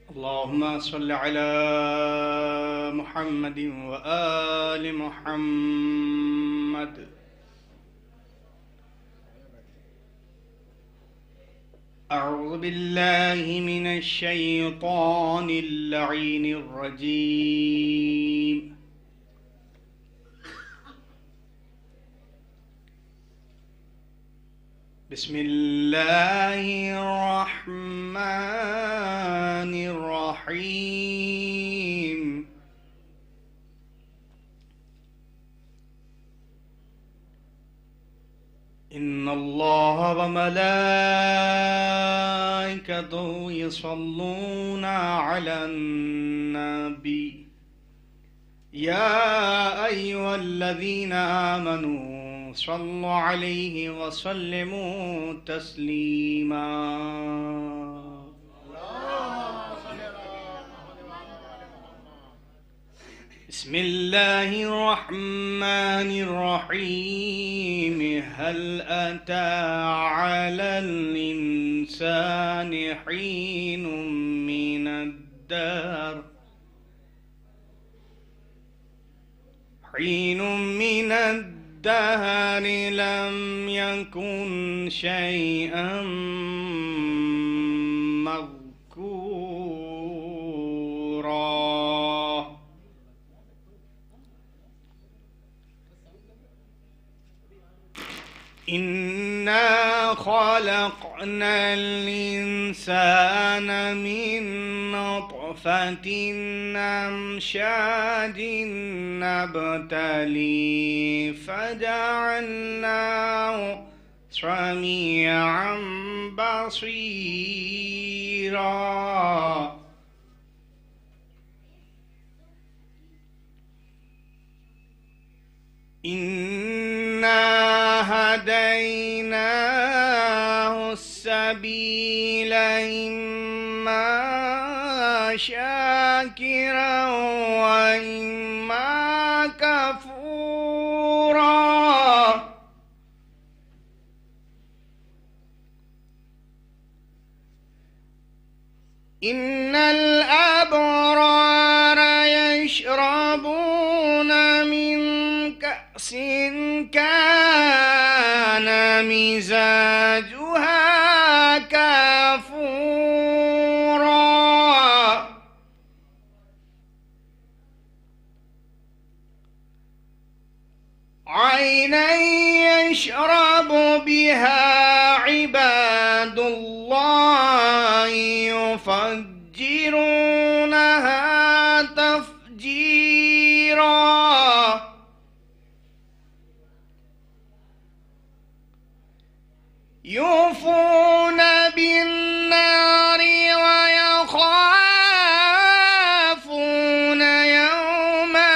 اللهم صل على محمد وآل محمد. أعوذ بالله من الشيطان اللعين الرجيم. بسم الله الرحمن الرحيم. إن الله وملائكته يصلون على النبي يا أيها الذين آمنوا صلوا عليه وسلموا تسليما. بسم الله الرحمن الرحيم. هل أتى على الإنسان حين من الدهر لم يكن شيئا مذكورا. إنا خلقنا الإنسان من نطفة أمشاج نبتليه فجعلناه سميعا بصيرا. إنا هديناه السبيل إما شاكرا وإما كفورا. إن الأبرار يشربون من كأس كان مزاجها كافورا. عينا يشرب بها عباد الله يفجرونها تفجيرا. يوفون بالنار ويخافون يوما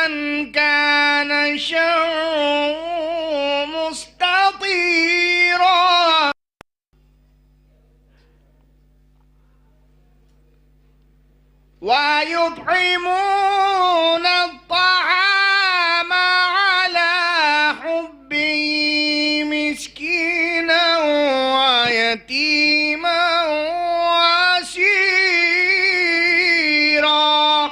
كان شره مستطيرا. ويطعمون الطعام على حبه مسكينا ويتيما واسيرا.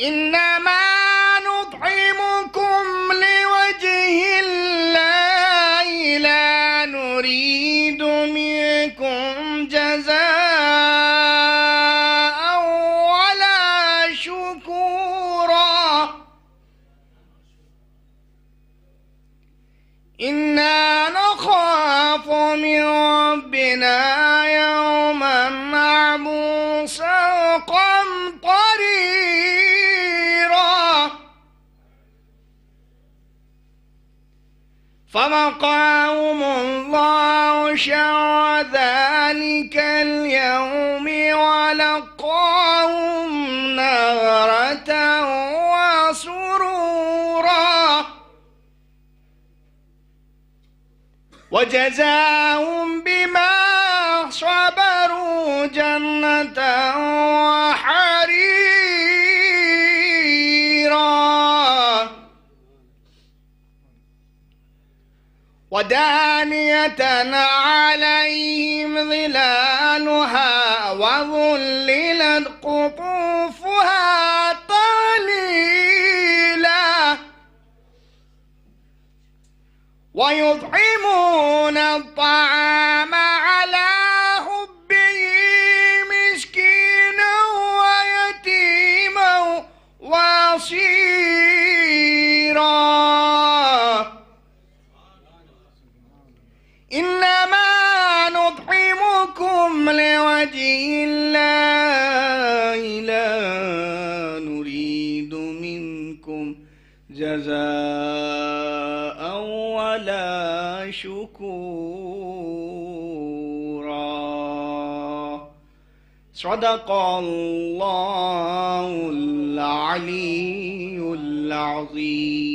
إنما نطعمكم لوجه الله لا نريد منكم جزاء ولا شكورا. إنا نخاف من ربنا يوما عبوسا قمطريرا. فوقاهم الله شر ذلك اليوم ولقاهم نظرة وسرورا. وجزاهم بما صبروا جنة وحريرا. ودانية عليهم ظلالها وظللت قطوفها طليلا ويطعمون الطعام على حبه مسكينا ويتيما واسيرا إنما نطعمكم لوجه الله لا نريد منكم جزاء ولا شكورا. صدق الله العلي العظيم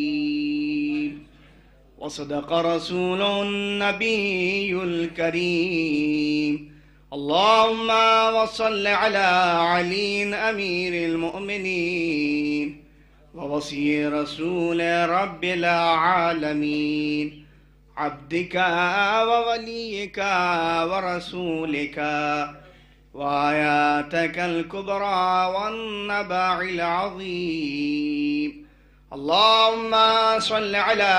وصدق رسول النبي الكريم. اللهم وصل على علي أمير المؤمنين ووصي رسول رب العالمين، عبدك ووليك ورسولك وآياتك الكبرى والنبع العظيم. اللهم صل على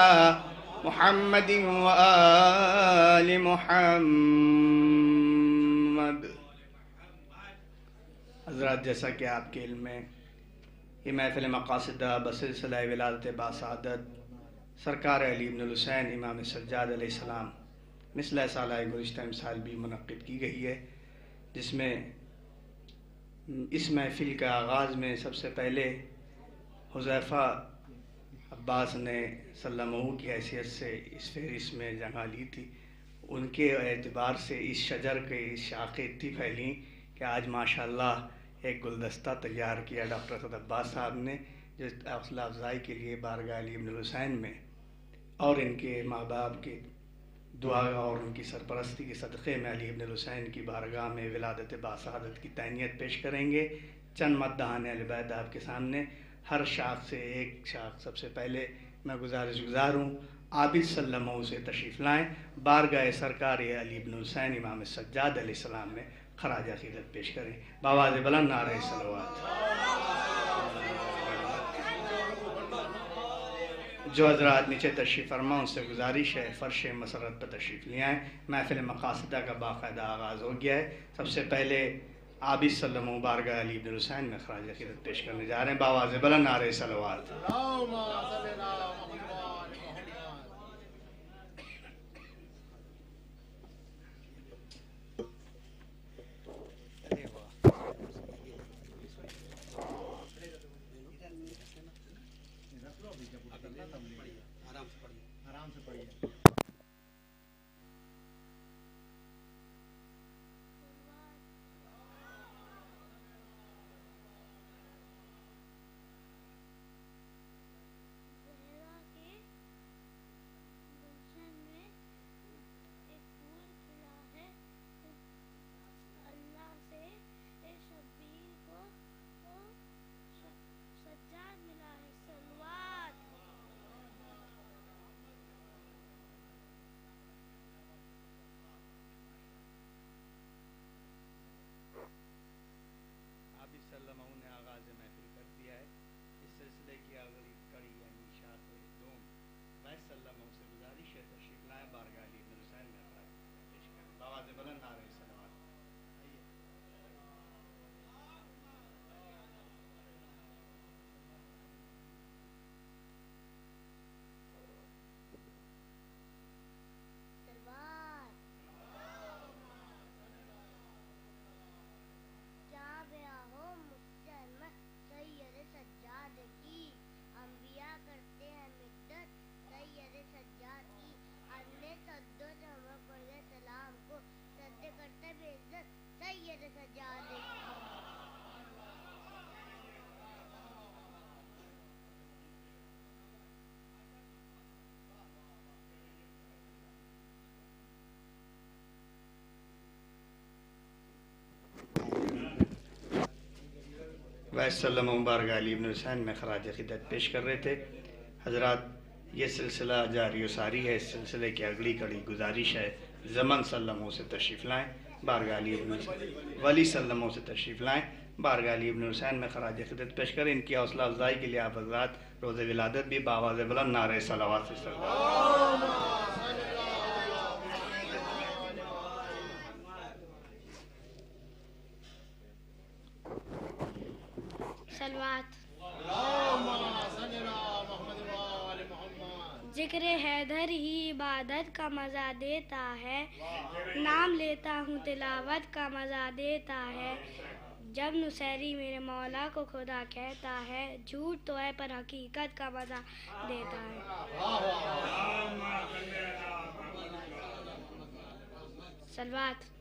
محمد وآل محمد. حضرات، جیسا کہ آپ کے علم میں یہ محفل مقاصدہ بسلسلہ ولادت باسعادت سرکار علی بن الحسین امام سجاد علیہ السلام مثل سالہ گزشتہ مثال بھی منعقد کی گئی ہے، جس میں اس محفل کا آغاز میں سب سے پہلے حذیفہ عباس نے صلی اللہ علیہ وسلم کی حیثیت سے اس فہرست میں جگہ لی تھی. ان کے اعتبار سے اس شجر کے اس شاخیں اتنی پھیلیں کہ آج ماشاءاللہ ایک گلدستہ تیار کیا ڈاکٹر اسد عباس صاحب نے، جو حوصلہ افزائی کے لیے بارگاہ علی بن الحسین میں اور ان کے ماں باپ کی دعا اور ان کی سرپرستی کے صدقے میں علی بن الحسین کی بارگاہ میں ولادت باسعادت کی تہنیت پیش کریں گے. چند مداحان اہل بیت آپ کے سامنے، ہر شاخ سے ایک شاخ. سب سے پہلے میں گزارش گزار ہوں عابد صلی اللہ علیہ وسلم سے تشریف لائیں، بارگاہ سرکار علی بن الحسین امام سجاد علیہ السلام میں خراج عقیدت پیش کریں. بآواز بلند نعرہ صلوات. جو حضرات نیچے تشریف فرما ان سے گزارش ہے فرش مسرت پر تشریف لے آئیں. محفل مقاصدہ کا باقاعدہ آغاز ہو گیا ہے. سب سے پہلے عابد صلی اللہ علیہ وسلم بارگاہ علی بن الحسین میں خراج عقیدت پیش کرنے جا رہے ہیں. بآواز بلند نعرہ صلوات. نے آغاز محفل کر دیا ہے. اس سلسلے کی اگلی کڑی یعنی شاخ دوم ویس صلی اللہ علیہ وسلم سے گزارش ہے تشریف لائیں بارگاہ علی بن الحسین میں خراج پیش کریں. بآواز بلند نعرہ صلوات. ویس صلی اللہ علیہ وسلم بارگاہ علی بن الحسین میں خراج عقیدت پیش کر رہے تھے. حضرات یہ سلسلہ جاری و ساری ہے. اس سلسلے کی اگلی کڑی گزارش ہے زمن سلموں سے تشریف لائیں بارگاہ علی ابن ولی سلموں سے تشریف لائیں بارگاہ علی ابن حسین میں خراج عقیدت پیش کریں. ان کی حوصلہ افزائی کے لیے آپ حضرات روز ولادت بھی بآواز بلند نعرہ صلوات سے صلوات. ذکر حیدر ہی عبادت کا مزہ دیتا ہے، نام لیتا ہوں تلاوت کا مزہ دیتا ہے. جب نصیری میرے مولا کو خدا کہتا ہے، جھوٹ تو ہے پر حقیقت کا مزہ دیتا ہے. صلوات.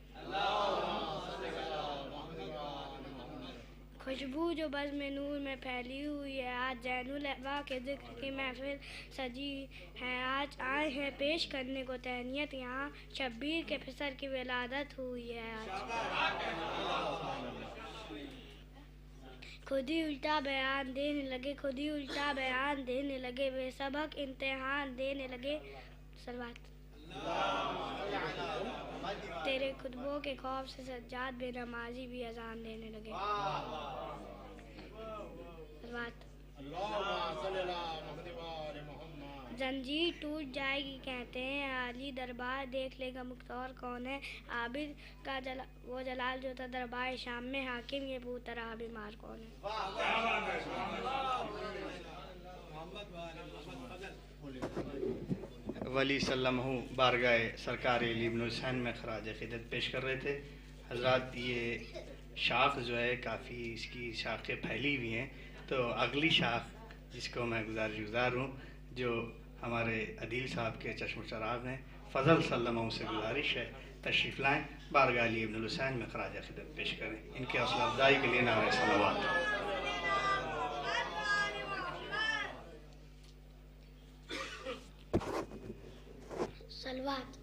خوشبو جو بزم نور میں پھیلی ہوئی ہے، آج زین الاعباء کے ذکر کی محفل سجی ہے. آج آئے ہیں پیش کرنے کو تہنیت، یہاں شبیر کے پسر کی ولادت ہوئی ہے. آج خود ہی الٹا بیان دینے لگے، خود ہی الٹا بیان دینے لگے، بے سبق امتحان دینے لگے. صلوات. تیرے خطبوں کے خوف سے سجاد بے نمازی بھی اذان دینے لگے. صلوات. زنجیر ٹوٹ جائے گی کہتے ہیں عالی دربار، دیکھ لے گا مختار کون ہے. عابد کا وہ جلال جو تھا دربار شام میں، حاکم یہ پوچھتا رہا بیمار کون ہے. ولی سلمہ بارگاہ سرکار علی ابن حسین میں خراج عقیدت پیش کر رہے تھے. حضرات یہ شاخ جو ہے کافی اس کی شاخیں پھیلی ہوئی ہیں، تو اگلی شاخ جس کو میں گزار ہوں جو ہمارے عدیل صاحب کے چشم و چراغ ہیں، فضل سلمہ سے گزارش ہے تشریف لائیں بارگاہ علی ابن حسین میں خراج عقیدت پیش کریں. ان کی حوصلہ افزائی کے لیے نعرہ صلوات. صلوات.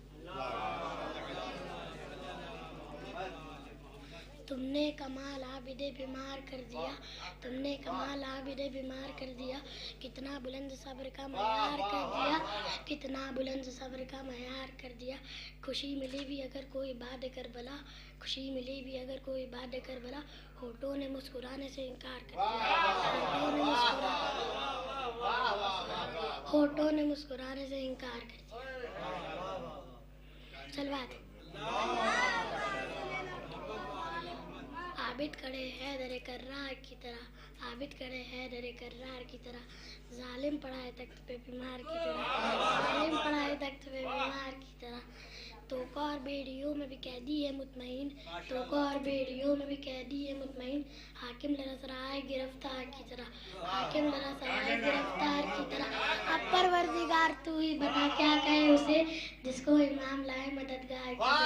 تم نے کمال عابد بیمار کر دیا، تم نے کمال عابد بیمار کر دیا. کتنا بلند صبر کا معیار کر دیا، کتنا بلند صبر کا معیار کر دیا. خوشی ملی بھی اگر کوئی باد کربلا، خوشی ملی بھی اگر کوئی باد کربلا. ہونٹوں نے مسکرانے سے انکار کر دیا، ہونٹوں نے مسکرانے سے انکار کر دیا. صلوات. عابد کھڑے ہیں در کرار کی طرح، عابد کھڑے ہیں در کرار کی طرح. ظالم پڑا ہے تخت پہ بیمار کی طرح، ظالم پڑا ہے تخت پہ بیمار کی طرح. تو کو اور بیڑیوں میں بھی قیدی ہے مطمئن، تو کو اور بیڑیوں میں بھی قیدی ہے مطمئن. حاکم لرز رہا ہے گرفتار کی طرح، حاکم لرز رہا ہے گرفتار کی طرح. اب پروردگار تو ہی بتا کیا کہے اسے، جس کو امام لائے مددگار کی طرح،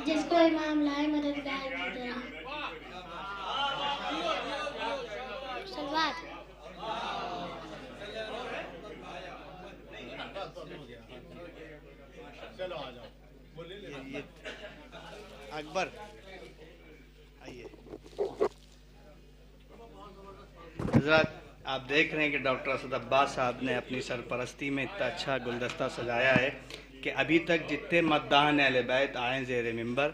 جس کو امام لائے مددگار کی طرح. صلوات. اکبر آئیے. حضرات آپ دیکھ رہے ہیں کہ ڈاکٹر اسد عباس صاحب نے اپنی سرپرستی میں اتنا اچھا گلدستہ سجایا ہے کہ ابھی تک جتنے مداحان اہل بیت آئیں زیر منبر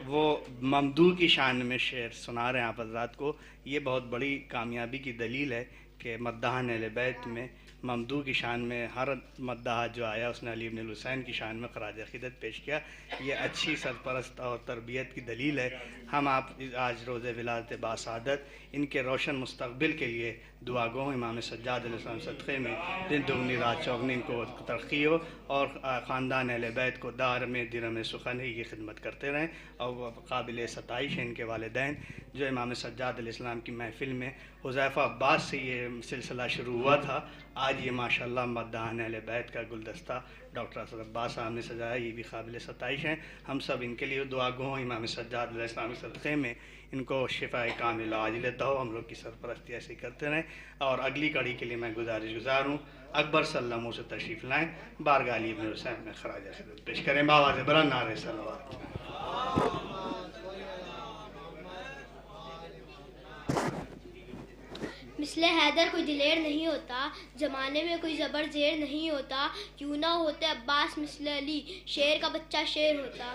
وہ ممدوح کی شان میں شعر سنا رہے ہیں آپ حضرات کو. یہ بہت بڑی کامیابی کی دلیل ہے کہ مداحان اہل بیت میں ممدوح کی شان میں ہر مداح جو آیا اس نے علی ابن الحسین کی شان میں خراج عقیدت پیش کیا. یہ اچھی سرپرست اور تربیت کی دلیل ہے. ہم آپ آج روز ولادت باسعادت ان کے روشن مستقبل کے لیے دعا گو امام سجاد علیہ السلام صدقے میں دن دگنی رات چوگنی ان کو ترقی ہو اور خاندان اہل بیت کو دار میں درم سخنی کی خدمت کرتے رہیں. اور قابل ستائش ہیں ان کے والدین جو امام سجاد علیہ السلام کی محفل میں حذیفہ عباس سے یہ سلسلہ شروع ہوا تھا. آج یہ ماشاءاللہ مداحان اہل بیت کا گلدستہ ڈاکٹر اسد عباس صاحب نے سجایا، یہ بھی قابل ستائش ہیں. ہم سب ان کے لیے دعا گو ہوں امام سجاد علیہ السلام صدقے میں ان کو شفاء کامل عاجل عطا ہو. ہم لوگ کی سرپرستی ایسے ہی کرتے رہیں. اور اگلی کڑی کے لیے میں گزار ہوں اکبر سلموں سے تشریف لائیں بارگاہ علی ابن حسین میں خراج عقیدت پیش کریں بآواز بلند نعرہ صلوات. مثل حیدر کوئی دلیر نہیں ہوتا، زمانے میں کوئی زبر زیر نہیں ہوتا، کیوں نہ ہوتے عباس مثل علی، شیر کا بچہ شیر ہوتا۔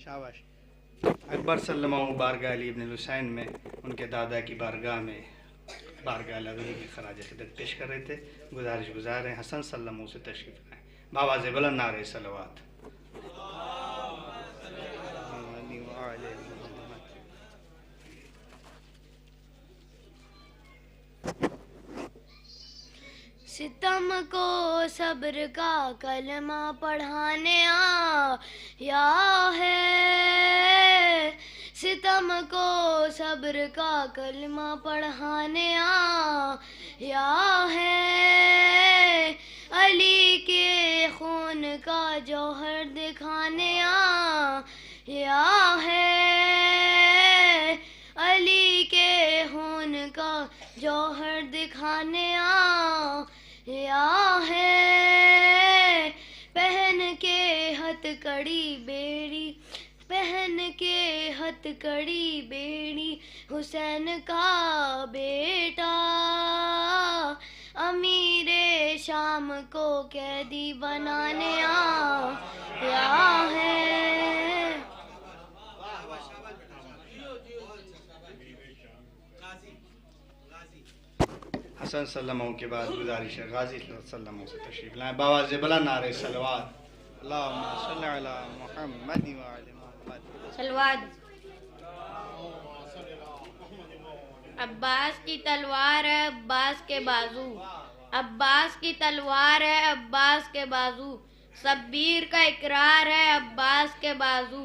شاباش۔ اکبر صلی اللہ علیہ وسلم بارگاہ علی ابن الحسین میں ان کے دادا کی بارگاہ میں بارگاہ العظیم کی خراج خدمت پیش کر رہے تھے۔ گزارش گزار ہیں حسن صلی اللہ علیہ وسلم سے تشریف لائیں، بآواز بلند نعرہ صلوات۔ ستم کو صبر کا کلمہ پڑھانے آیا ہے، ستم کو صبر کا کلمہ پڑھانے آیا ہے، علی کے خون کا جوہر دکھانے آیا ہے، علی کے خون کا جوہر دکھانے آیا ہے، پہن کے ہتھ کڑی بیڑی، پہن کے ہتھ کڑی بیڑی، حسین کا بیٹا امیر شام کو قیدی بنانے آیا ہے۔ حسن صلی اللہ علیہ وسلم کے بعد گزارش ہے غازی صلی اللہ علیہ وسلم سے تشریف لائیں، بآواز بلند نعرہ صلوات۔ اللہم صلی علی محمد وعلی محمد۔ صلوات۔ عباس کی تلوار ہے عباس کے بازو، عباس کی تلوار ہے عباس کے بازو، شبیر کا اقرار ہے عباس کے بازو،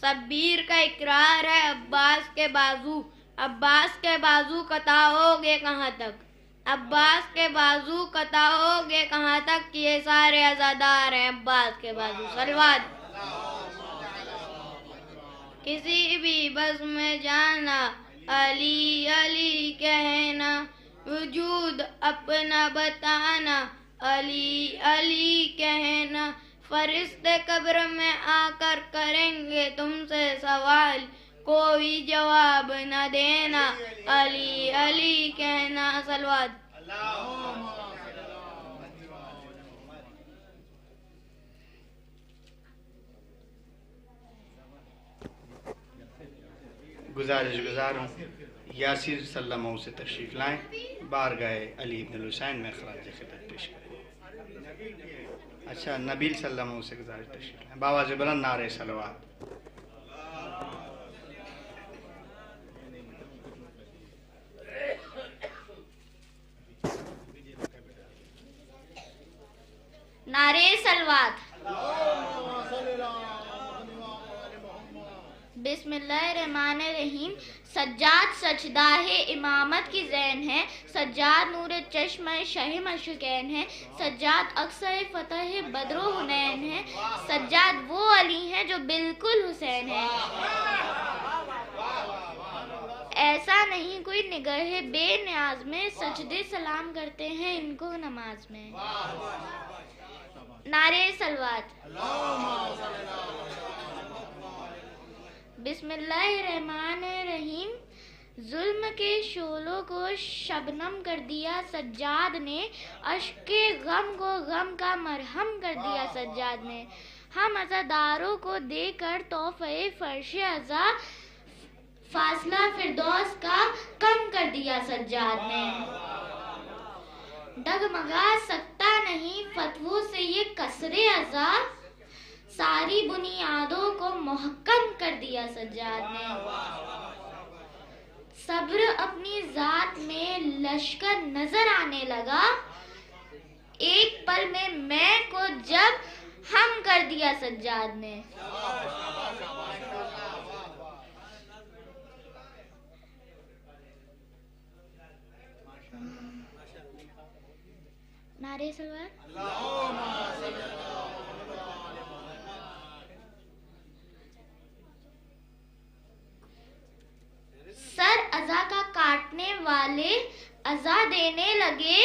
شبیر کا اقرار ہے عباس کے بازو، عباس کے بازو قطع ہوگے کہاں تک، عباس کے بازو قطع ہوگے کہاں تک، یہ سارے عزادار ہیں عباس کے بازو۔ صلوات۔ کسی بھی بس میں جانا علی علی کہنا، وجود اپنا بتانا علی علی کہنا، فرشتے قبر میں آ کر کریں گے تم سے سوال، کوئی جواب نہ دینا علی علی کہنا۔ صلوات۔ گزارش گزار ہوں یاسر صلی اللہ علیہ وسلم سے تشریف لائیں، بارگاہ علی ابن الحسین میں خراج خدمت پیش کریں۔ اچھا نبیل صلی اللہ علیہ وسلم سے گزارش تشریف لائیں، بآواز بلند نعرہ صلوات۔ نعرہ صلوات۔ بسم اللہ الرحمن الرحیم۔ سجاد سجدہ امامت کی زین ہے، سجاد نور چشم شہ مشکین ہے، سجاد اکثر فتح بدر و حنین ہے، سجاد وہ علی ہیں جو بالکل حسین ہے، ایسا نہیں کوئی نگہ بے نیاز میں، سجدے سلام کرتے ہیں ان کو نماز میں۔ نعرہ صلوات۔ بسم اللہ الرحمن الرحیم۔ ظلم کے شعلوں کو شبنم کر دیا سجاد نے، اشک غم کو غم کا مرہم کر دیا سجاد نے، ہم عزاداروں کو دے کر تحفہ فرش عزا، فاصلہ فردوس کا کم کر دیا سجاد نے، ڈگمگا سکتا نہیں فتووں سے یہ کسر عزا، ساری بنیادوں کو محکم کر دیا سجاد نے، صبر اپنی ذات میں لشکر نظر آنے لگا، ایک پل میں کو جب ہم کر دیا سجاد نے۔ نعرہ صلوات۔ سر عزا کا کاٹنے والے عزا دینے لگے،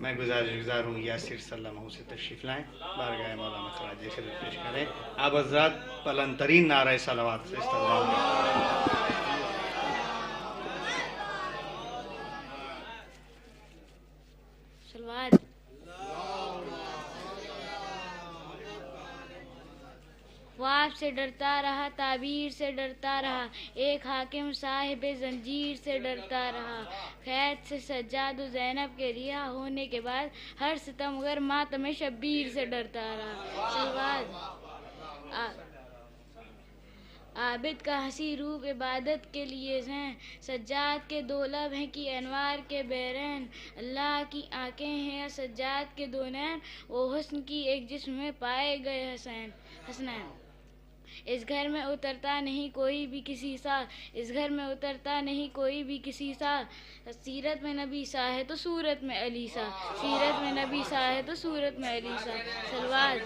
میں گزار ہوں یاسر سلمہ سے تشریف لائیں، بارگاہ مولا میں خراج خدمت پیش کریں۔ آپ حضرات بلند ترین نعرہ صلوات سے استقبال کریں۔ سلوات۔ وہ آپ سے ڈرتا رہا، تعبیر سے ڈرتا رہا، ایک حاکم صاحب زنجیر سے ڈرتا رہا، قید سے سجاد و زینب کے رہا ہونے کے بعد ہر ستمگر ماتم شبیر سے ڈرتا رہا۔ سلوات۔ عابد کا ہنسی روح عبادت کے لیے ہیں، سجاد کے دو لب ہیں کہ انوار کے بیرین، اللہ کی آنکھیں ہیں سجاد کے دو نین، وہ حسن کی ایک جسم میں پائے گئے حسنین۔ اس گھر میں اترتا نہیں کوئی بھی کسی سا، اس گھر میں اترتا نہیں کوئی بھی کسی سا، سیرت میں نبی سا ہے تو صورت میں علی سا، سیرت میں نبی سا ہے تو صورت میں علی سا۔ سلوات۔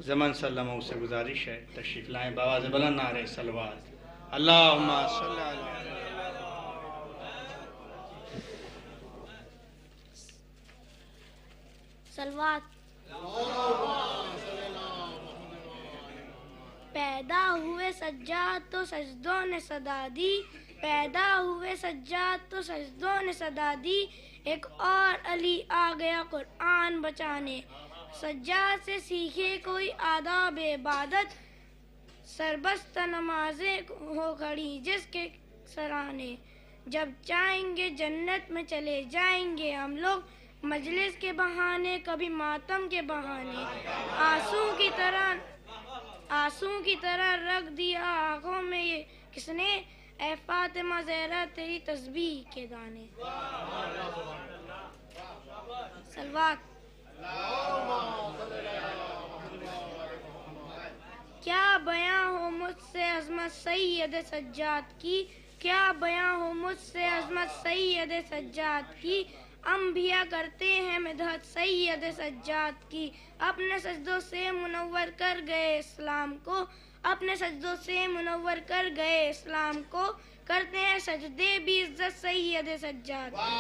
زمن سلمہ سے گزارش ہے تشریف لائیں، بآواز بلند نعرہ صلوات۔ اللہم صلی علی سلوات۔ پیدا ہوئے سجاد تو سجدوں نے صدا دی، پیدا ہوئے سجاد تو سجدوں نے صدا دی، ایک اور علی آ گیا قرآن بچانے، سجاد سے سیکھے کوئی آداب عبادت، سربست نمازیں ہو کھڑی جس کے سرانے، جب چاہیں گے جنت میں چلے جائیں گے ہم لوگ، مجلس کے بہانے کبھی ماتم کے بہانے، آنسوں کی طرح رکھ دیا آنکھوں میں یہ کس نے، اے فاطمہ زہرا تیری تسبیح کے دانے۔ سلوات۔ کیا بیاں ہو مجھ سے عظمت سید سجاد کی، کیا بیاں ہو مجھ سے عظمت سید سجاد کی، انبیاء کرتے ہیں مدحت سید سجاد کی، اپنے سجدوں سے منور کر گئے اسلام کو، اپنے سجدوں سے منور کر گئے اسلام کو، کرتے ہیں سجدے بھی عزت سید سجاد کی،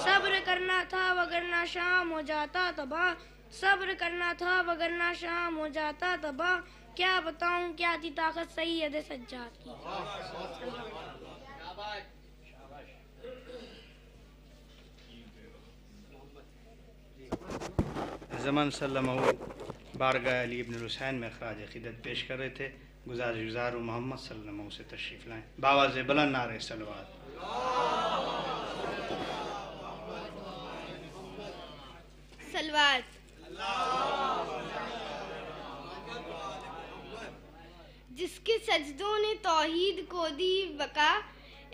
صبر کرنا تھا وگرنہ شام ہو جاتا تباہ، صبر کرنا تھا وگرنہ شام ہو جاتا تباہ، کیا بتاؤں کیا تھی طاقت سید سجاد کی۔ زمن سلمہ بارگاہ علی ابن الحسین میں خراج عقیدت پیش کر رہے تھے، گزار محمد سلمہ سے تشریف لائیں، بآواز بلند نعرہ صلوات۔ سلوات۔ جس کے سجدوں نے توحید کو دی بقا،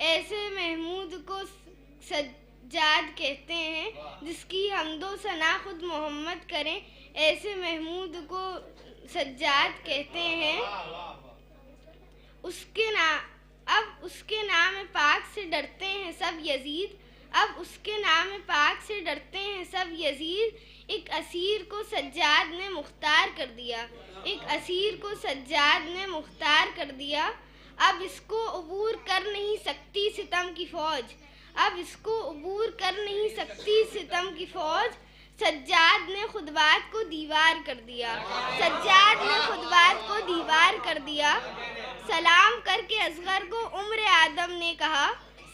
ایسے محمود کو سجاد کہتے ہیں، جس کی حمد و ثنا خود محمد کریں، ایسے محمود کو سجاد کہتے ہیں، اب اس کے نام پاک سے ڈرتے ہیں سب یزید، اب اس کے نام پاک سے ڈرتے ہیں سب یزید، ایک اسیر کو سجاد نے مختار کر دیا، ایک اسیر کو سجاد نے مختار کر دیا، اب اس کو عبور کر نہیں سکتی ستم کی فوج، اب اس کو عبور کر نہیں سکتی ستم کی فوج، سجاد نے خطبات کو دیوار کر دیا، سجاد نے خطبات کو دیوار کر دیا، سلام کر کے اصغر کو عمر آدم نے کہا،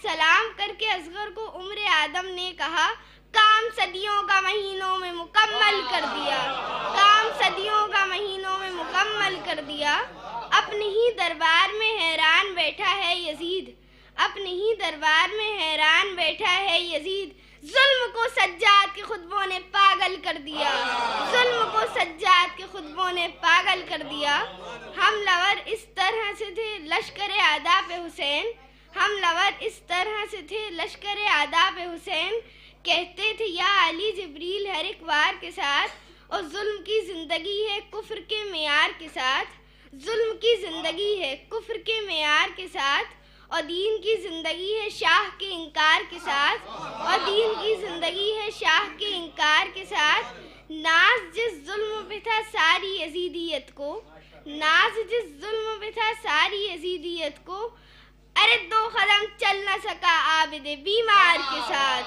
سلام کر کے اصغر کو عمر آدم نے کہا، کام صدیوں کا مہینوں میں مکمل کر دیا، کام صدیوں کا مہینوں میں مکمل کر دیا، اپنے ہی دربار میں حیران بیٹھا ہے یزید، اپنے ہی دربار میں حیران بیٹھا ہے یزید، ظلم کو سجاد کے خطبوں نے پاگل کر دیا، ظلم کو سجاد کے خطبوں نے پاگل کر دیا، ہم لور اس طرح سے تھے لشکر آداب حسین، ہم لور اس طرح سے تھے لشکر آداب حسین، کہتے تھے یا علی جبریل ہر ایک وار کے ساتھ، اور ظلم کی زندگی ہے کفر کے معیار کے ساتھ، ظلم کی زندگی ہے کفر کے معیار کے ساتھ، اور دین کی زندگی ہے شاہ کے انکار کے ساتھ، اور دین کی زندگی ہے شاہ کے انکار کے ساتھ۔ ناز جس ظلم پہ تھا ساری یزیدیت کو، ناز جس ظلم پہ تھا ساری یزیدیت کو، ارے 2 قدم چل نہ سکا عابد بیمار کے ساتھ،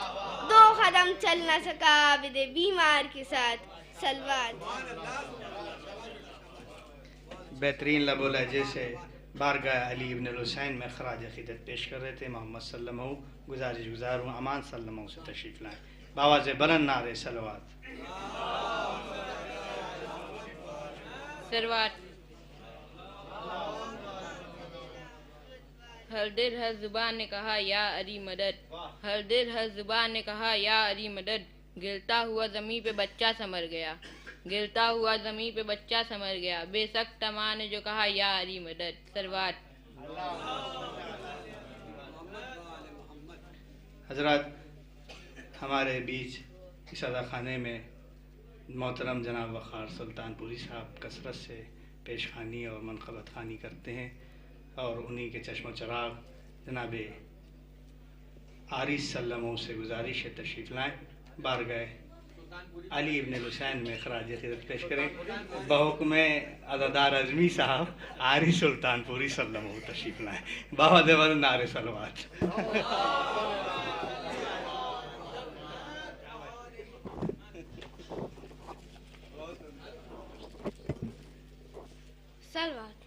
2 قدم چل نہ سکا عابد بیمار کے ساتھ۔ صلوات۔ بہترین لب و لہجے سے بارگاہ علی ابن الحسین میں خراج عقیدت پیش کر رہے تھے محمد صلی اللہ علیہ وسلم۔ گزارش گزار ہوں امان صلی اللہ علیہ وسلم سے تشریف لائیں، بآواز بلند نعرے صلوات۔ سروات۔ ہر دل ہر زبان نے کہا یا علی مدد، ہر دل ہر زبان نے کہا یا علی مدد، گرتا ہوا زمین پہ بچہ سمر گیا، گرتا ہوا زمین پہ بچہ سمر گیا، بے سخت ماں نے جو کہا یا علی مدد۔ سروات۔ حضرات، ہمارے بیچ اس ادا خانے میں محترم جناب وقار سلطان پوری صاحب کثرت سے پیش خوانی اور منقبت خوانی کرتے ہیں، اور انہی کے چشم و چراغ جناب عارض صلی اللہ علیہ وسلم سے گزارش ہے تشریف لائیں، بارگاہ علی ابن الحسین میں خراج عقیدت پیش کریں۔ بحکم عزادار اعظمی صاحب عارض سلطان پوری صلی اللہ علیہ وسلم تشریف لائیں، بآواز بلند نعرے صلوات۔ صلوات۔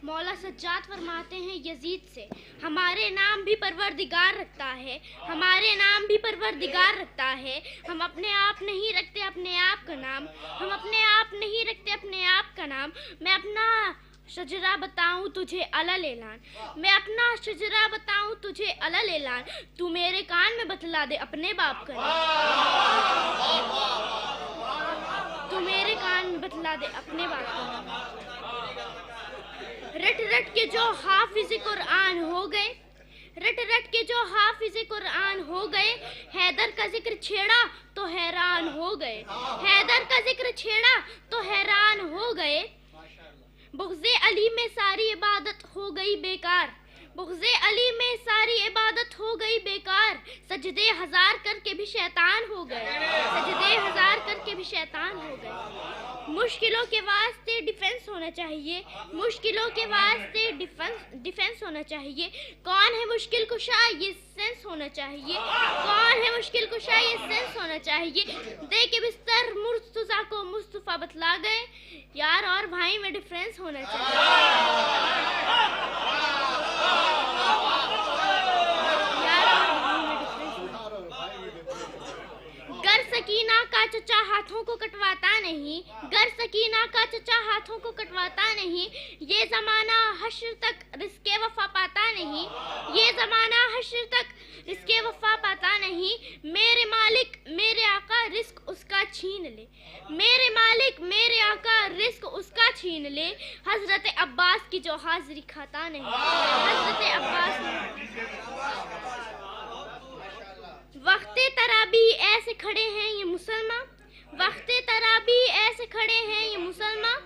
مولا سجاد فرماتے ہیں یزید سے، ہمارے نام بھی پروردگار رکھتا ہے، ہمارے نام بھی پروردگار رکھتا ہے، ہم اپنے آپ نہیں رکھتے اپنے آپ کا نام، ہم اپنے آپ نہیں رکھتے اپنے آپ کا نام۔ میں اپنا شجرہ بتاؤں تجھے علل اعلان، میں اپنا شجرہ بتاؤں تجھے علل اعلان، تو میرے کان میں بتلا دے اپنے باپ کا نام، تو میرے کان میں بتلا دے اپنے باپ کا نام۔ رٹ رٹ کے جو حافظ قرآن ہو گئے، رٹ رٹ کے جو حافظ قرآن ہو گئے، حیدر کا ذکر چھیڑا تو حیران ہو گئے، حیدر کا ذکر چھیڑا تو حیران ہو گئے۔ بغض علی میں ساری عبادت ہو گئی بیکار، بغض علی میں ساری عبادت ہو گئی بیکار، سجدے 1000 کر کے بھی شیطان ہو گئے، سجدے 1000 کر کے بھی شیطان ہو گئے۔ مشکلوں کے واسطے ڈیفنس ہونا چاہیے، مشکلوں کے واسطے ڈیفنس ہونا چاہیے۔ کون ہے مشکل کشا یہ سینس ہونا چاہیے، کون ہے مشکل کشا یہ سینس ہونا چاہیے۔ دے کے بستر مرتضیٰ کو مصطفیٰ بتلا گئے، یار اور بھائی میں ڈیفرنس ہونا چاہیے۔ گر سکینہ کا چچا ہاتھوں کو کٹواتا نہیں، گر سکینہ کا چچا ہاتھوں کو کٹواتا نہیں، یہ زمانہ حشر تک رزق وفا پاتا نہیں، یہ زمانہ حشر تک رزق وفا پاتا نہیں۔ میرے مالک میرے آقا رزق اس کا چھین لے، میرے مالک میرے آقا رزق اس کا چھین لے۔ حضرت عباس کی جو حاضری کھاتا نہیں، حضرت عباس وقت ترابی ایسے کھڑے ہیں یہ مسلمان، وقت ترابی ایسے کھڑے ہیں یہ مسلمان،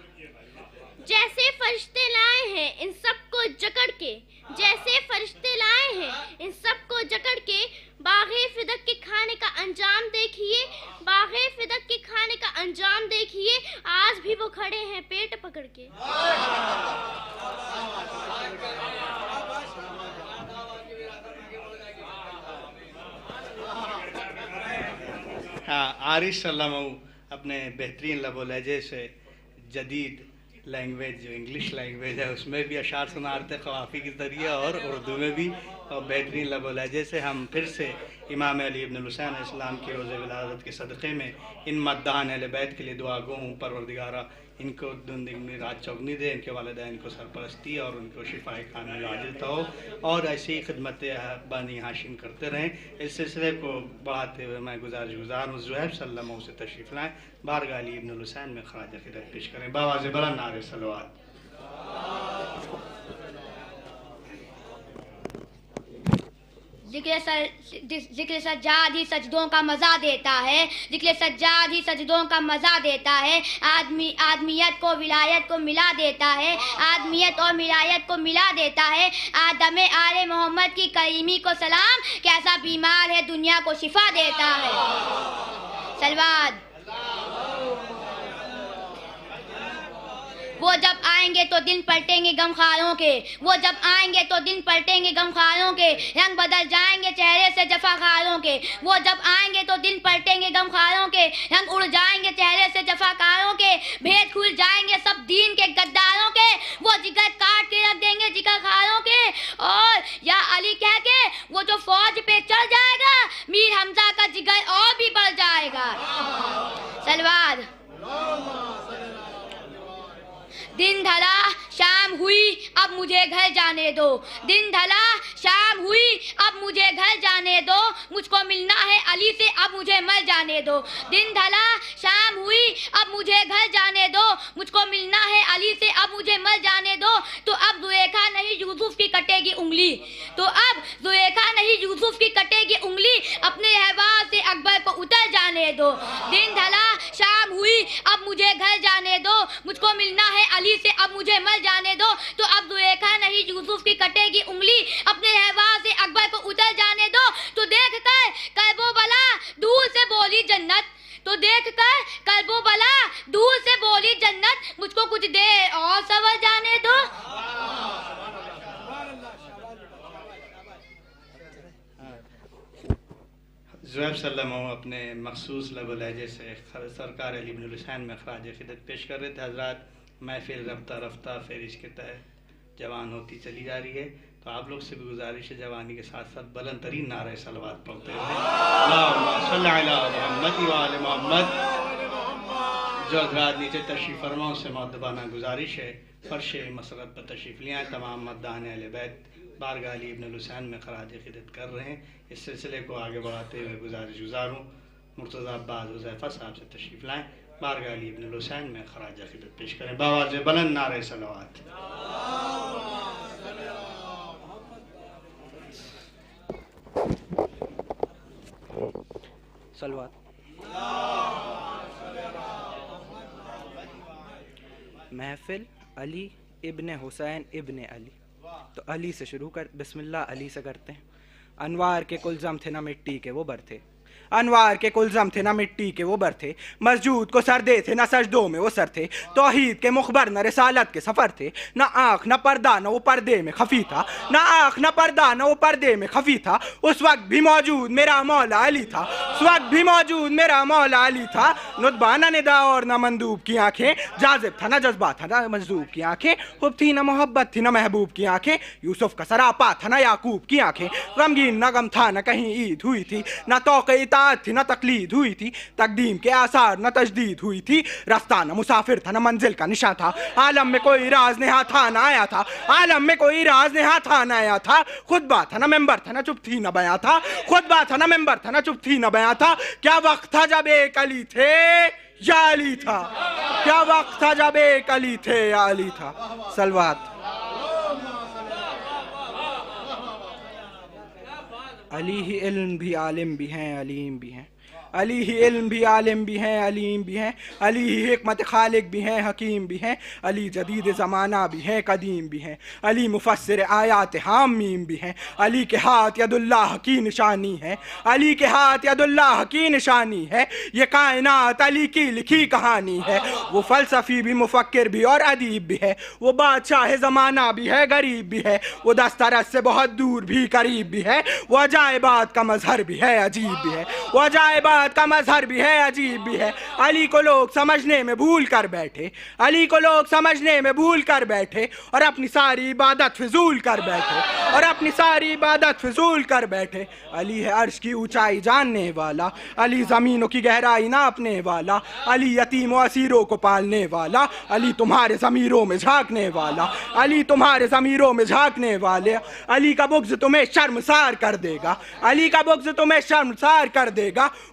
جیسے فرشتے لائے ہیں ان سب کو جکڑ کے، جیسے فرشتے لائے ہیں ان سب کو جکڑ کے۔ باغ فدق کے کھانے کا انجام دیکھیے، باغ فدق کے کھانے کا انجام دیکھیے، آج بھی وہ کھڑے ہیں پیٹ پکڑ کے۔ عارض صلی اللہ علیہ وسلم اپنے بہترین لب و لہجے سے جدید لینگویج جو انگلش لینگویج ہے اس میں بھی اشعار سناتے قوافی کے ذریعے، اور اردو میں بھی، اور بہترین لب و لہجے سے ہم پھر سے امام علی ابن الحسین علیہ السلام کی روز ولادت کے صدقے میں ان مداحان اہل بیت کے لیے دعا گو ہوں۔ پروردگارہ ان کو دن دگنی رات چوگنی دے، ان کے والدین کو سرپرستی اور ان کو شفاء کامل عاجل ہو، اور ایسی خدمت بانی ہاشم کرتے رہیں۔ اس سلسلے کو بڑھاتے ہوئے میں گزارش گزار ہوں زہیب صلی اللہ علیہ وسلم سے تشریف لائیں، بارگاہ علی ابن الحسین میں خراج عقیدت پیش کریں، بآواز بلند نعرے صلوات۔ ذکر سجاد ہی سجدوں کا مزہ دیتا ہے، ذکر سجاد ہی سجدوں کا مزہ دیتا ہے، آدمیت کو ولایت کو ملا دیتا ہے، آدمیت اور ولایت کو ملا دیتا ہے، آدم آل محمد کی کریمی کو سلام، کیسا بیمار ہے دنیا کو شفا دیتا ہے۔ سلوات۔ وہ جب آئیں گے تو دن پلٹیں گے غم خاروں کے، وہ جب آئیں گے تو دن پلٹیں گے غم خاروں کے، رنگ بدل جائیں گے چہرے سے جفا کاروں کے، وہ جب آئیں گے تو دن پلٹیں گے غم خاروں کے، رنگ اڑ جائیں گے چہرے سے جفا کاروں کے، بھید کھل جائیں گے سب دین کے غداروں کے، وہ جگر کاٹ کے رکھ دیں گے جگر خاروں کے، اور یا علی کہہ کے وہ جو فوج پہ چڑھ جائے گا میر حمزہ کا جگر اور بھی بڑھ جائے گا۔ سلوات۔ دن ڈھلا شام ہوئی اب مجھے گھر جانے دو، دن ڈھلا شام ہوئی اب مجھے گھر جانے دو، مجھ کو ملنا ہے علی سے اب مجھے مر جانے دو، دن ڈھلا شام ہوئی اب مجھے گھر جانے دو، مجھ کو ملنا ہے علی سے اب مجھے مر جانے دو، تو اب زلیخا نہیں یوسف کی کٹے گی انگلی، تو اب زلیخا نہیں یوسف کی کٹے گی انگلی، اپنے احباب سے اکبر کو اتر جانے دو، دن ڈھلا شام ہوئی اب مجھے گھر جانے دو، مجھ کو ملنا ہے علی سے اب مجھے مر جانے دو، تو اب زلیخا نہیں یوسف کی کٹے گی انگلی، اپنے احباب سے اکبر کو اتر جانے دو، تو دیکھ کر کرب و بلا دور سے بولی جنت، تو دیکھ کر کرب و بلا دور سے بولی جنت، مجھ کو کچھ دیر اور سور جانے دو۔ زہیب صلی اللہ علیہ وسلم اپنے مخصوص لب و لہجے سے سرکار علی بن الحسین میں خراج عقیدت پیش کر رہے تھے۔ حضرات، محفل رفتہ رفتہ فہرست کے تحت جوان ہوتی چلی جا رہی ہے، تو آپ لوگ سے بھی گزارش ہے جوانی کے ساتھ ساتھ بلند ترین نعرہ صلوات پڑھتے ہوئے اللہم صلی علی محمد و آل محمد۔ جو حضرات نیچے تشریف فرماؤں سے مؤدبانہ گزارش ہے فرش مسرت پر تشریف لے آئیں، تمام مداحان اہل بیت بارگاہ علی ابن الحسین میں خراج عقیدت کر رہے ہیں۔ اس سلسلے کو آگے بڑھاتے ہوئے گزارش گزار ہوں مرتضی عباس حذیفہ صاحب سے تشریف لائیں، بارگاہ علی ابن الحسین میں خراج عقیدت پیش کریں، بآواز بلند نعرہ صلوات۔ صلوات۔ محفل علی ابن حسین ابن علی، تو علی سے شروع کر، بسم اللہ علی سے کرتے ہیں۔ انوار کے کلزم تھے نہ مٹی کے وہ بر تھے، انوار کے کلزم تھے نہ مٹی کے وہ بر تھے، مسجود کو سر دے تھے نہ سجدوں میں وہ سر تھے، توحید کے مخبر نہ رسالت کے سفر تھے، نہ آنکھ نہ پردہ نہ وہ پردے میں خفی تھا، نہ آنکھ نہ پردہ نہ وہ پردے میں خفی تھا، اس وقت بھی موجود میرا مولا علی تھا، اس وقت بھی موجود میرا مولا علی تھا، ندبہ نہ ندا اور نہ مندوب کی آنکھیں، جاذب تھا نہ جذبہ تھا نہ مجذوب کی آنکھیں، خوب تھی نہ محبت تھی نہ محبوب کی آنکھیں، یوسف کا سراپا تھا نہ یعقوب کی آنکھیں، غمگین نہ غم تھا نہ کہیں عید ہوئی تھی، نہ توقع اطاعت تھی نہ تقلید ہوئی تھی، تقدیم کے آثار نہ تجدید ہوئی تھی، رستہ نہ مسافر تھا نہ منزل کا نشاں تھا، عالم میں کوئی راز نہا تھا نہ آیا تھا، عالم میں کوئی راز نہا تھا نہ آیا تھا، خطبہ تھا نہ ممبر تھا نہ چپ تھی نہ بیاں تھا، خطبہ تھا نہ ممبر تھا نہ چپ تھی نہ بیاں تھا، کیا وقت تھا جب ایک علی تھے یا علی تھا، کیا وقت تھا جب ایک علی تھے یا علی تھا۔ صلوات۔ علی ہی علم بھی عالم بھی ہیں علیم بھی ہیں، علی ہی علم بھی عالم بھی ہیں علیم بھی ہیں، علی ہی حکمت خالق بھی ہیں حکیم بھی ہیں، علی جدید زمانہ بھی ہیں قدیم بھی ہیں، علی مفسر آیات حامیم بھی ہیں، علی کے ہاتھ ید اللہ کی نشانی ہے، علی کے ہاتھ ید اللہ کی نشانی ہے، یہ کائنات علی کی لکھی کہانی ہے، وہ فلسفی بھی مفکر بھی اور ادیب بھی ہے، وہ بادشاہ زمانہ بھی ہے غریب بھی ہے، وہ دسترس سے بہت دور بھی قریب بھی ہے، وہ عجائبات کا مظہر بھی ہے عجیب بھی ہے، وہ عجائبات کا مظہر بھی ہے عجیب بھی ہے، علی کو لوگ سمجھنے میں بھول کر بیٹھے، علی کو لوگ سمجھنے میں بھول کر بیٹھے، اور اپنی ساری عبادت فضول کر بیٹھے، اور اپنی ساری عبادت فضول کر بیٹھے، علی ہے عرش کی اونچائی جاننے والا، علی زمینوں کی گہرائی ناپنے والا، علی یتیم و اسیروں کو پالنے والا، علی تمہارے ضمیروں میں جھانکنے والا، علی تمہارے ضمیروں میں جھانکنے والے، علی کا بغض تمہیں شرمسار کر دے گا، علی کا بغض تمہیں شرمسار کر دے گا،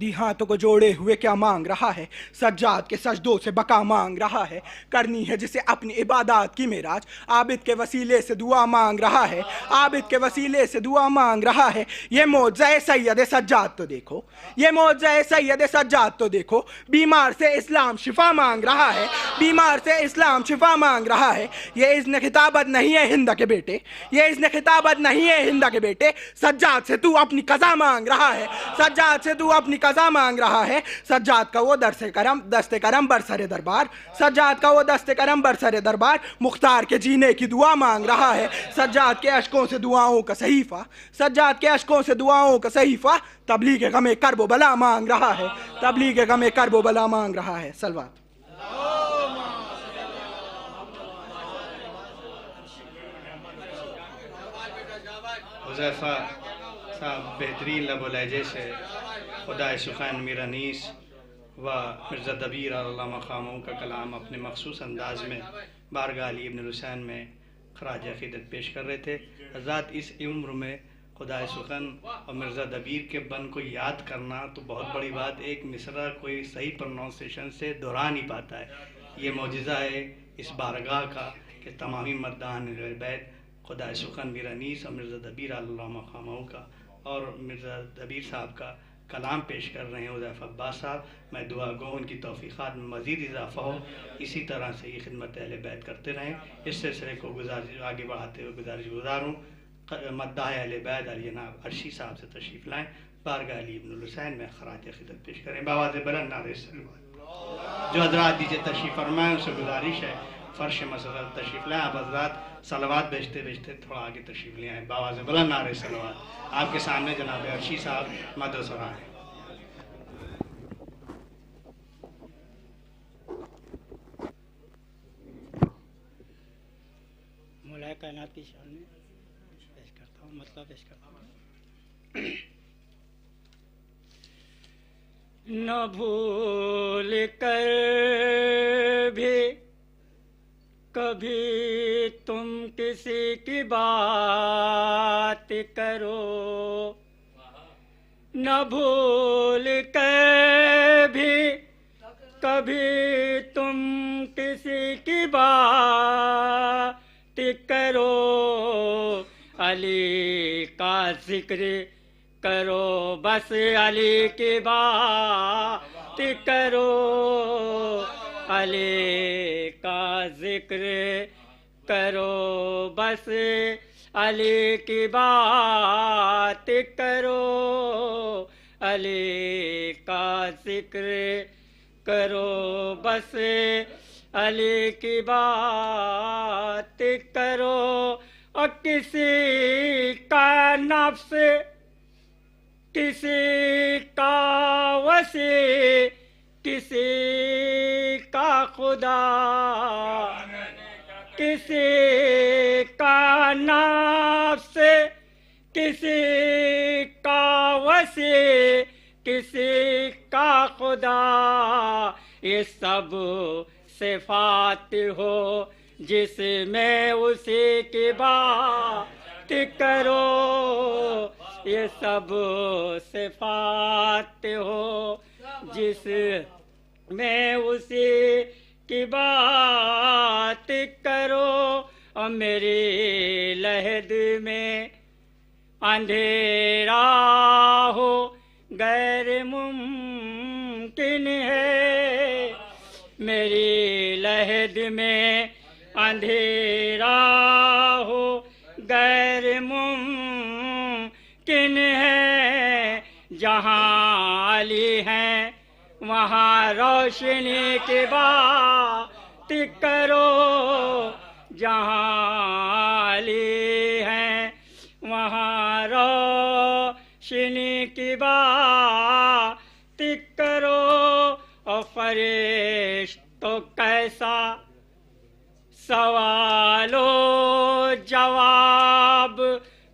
دی ہاتھوں کو جوڑے ہوئے کیا مانگ رہا ہے؟ سجاد کے سجدوں سے بقا مانگ رہا ہے، کرنی ہے جسے اپنی عبادات کی معراج، عابد کے وسیلے سے دعا مانگ رہا ہے، عابد کے وسیلے سے دعا مانگ رہا ہے۔ یہ معجزہ سید سجاد تو دیکھو، یہ معجزہ سید سجاد تو دیکھو، بیمار سے اسلام شفا مانگ رہا ہے، بیمار سے اسلام شفا مانگ رہا ہے۔ یہ اذن خطابت نہیں ہے ہند کے بیٹے، یہ اذن خطابت نہیں ہے ہند کے بیٹے، سجاد سے تو اپنی قضا مانگ رہا ہے، سجاد سے تو اپنی قضا مانگ رہا ہے۔ سجاد کا وہ دست کرم برسر دربار، سجاد کا وہ دست کرم برسر دربار، مختار کے جینے کی دعا مانگ رہا ہے۔ سجاد کے اشکوں سے دعاؤں کا صحیفہ، سجاد کے اشکوں سے دعاؤں کا صحیفہ، تبلیغ غم کرب و بلا مانگ رہا ہے، تبلیغ غم کرب و بلا مانگ رہا ہے۔ صلوات۔ حذیفہ صاحب بہترین لب و لہجے سے خدائے سخن میر انیس و مرزا دبیر اللہ مقاموں کا کلام اپنے مخصوص انداز میں بارگاہ علی ابن الحسین میں خراج عقیدت پیش کر رہے تھے۔ حضرات اس عمر میں خدائے سخن اور مرزا دبیر کے بن کو یاد کرنا تو بہت بڑی بات، ایک مصرع کوئی صحیح پروننسیشن سے دہرا نہیں پاتا ہے۔ یہ معجزہ ہے اس بارگاہ کا کہ تمامی مردان بیت خدائے سخن میر انیس اور مرزا دبیر اللہ مقاموں کا اور مرزا دبیر صاحب کا کلام پیش کر رہے ہیں حذیفہ عباس صاحب۔ میں دعا گو ان کی توفیقات میں مزید اضافہ ہو، اسی طرح سے یہ خدمت اہل بیت کرتے رہیں۔ اس سلسلے کو آگے بڑھاتے ہوئے گزارش گزار ہوں مداح اہل بیت علی جناب عرشی صاحب سے تشریف لائیں، بارگاہ علی ابن الحسین میں خراج عقیدت پیش کریں، بآواز بلند نعرہ صلوات۔ جو حضرات دیجیے تشریف فرمائیں، ان سے گزارش ہے فرش مسرت تشریف لائیں۔ آپ حضرات صلوات بیچتے تھوڑا آگے تشریف لے آئیں، بآواز بلند نعرہ صلوات۔ آپ کے سامنے جناب عرشی صاحب مد و ثنا ہیں۔ مولا کائنات کی شان میں پیش کرتا ہوں، مطلب پیش کرتا ہوں۔ نہ بھول کر بھی کبھی تم کسی کی بات کرو، نہ بھول کر بھی کبھی تم کسی کی بات کرو، علی کا ذکر کرو، بس علی کی بات کرو، علی کا ذکر کرو، بس علی کی بات کرو، علی کا ذکر کرو، بس علی کی بات کرو، اور کسی کا نفس کسی کا وسیع کسی کا خدا، کسی کا نفس کسی کا وسیع کسی کا خدا، یہ سب صفات ہو جس میں اسی کی بات کرو، یہ سب صفات ہو جس میں اسی کی بات کرو، اور میری لحد میں اندھیرا ہو غیر ممکن ہے، میری لحد میں اندھیرا ہو غیر ممکن ہے، جہاں علی ہیں وہاں روشنی کی بات کرو، جہاں علی ہیں وہاں روشنی کی بات کرو، اور فرشتوں کیسا سوال و جواب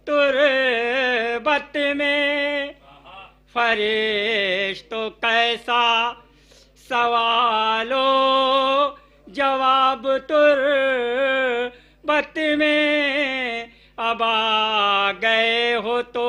تربت میں، فرشتوں کیسا سوال و جواب تربت میں، اب آ گئے ہو تو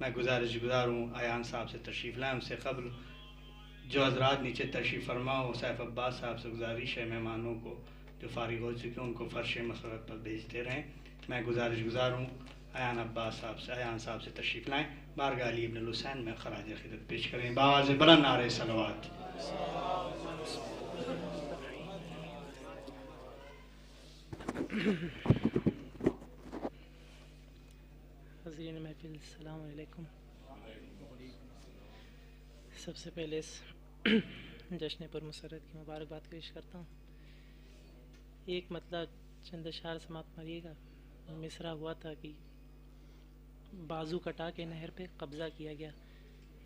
میں گزارش گزار ہوں ایان صاحب سے تشریف لائیں. اس سے قبل جو حضرات نیچے تشریف فرما ہو سیف عباس صاحب سے گزارش ہے مہمانوں کو جو فارغ ہو چکے ہیں ان کو فرش مسرت پر بھیجتے رہیں. میں گزارش گزار ہوں ایان صاحب سے تشریف لائیں. بارگاہ علی ابن الحسین میں خراج عقیدت پیش کریں. بآواز بلند نعرہ صلوات. حضرین محفل السلام علیکم. سب سے پہلے اس جشن پر مسرت کی مبارکباد پیش کرتا ہوں. ایک مطلب چند اشعار سماعت مریے گا. مصرع ہوا تھا کہ بازو کٹا کے نہر پہ قبضہ کیا گیا.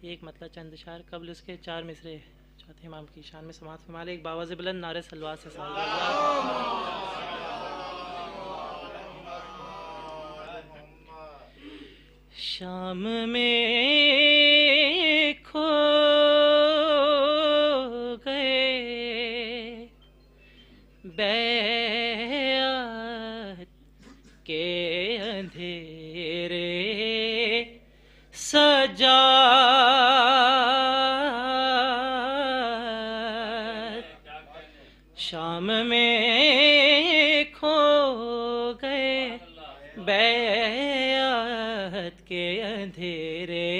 ایک مطلب چند اشعار قبل اس کے 4 مصرے چوتھے امام کی شان میں سماعت فرمائے. ایک باواز بلند نعرہ صلوات سے شام میں کھو گئے بیعت کے اندھیرے سجاد. شام میں کھو گئے بیعت کے اندھیرے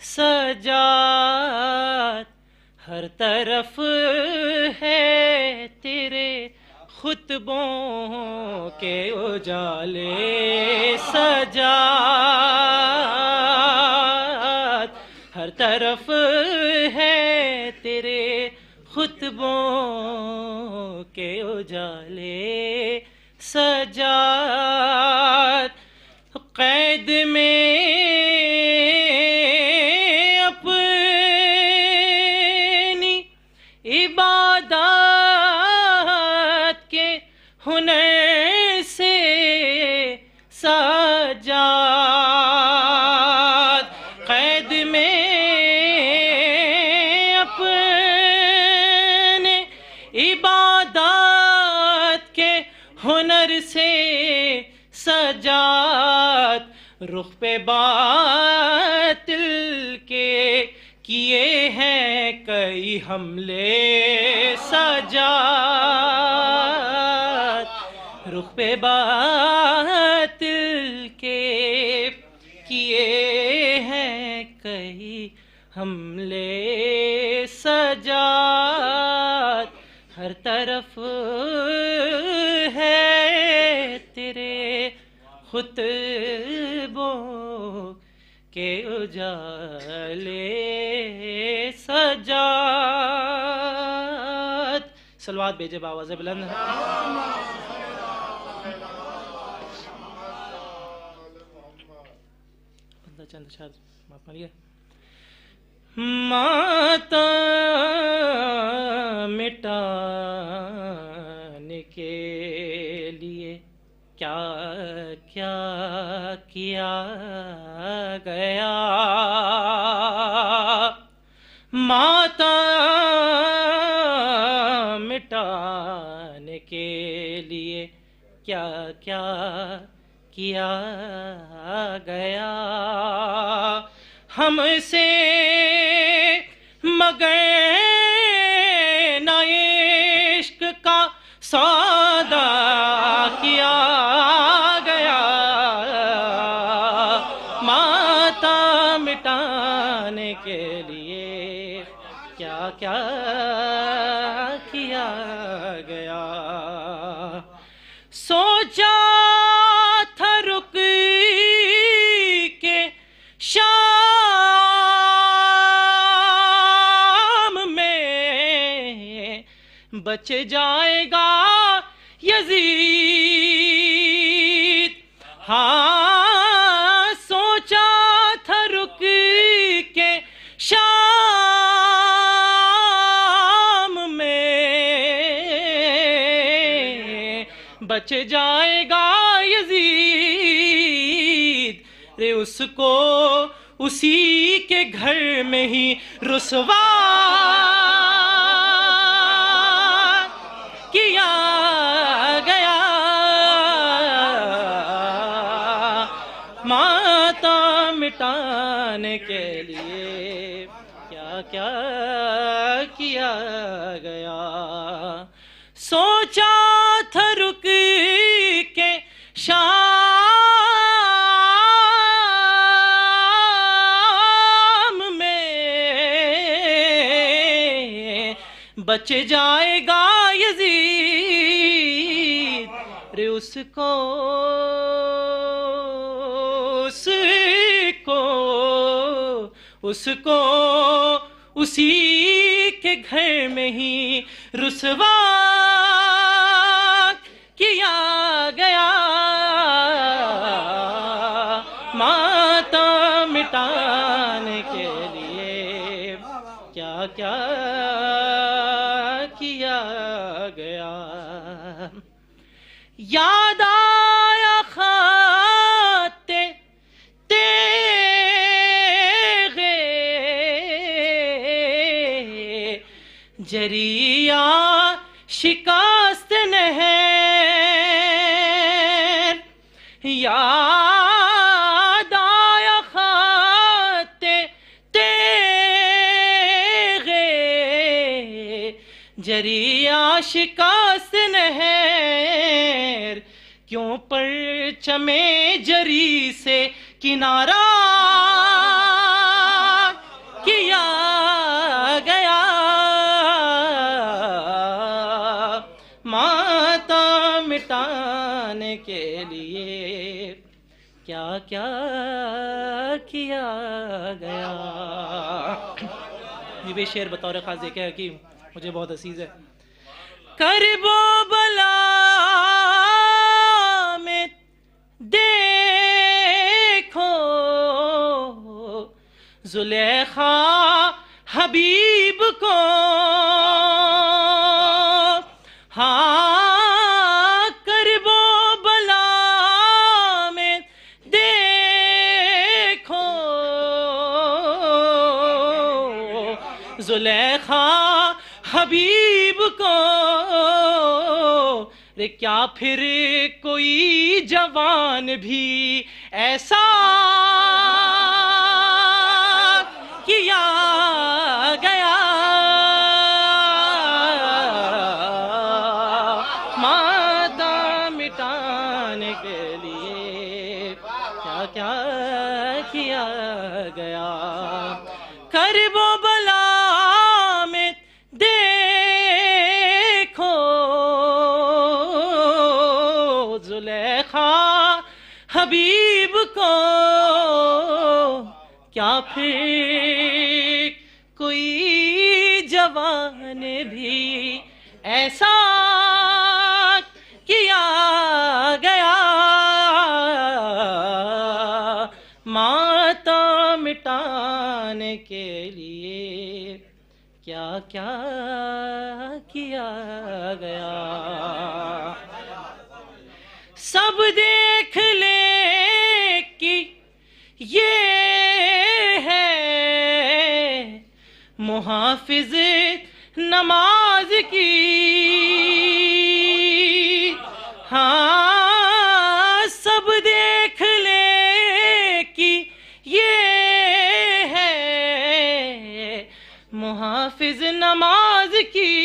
سجاد. ہر طرف ہے تیرے خطبوں کے اجالے سجاد. ہر طرف ہے تیرے خطبوں کے اجالے سجاد. قید میں اپنی عبادات کے ہنر سے سجاد. قید میں اپنے عبادات کے ہنر سے سجاد. رخ پہ باطل کے کیے ہیں کئی حملے سجاد. رخ پہ باطل کے کیے ہیں کئی حملے سجاد. ہر طرف ہے تیرے خطبوں کے اجالے سجاد. صلوات بھیجے باواز بلند. چند اشعار معاف کریے. ماتم مٹانے کے لیے کیا کیا کیا گیا. ماتم مٹانے کے لیے کیا کیا کیا گیا. ہم سے مگر نہ عشق کا سودا کیا گیا. ماتم مٹانے کے لیے کیا کیا کیا گیا. سوچا تھا رک کے شام میں بچ جائے گا یزید. ہاں سوچا تھا رک کے شام میں بچ جائے گا یزید. رے اس کو اسی کے گھر میں ہی رسوا کیا گیا. ماتم مٹانے کے لیے کیا کیا کیا گیا. سوچا تھا رک کے شام میں بچ جائے گا یزید رے اس کو اسی کے گھر میں ہی رسوا کیا گیا. ماتم مٹانے کے لیے کیا کیا کیا گیا. یاد آیا خط جریا شکست نہر. یاد آیا خط تیغ جریا شکست نہر. کیوں پرچم جری سے کنارہ کیا گیا. ماتم مٹانے کے لیے کیا کیا کیا گیا. یہ شعر بطور خاص دیکھا ہے کہ مجھے بہت عزیز ہے. کرب و بلا میں دیکھو زلیخا حبیب کو. ہاں کرب و بلا میں دیکھو زلیخا حبیب کو. کیا پھر کوئی جوان بھی ایسا کیا گیا. ماتم مٹانے کے لیے کیا کیا کیا گیا. کرب و بلا میں دیکھو زلیخا حبیب کو. کیا پھر کوئی جوان بھی ایسا کیا گیا. ماتم مٹانے کے لیے کیا کیا کیا گیا. سب دیکھ لے کہ یہ ہے محافظ نماز کی. ہاں سب دیکھ لے کہ یہ ہے محافظ نماز کی.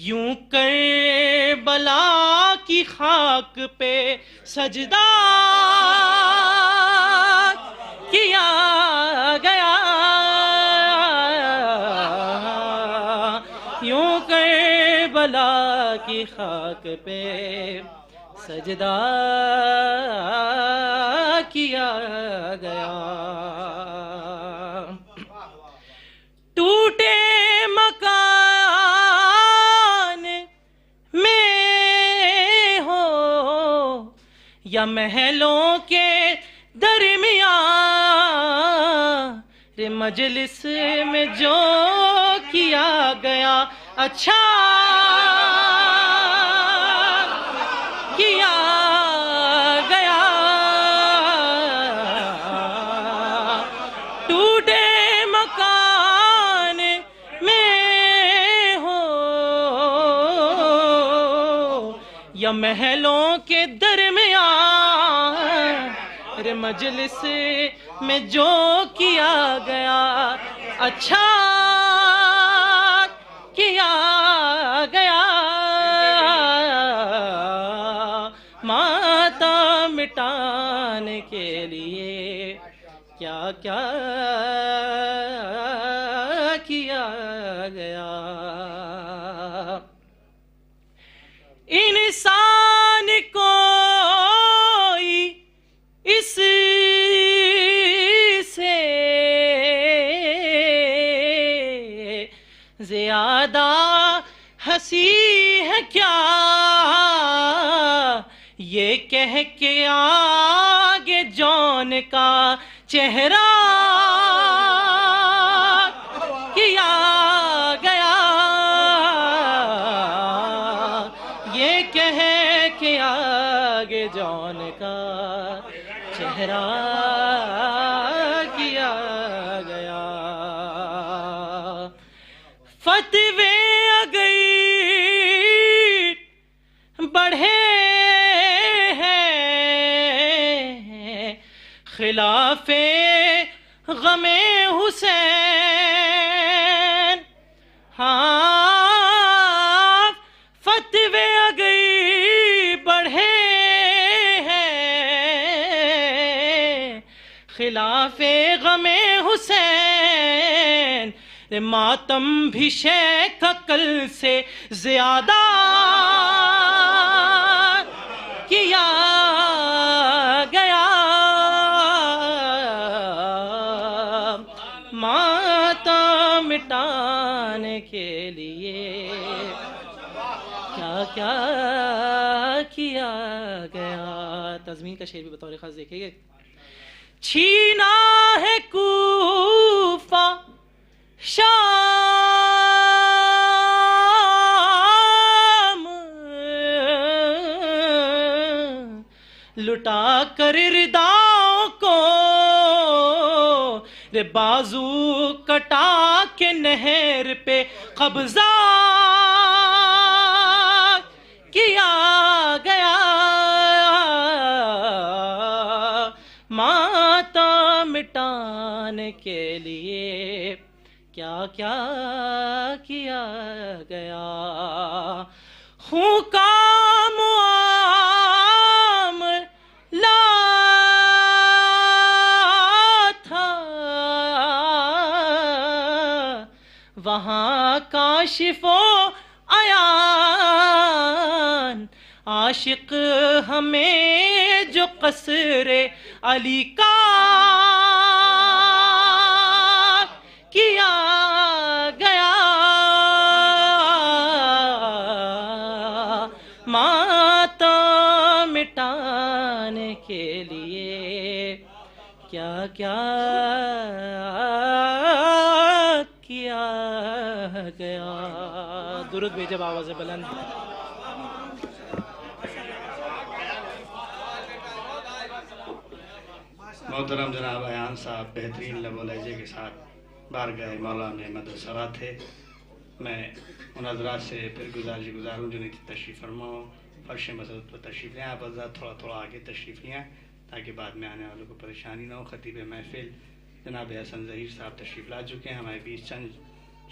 یوں کربلا کی خاک پہ سجدہ کیا گیا. یوں کربلا کی خاک پہ سجدہ کیا گیا. ٹوٹے مکان میں ہو یا محلوں کے درمیان رے مجلس میں جو کیا گیا اچھا کیا گیا. ٹوٹے مکان میں ہو یا محلوں کے درمیان مجلس میں جو کیا گیا اچھا کیا گیا، ماتم مٹانے کے لیے کیا کیا کیا گیا۔ انسان کوئی اس سے زیادہ ہنسی ہے کیا، یہ کہہ کے آگے جون کا چہرہ کیا گیا، یہ کہہ کے آگے جون کا چہرہ کیا گیا۔ فتوے اگئی بڑھے ہیں خلاف غم حسین، ہاں فتوے اگئی بڑھے ہیں خلاف غم حسین، ماتم بھی شیخ عقل سے زیادہ کیا گیا، ماتم مٹانے کے لیے کیا کیا کیا گیا۔ تزمین کا شعر بھی بطور خاص دیکھیں گے۔ چھینا ہے کوفہ شام، لٹا کر رداؤں کو بازو کٹا کے نہر پہ قبضہ کیا گیا، ماتم مٹانے کے لیے کیا کیا کیا گیا۔ خون کا معاملہ تھا وہاں کاشف و عیان، عاشق ہمیں جو قصر علی کا کیا گیا، ماتم مٹانے کے لیے کیا کیا کیا گیا۔ درود بھیجے آواز بلند۔ محترم جناب ایان صاحب بہترین لب و لہجے کے ساتھ بارگاہ مولا میں مدرسہ تھے۔ میں ان حضرات سے پھر گزاروں جو نہیں تشریف فرما ہوں، فرش مسجد پر تشریف لیں، آپ حضرات تھوڑا آگے تشریف لیں تاکہ بعد میں آنے والوں کو پریشانی نہ ہو۔ خطیب محفل جناب حسن ظہیر صاحب تشریف لا چکے ہیں، ہمارے بیچ چند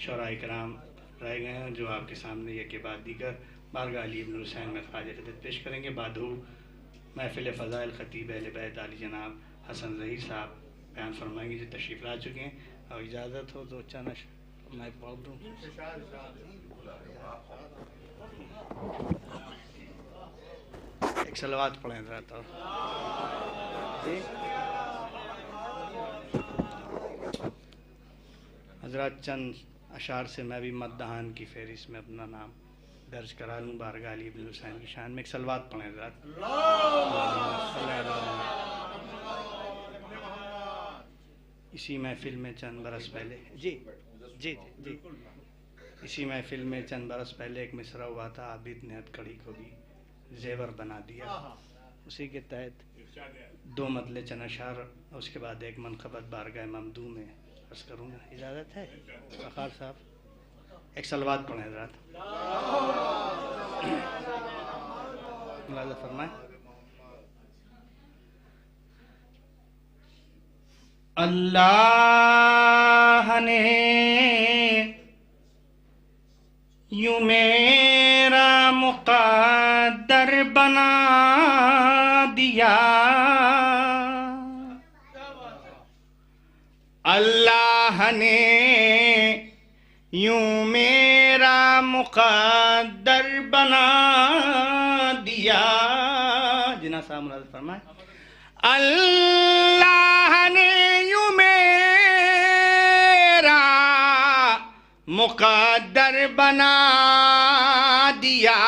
شعراء کرام رہ گئے ہیں جو آپ کے سامنے یک کے بعد دیگر بارگاہ علی ابن حسین میں خراج عقیدت پیش کریں گے۔ بعد محفل فضائل خطیب اہل بیت علی جناب حسن ظہیر صاحب بیان فرمائیں گے جو تشریف لا چکے ہیں، اور اجازت ہو تو چند میں پڑھ دوں۔ ایک صلوات پڑھیں ذرا تو۔ حضرات چند اشعار سے میں بھی مددہان کی فہرست میں اپنا نام درج کرا لوں بارگاہ علی ابن حسین کی شان میں۔ ایک صلوات پڑھیں ذرا۔ اسی محفل میں چند برس پہلے اسی محفل میں چند برس پہلے ایک مصرع ہوا تھا، عابد نے ہتھ کڑی کو بھی زیور بنا دیا، اسی کے تحت دو مطلع چند اشعار اور اس کے بعد ایک منقبت بارگاہ ممدوح میں عرض کروں گا، اجازت ہے؟ وقار صاحب ایک صلوات پڑھیں حضرات۔ ملاحظہ فرمائیں۔ اللہ نے یوں میرا مقدر بنا دیا، اللہ نے یوں میرا مقدر بنا دیا. جناح صاحب ملازم فرمائے. اللہ نے یوں میرا مقدر بنا دیا،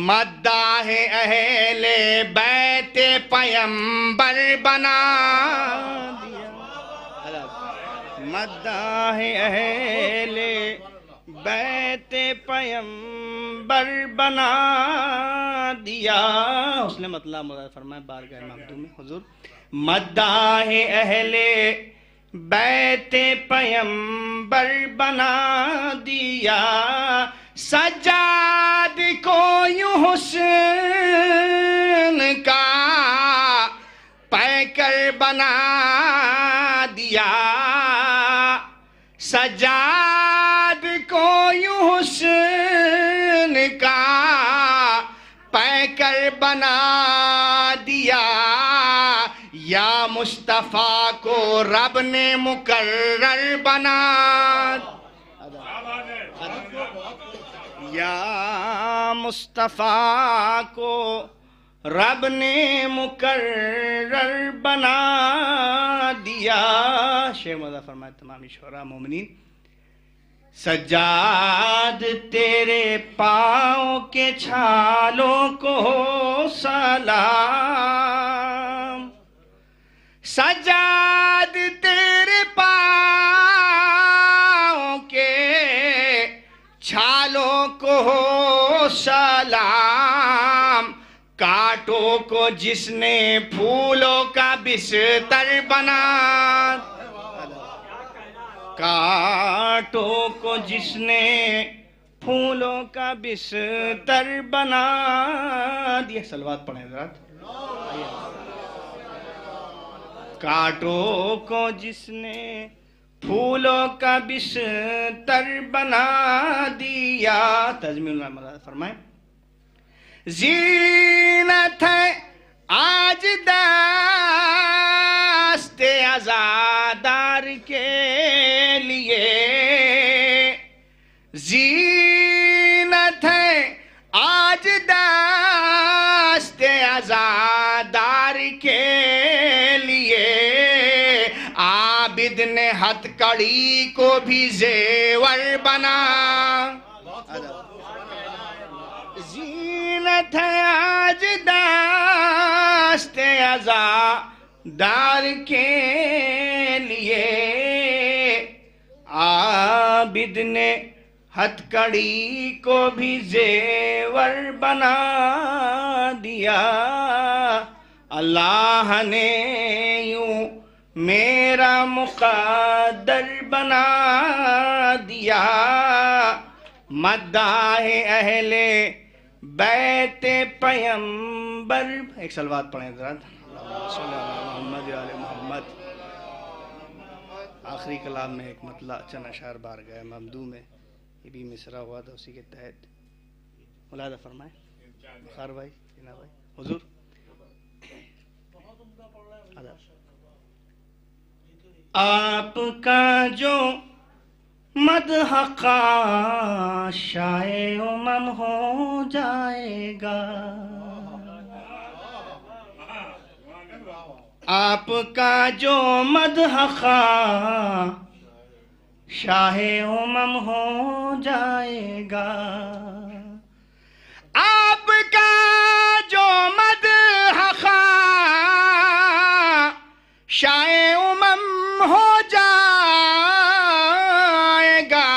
مداح اہل بیت پیمبر بنا دیا، مداح اہل بیت پیمبر بنا دیا. اس نے مطلب مراد فرمائے بارگاہ مخدوم میں حضور. مداح اہل بیت پیمبر بنا دیا، سجاد کو یوں حسن کا پیکر بنا دیا، سجاد کو یوں حسن کا پیکر بنا دیا. یا مصطفیٰ کو رب نے مقرر بنا، یا مصطفیٰ کو رب نے مقرر بنا دیا. شیخ مزہ فرمائے تمامی شعراء مومنین. سجاد تیرے پاؤں کے چھالوں کو سلام، سجاد تیرے پاؤں کے چھالوں کو سلام، کانٹوں کو جس نے پھولوں کا بستر بنا، کانٹوں کو جس نے پھولوں کا بستر بنا دیا. صلوات پڑھیں حضرات. کانٹوں کو جس نے پھولوں کا بستر بنا دیا. تزمین مراد فرمائیں. زینت ہے آج دست عزادار کے لیے، زینت ہے آج دست عزادار کے لیے. عابد نے ہتھ کڑی کو بھی زیور بنا، زینت ہے آج دست عزادار کے لیے. عابد نے ہتھ کڑی کو بھی زیور بنا دیا. اللہ نے یوں میرا مقدر بنا دیا، مداح اہل بیت پیمبر. ایک صلوات پڑھیں حضرات. صلی اللہ محمد علی محمد. آخری کلام میں ایک مطلع چند اشعار بارگاہ ممدوح میں یہ بھی مصرع ہوا تھا، اسی کے تحت ملاحظہ فرمائیں. بخار بھائی، جناب بھائی، حضور. آپ کا جو مدح شائع امم ہو جائے گا، آپ کا جو مدح شاہ امم ہو جائے گا، آپ کا جو مدح شاہ امم ہو جائے گا،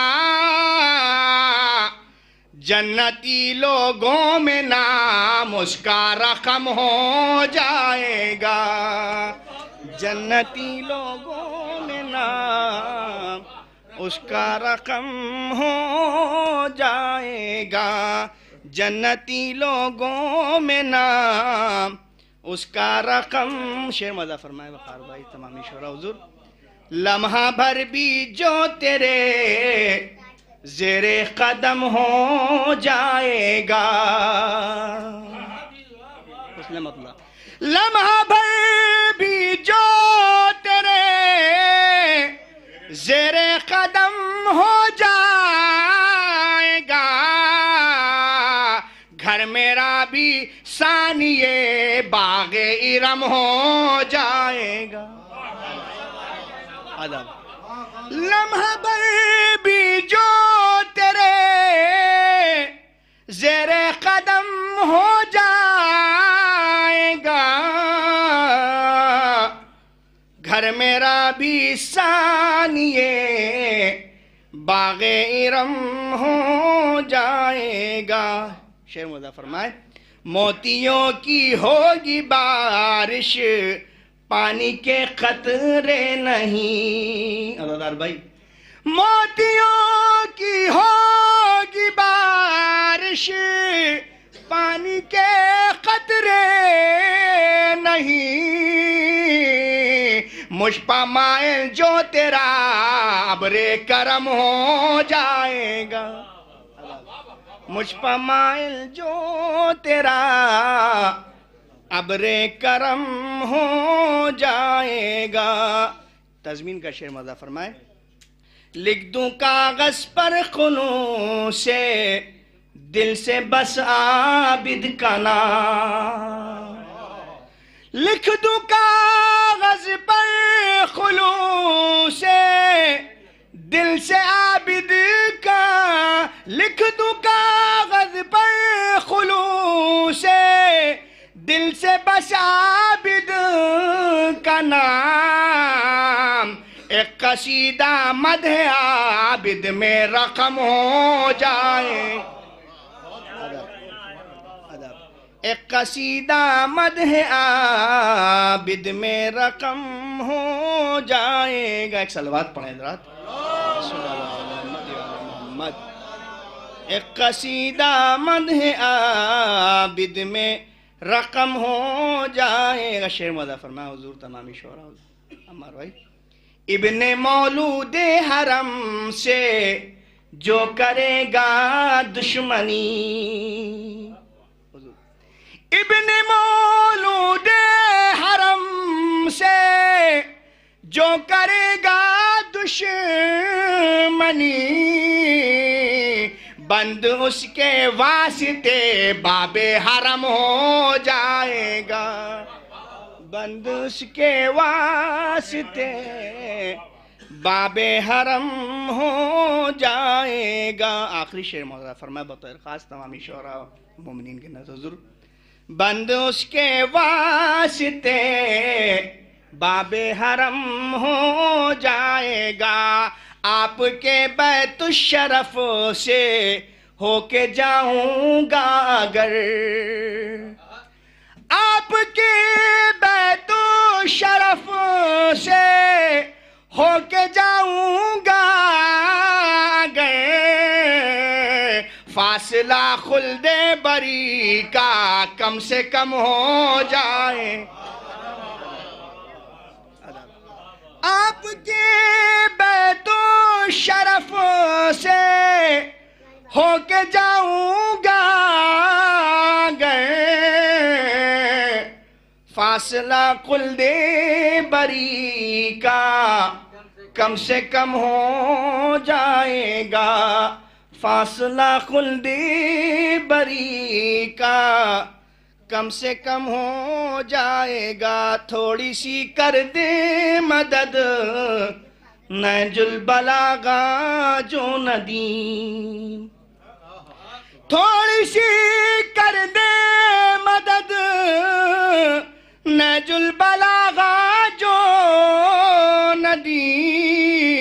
جنتی لوگوں میں نام اس کا رقم ہو جائے گا، جنتی لوگوں میں نام اس کا رقم ہو جائے گا، جنتی لوگوں میں نام اس کا رقم. شعر مزہ فرمائے وقار بھائی، تمامی شعراء حضور. لمحہ بھر بھی جو تیرے زیر قدم ہو جائے گا. اس نے مطلب لمحہ بھر بھی جو تیرے زیر قدم ہو جائے گا، گھر میرا بھی ثانیے باغ ارم ہو جائے گا. لمحہ بھر بھی جو تیرے زیر قدم ہو جائے گا، گھر میرا بھی ثانیے باغ ارم ہو جائے گا. شعر مزہ فرمائے. موتیوں کی ہوگی بارش، پانی کے قطرے نہیں. عزادار بھائی، موتیوں کی ہوگی بارش، پانی کے قطرے نہیں. مجھ پہ مائل جو تیرا ابر کرم ہو جائے گا. مجھ پہ مائل جو تیرا ابر کرم ہو جائے گا. تضمین کا شعر مزہ فرمائے. لکھ دوں کاغذ پر خلوص سے دل سے بس عابد کا نام. لکھ دوں کاغذ پر خلوص سے دل سے عابد کا، لکھ دوں کاغذ پر خلوص سے دل سے بس عابد کا نام. ایک قصیدہ مدح عابد میں رقم ہو جائے. ایک قصیدہ مدح عابد میں رقم ہو جائے گا. ایک صلوات پڑھیں حضرات. ایک قصیدہ مدح عابد میں رقم ہو جائے گا. شعر مزہ فرمائے حضور تمامی شعراء. عمار بھائی، ابن مولود حرم سے جو کرے گا دشمنی. ابن مولود حرم سے جو کرے گا دشمنی، بند اس کے واسطے باب حرم ہو جائے گا. بند اس کے واسطے باب حرم ہو جائے گا. آخری شعر مولانا فرمائے بطور خاص تمامی شعراء مومنین کے نزد حضور. بند اس کے واسطے باب حرم ہو جائے گا. آپ کے بیت الشرف سے ہو کے جاؤں گا اگر، آپ کے بیت الشرف سے ہو کے جاؤں گا اگر، فاصلہ خلد بری کا کم سے کم ہو جائے. آپ کے بیت الشرف سے ہو کے جاؤں گا گئے، فاصلہ خلد بری کا کم سے کم ہو جائے گا. فاصلہ خلد بری کا کم سے کم ہو جائے گا. تھوڑی سی کر دے مدد نہج البلاغہ جو ندیم، تھوڑی سی کر دے مدد نہج البلاغہ جو ندیم.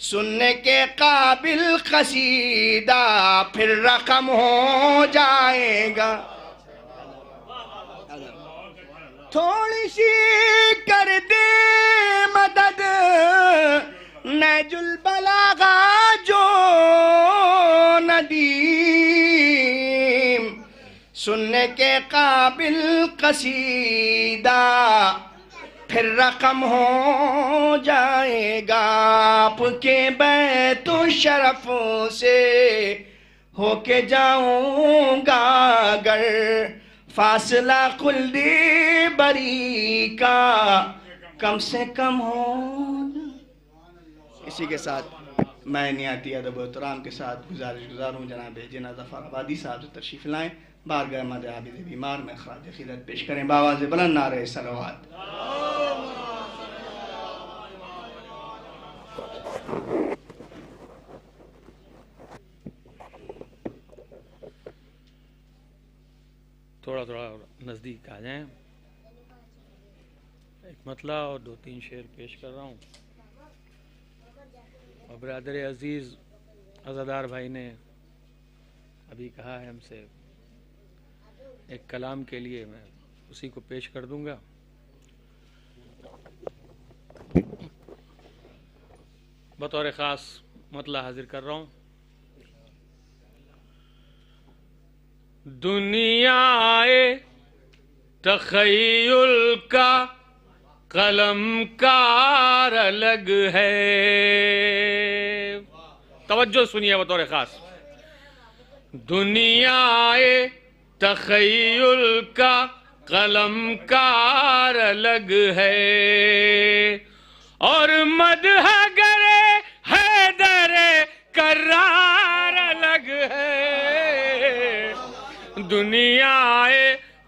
سننے کے قابل قصیدہ پھر رقم ہو جائے گا. تھوڑی سی کر دے مدد نہج البلاغہ جو ندیم. سننے کے قابل قصیدہ پھر رقم ہو جائے گا، آپ کے بیت الشرف سے ہو کے جاؤں گا اگر فاصلہ خلدی بری کا کم سے کم ہو۔ اسی کے ساتھ میں نیاتی ادب و احترام کے ساتھ گزارش ہوں جناب جناح ظفر آبادی صاحب سے تشریف لائیں، بارگاہ مد عابد بیمار میں خراج عقیدت پیش کریں، بآواز بلند نعرہ صلوات۔ تھوڑا نزدیک آ جائیں، ایک مطلع اور 2-3 شعر پیش کر رہا ہوں، اور برادر عزیز عزادار بھائی نے ابھی کہا ہے ہم سے ایک کلام کے لیے، میں اسی کو پیش کر دوں گا۔ بطور خاص مطلع حاضر کر رہا ہوں۔ دنیا تخیل کا قلم کار الگ ہے، توجہ سنیے بطور خاص۔ دنیا تخیل کا قلم کار الگ ہے، اور مدح گرے حیدر کرار الگ ہے۔ دنیا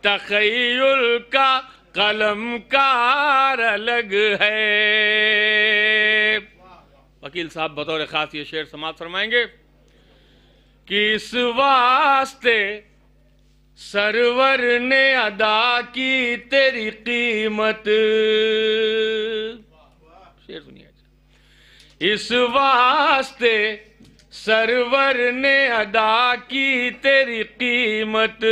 تخیل کا قلم کار الگ ہے۔ وکیل صاحب بطور خاص یہ شعر سماعت فرمائیں گے کہ اس واسطے سرور نے ادا کی تیری قیمت، شعر سنیے، اس واسطے سرور نے ادا کی تیری قیمت،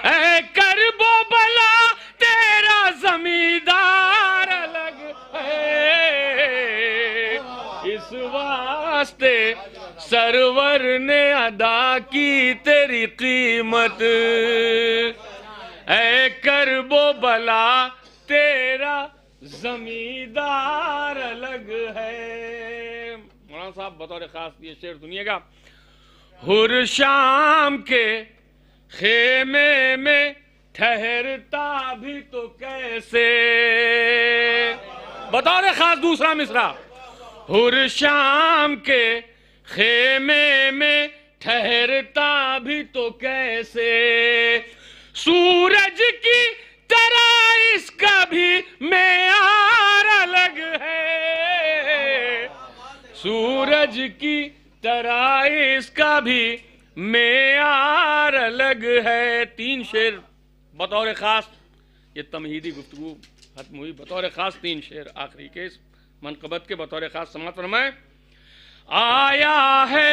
اے کرب و بلا تیرا زمیندار الگ ہے، اس واسطے سرور نے ادا کی تیری قیمت، اے کرب و بلا تیرا زمیندار الگ ہے۔ مولانا صاحب بطور خاص یہ شعر سنیے گا۔ ہر شام کے خیمے میں ٹھہرتا بھی تو کیسے، بطور خاص دوسرا مصرع۔ ہر شام کے خیمے میں ٹھہرتا بھی تو کیسے، سورج کی طرح اس کا بھی معیار الگ ہے، سورج کی طرح اس کا بھی معیار الگ ہے۔ 3 شعر بطور خاص، یہ تمہیدی گفتگو ختم ہوئی، بطور خاص 3 شعر آخری کے اس منقبت کے بطور خاص سماعت فرمائیں۔ آیا ہے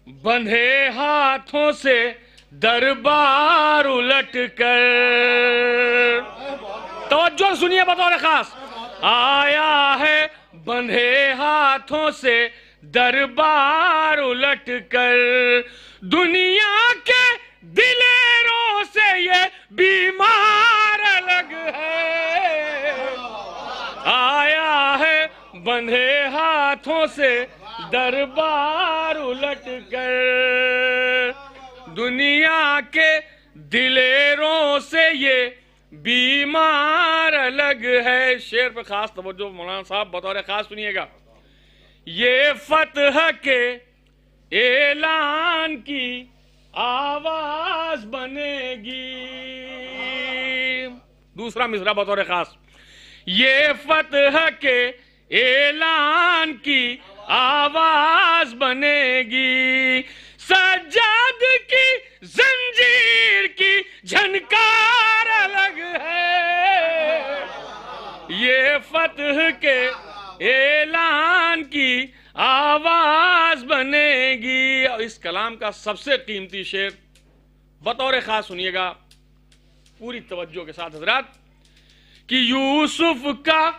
بندھے ہاتھوں سے دربار الٹ کر، توجہ سنیے بطور خاص، آیا ہے بندھے ہاتھوں سے دربار الٹ کر، دنیا کے دلیروں سے یہ بیمار الگ ہے، آیا ہے بندھے ہاتھوں سے دربار الٹ کر، دنیا کے دلیروں سے یہ بیمار الگ ہے۔ شعر پہ خاص توجہ مولانا صاحب بطور خاص سنیے گا۔ یہ فتح کے اعلان کی آواز بنے گی، دوسرا مصرع بطور خاص، یہ فتح کے اعلان کی آواز بنے گی، سجاد کی زنجیر کی جھنکار الگ ہے، یہ فتح کے اعلان کی آواز بنے گی۔ اور اس کلام کا سب سے قیمتی شعر بطور خاص سنیے گا پوری توجہ کے ساتھ حضرات، کہ یوسف کا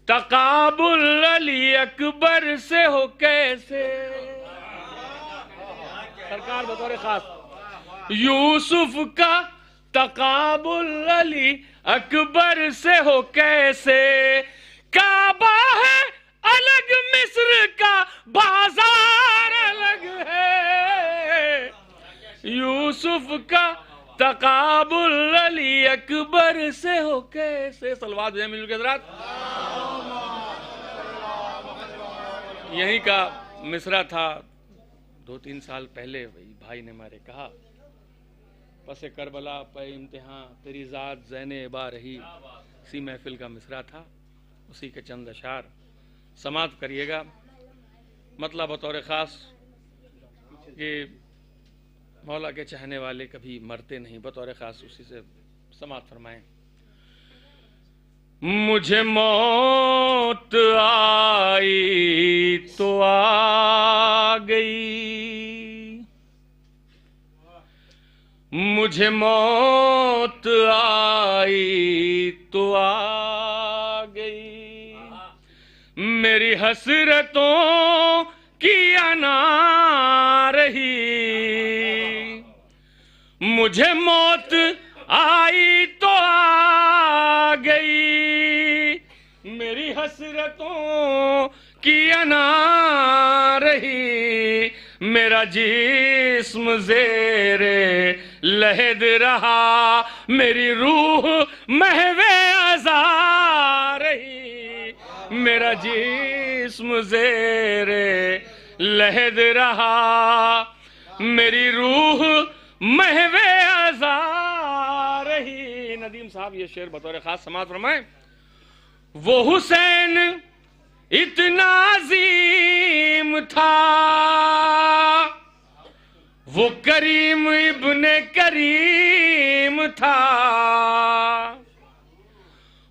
تقابل علی اکبر سے ہو کیسے، سرکار بطور خاص، یوسف کا تقابل علی اکبر سے ہو کیسے؟ کعبہ ہے الگ، مصر کا بازار الگ ہے، یوسف کا تقابل علی اکبر سے ہو کیسے؟ صلوات ہیں مل کے حضرات۔ یہیں کا مصرع تھا 2-3 سال پہلے، وہی بھائی نے ہمارے کہا پس کربلا پہ امتحان تیری ذات زین عبا رہی، اسی محفل کا مصرع تھا، اسی کے چند اشعار سماعت کریے گا۔ مطلب بطور خاص کہ مولا کے چاہنے والے کبھی مرتے نہیں، بطور خاص اسی سے سماعت فرمائیں۔ مجھے موت آئی تو آ گئی، مجھے موت آئی تو آ گئی، میری حسرتوں کی انا رہی، مجھے موت آئی تو آ گئی، میری حسرتوں کی انا رہی، میرا جسم زیر لحد رہا، میری روح محو عزا رہی، میرا جسم زیر لحد رہا، میری روح محو عزا رہی۔ ندیم صاحب یہ شعر بطور خاص سماعت فرمائیں۔ وہ حسین اتنا عظیم تھا، وہ کریم ابن کریم تھا،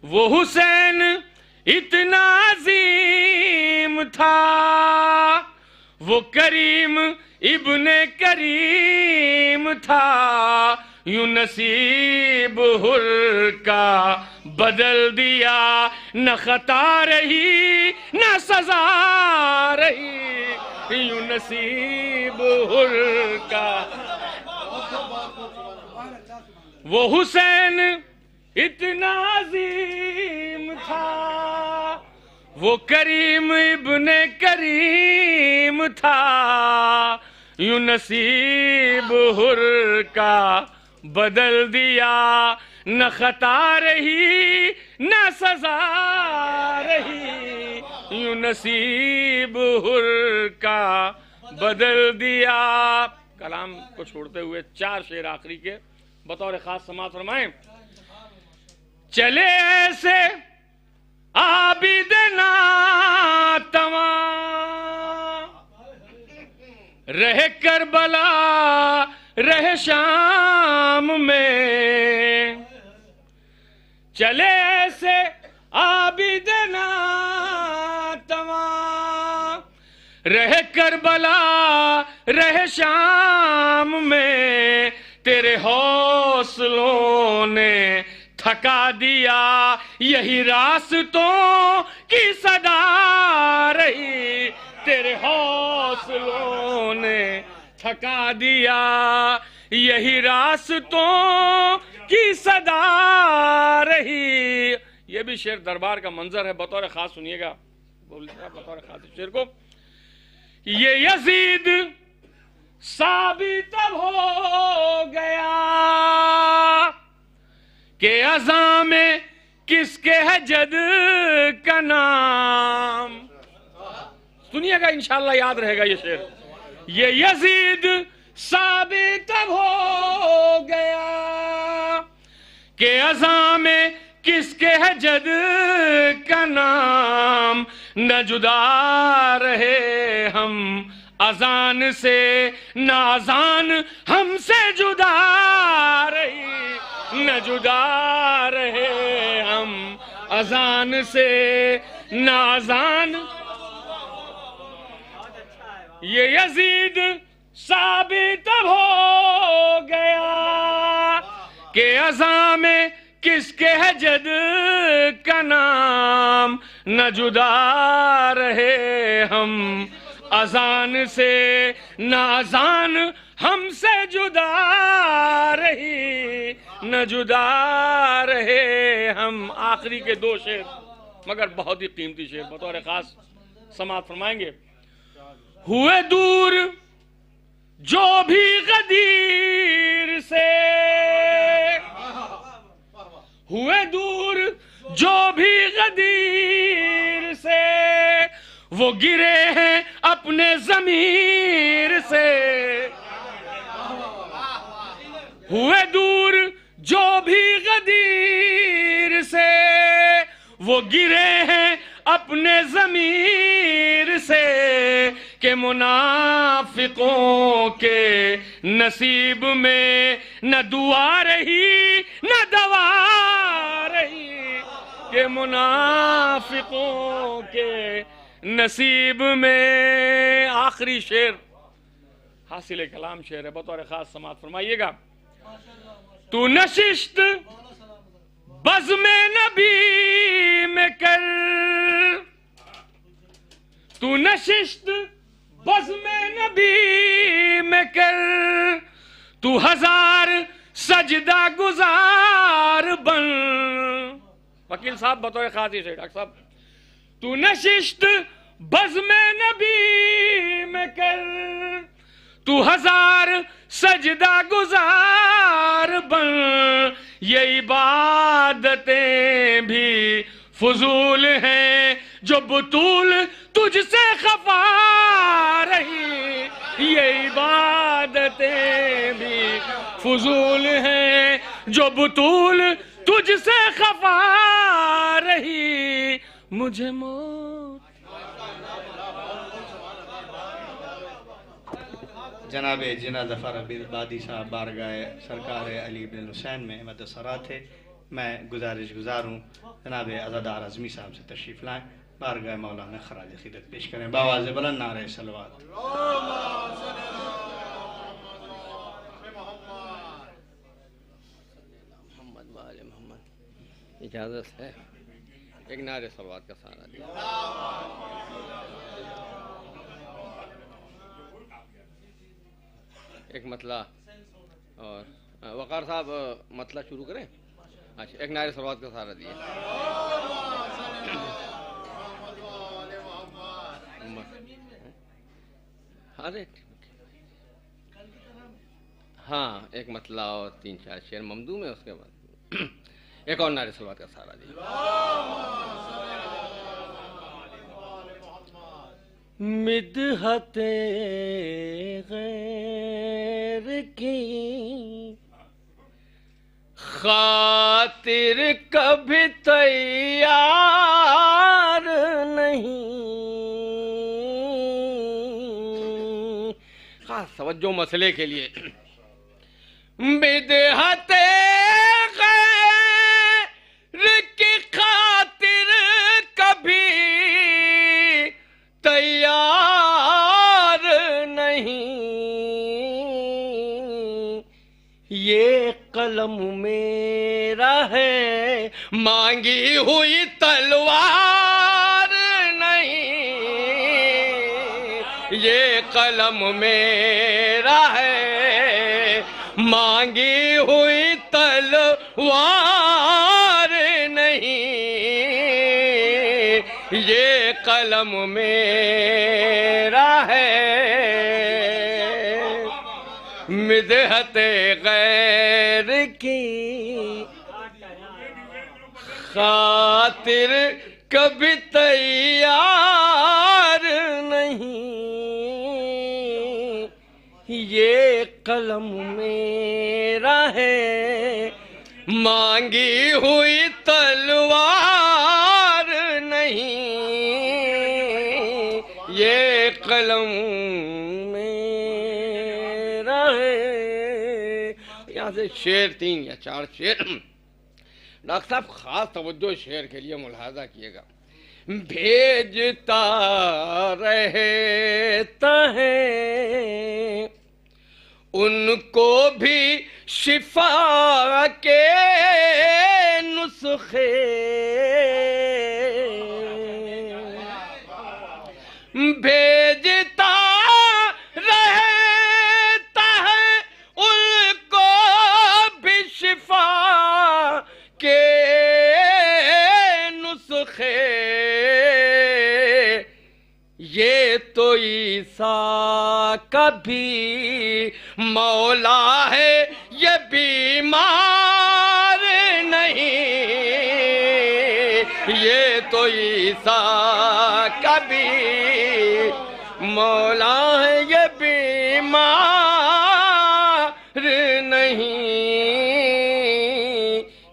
وہ حسین اتنا عظیم تھا، وہ کریم ابن کریم تھا، یوں نصیب حر کا بدل دیا، نہ خطا رہی نہ سزا رہی، یوں نصیب حر کا۔ وہ حسین اتنا عظیم تھا، وہ کریم ابن کریم تھا، یوں نصیب حر کا بدل دیا، نہ خطا رہی نہ سزا رہی، یوں نصیب حر کا بدل دیا۔ کلام کو چھوڑتے ہوئے 4 شعر آخری کے بطور خاص سماعت فرمائیں۔ چلے ایسے عابد ناتواں، رہ کربلا رہ شام میں، چلے ایسے عابد ناتواں، رہ کربلا رہ شام میں، تیرے حوصلوں نے تھکا دیا، یہی راستوں کی صدا رہی، تیرے حوصلوں نے تھکا دیا، یہی راستوں کی صدا رہی۔ یہ بھی شعر دربار کا منظر ہے، بطور خاص سنیے گا بطور خاص شعر کو۔ یہ یزید ثابت ہو گیا کہ اذاں میں کس کے ہے جد کا نام۔ سنیے گا انشاءاللہ یاد رہے گا یہ شعر۔ یہ یزید ثابت ہو گیا کہ اذاں میں کس کے ہے جد کا نام، نہ جدا رہے ہم اذان سے، نہ اذان ہم سے جدا رہی، نہ جدا رہے ہم اذان سے، نہ اذان۔ یہ یزید ثابت ہو گیا کہ اذاں میں کس کے ہے جد کا نام، نہ جدا رہے ہم اذان سے، نہ اذان ہم سے جدا رہی نہ جدا رہے ہم. آخری کے دو شعر مگر بہت ہی قیمتی شعر بطور خاص سماعت فرمائیں گے. ہوئے دور جو بھی غدیر سے، ہوئے دور جو بھی غدیر سے، وہ گرے ہیں اپنے ضمیر سے. ہوئے دور جو بھی غدیر سے، وہ گرے ہیں اپنے ضمیر سے، کہ منافقوں کے نصیب میں نہ دعا رہی نہ دوا رہی. کہ منافقوں کے نصیب میں. آخری شعر حاصل کلام شعر ہے بطور خاص سماعت فرمائیے گا. تو نشست بزم نبی میں کر، تو نشست بزم نبی میں کر، تو ہزار سجدہ گزار بن. وکیل صاحب بطور خاص ہی سے ڈاکٹر صاحب. تو نشست بزم نبی میں کر، تو ہزار سجدہ گزار بن. یہ عبادتیں بھی فضول ہیں جو بطول تجھ سے خفا رہی. یہ عبادتیں بھی فضول ہیں جو بطول تجھ سے خفا رہی. مجھے موت. جناب جناح ظفر عبادی صاحب بارگاہ سرکار علی بن حسین میں مدثرات تھے. میں گزارش گزار ہوں جناب عزادار اعظمی صاحب سے تشریف لائیں، بارگاہ مولانا خراج عقیدت پیش کریں. بآواز بلند نعرہ صلوات. محمد وآل محمد. اجازت ہے ایک نعرہ صلوات کا سہارا دیا. ایک مطلع اور وقار صاحب مطلع شروع کریں. اچھا ایک نعرہ صلوات کا سہارا دیا. ہاں ایک مطلع اور 3-4 شعر ممدوح میں، اس کے بعد ایک اور نعرہ صلوات کا سہارا دیا. مدحت غیر کی خاطر کبھی تیار نہیں. خاص توجہ مسئلے کے لیے. بدعت غیر کی خاطر کبھی تیار نہیں. یہ قلم میرا ہے مانگی ہوئی تلوار نہیں. یہ قلم میرا ہے مانگی ہوئی تلوار نہیں. یہ قلم میرا ہے مدحت غیر کی خاطر کبھی تیار نہیں. یہ قلم میرا ہے مانگی ہوئی تلوار نہیں. یہ قلم میرا ہے. یہاں سے شعر 3 یا 4 شعر ڈاکٹر صاحب خاص توجہ شعر کے لیے ملاحظہ کیے گا. بھیجتا رہتا ہے ان کو بھی شفا کے نسخے. بھیجتا رہتا ہے عیسیٰ کا بھی مولا ہے یہ بیمار نہیں، یہ تو عیسیٰ کا بھی مولا ہے یہ بیمار نہیں،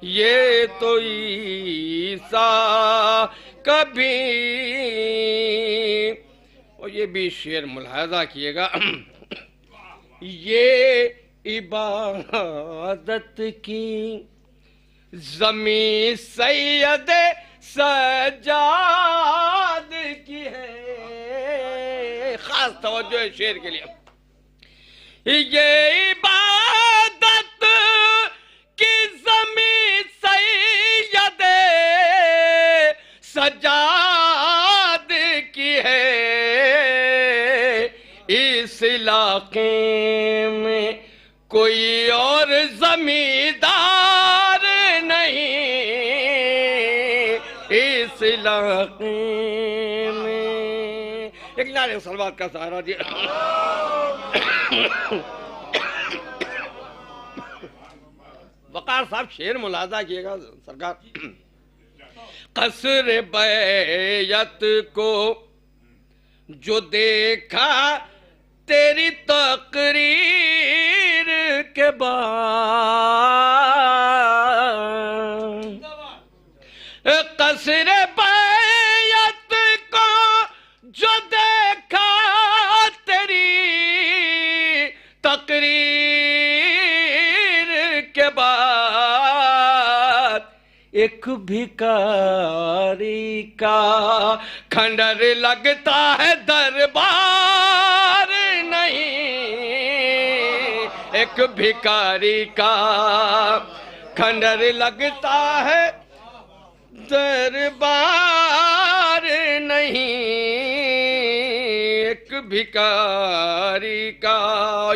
یہ تو عیسیٰ کا بھی۔ اور یہ بھی شعر ملاحظہ کیے گا، یہ عبادت کی زمین سید سجاد کی ہے، خاص توجہ ہے شعر کے لیے، یہ عبادت کی زمین سید سجاد کی ہے، اس علاقے میں کوئی اور زمیندار نہیں، اس علاقے میں ایک نعرہ صلوات کا سہارا دیا۔ وقار صاحب شعر ملاحظہ کیے گا سرکار، قصر بیعت کو جو دیکھا تیری تقریر کے بعد، قصر بیعت کو جو دیکھا تیری تقریر کے بعد، ایک بھکاری کا کھنڈر لگتا ہے دربار نہیں، ایک بھکاری کا کھنڈر لگتا ہے دربار نہیں، ایک بھکاری کا۔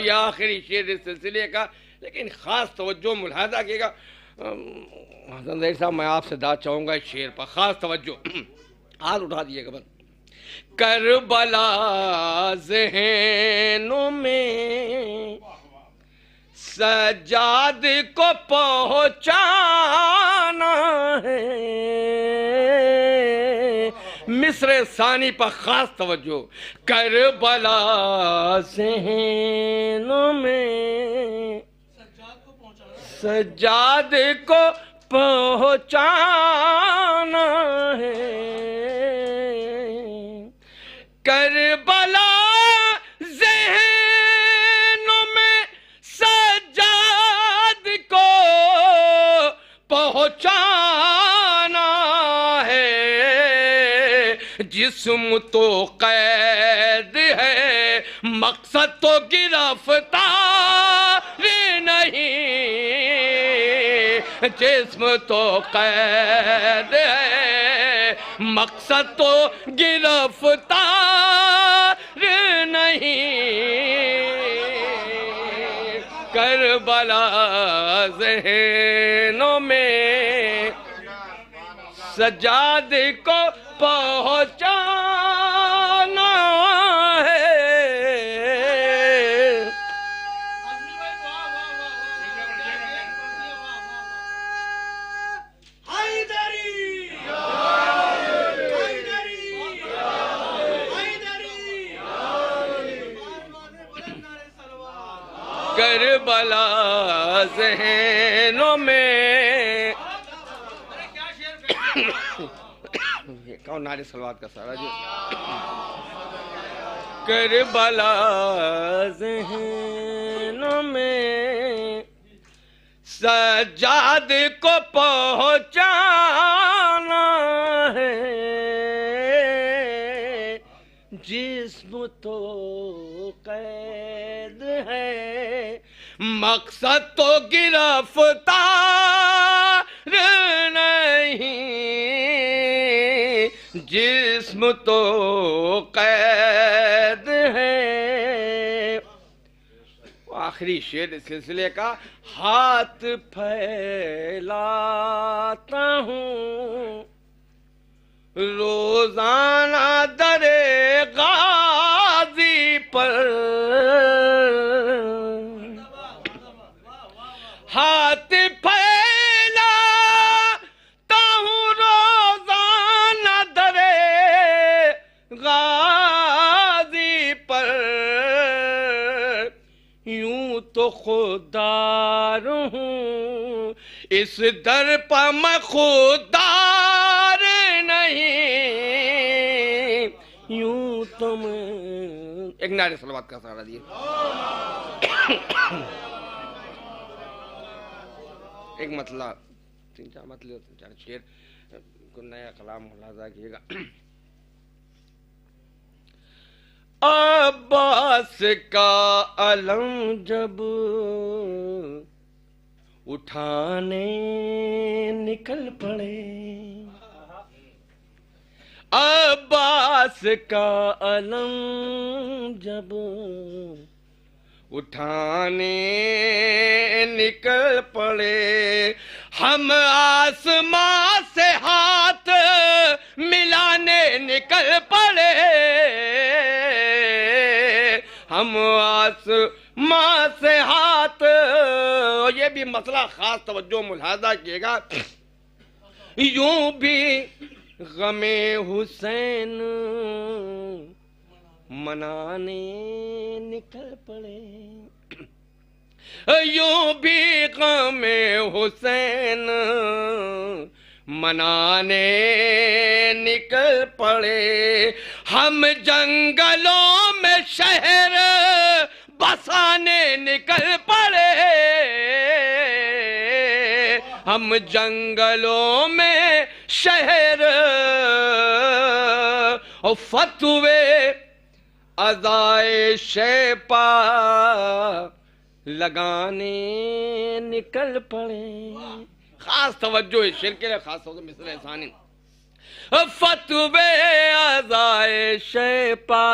یہ آخری شعر اس سلسلے کا، لیکن خاص توجہ ملاحظہ کیے گا حسن ظہیر صاحب، میں آپ سے داد چاہوں گا اس شعر پر خاص توجہ، ہاتھ اٹھا دیئے گا بس۔ کربلا ذہنوں میں سجاد کو پہنچانا ہے، مصر ثانی پر خاص توجہ، کربلا ذہنوں میں سجاد کو پہنچانا ہے، کربلا ذہنوں میں سجاد کو پہنچانا ہے، جسم تو قید ہے مقصد تو گرفتار نہیں، جسم تو قید ہے مقصد تو گرفتار نہیں، کربلا ذہنوں میں سجاد کو پہنچانا ہے۔ کربلا ذہنوں میں کون نعرے صلوات کا سارا جی، کربلا ذہنوں میں سجاد کو پہنچانا ہے، جسم تو قید ہے مقصد تو گرفتار نہیں، جسم تو قید ہے۔ آخری شعر اس سلسلے کا، ہاتھ پھیلاتا ہوں روزانہ در غار خوددار ہوں، اس در پہ میں خوددار نہیں، یوں تم ایک نعرے صلوات کا سہارا دیے. ایک مطلع 3-4 مطلع 3-4 شعر کو نیا کلام ملاحظہ کیے گا. عباس کا علم جب اٹھانے نکل پڑے، عباس کا علم جب اٹھانے نکل پڑے، ہم آسمان سے ہاتھ ملانے نکل پڑے، ہم آسمان سے ہاتھ. یہ بھی مسئلہ خاص توجہ ملاحظہ کیے گا. یوں بھی غم حسین منانے نکل پڑے، یوں بھی غم حسین منانے نکل پڑے، ہم جنگلوں میں شہر بسانے نکل پڑے، ہم جنگلوں میں شہر اور فتوے ازائے شیپا لگانے نکل پڑے. خاص توجہ اس شعر کے لیے خاص توجہ مثل احسانی. فتوے ازائے شیپا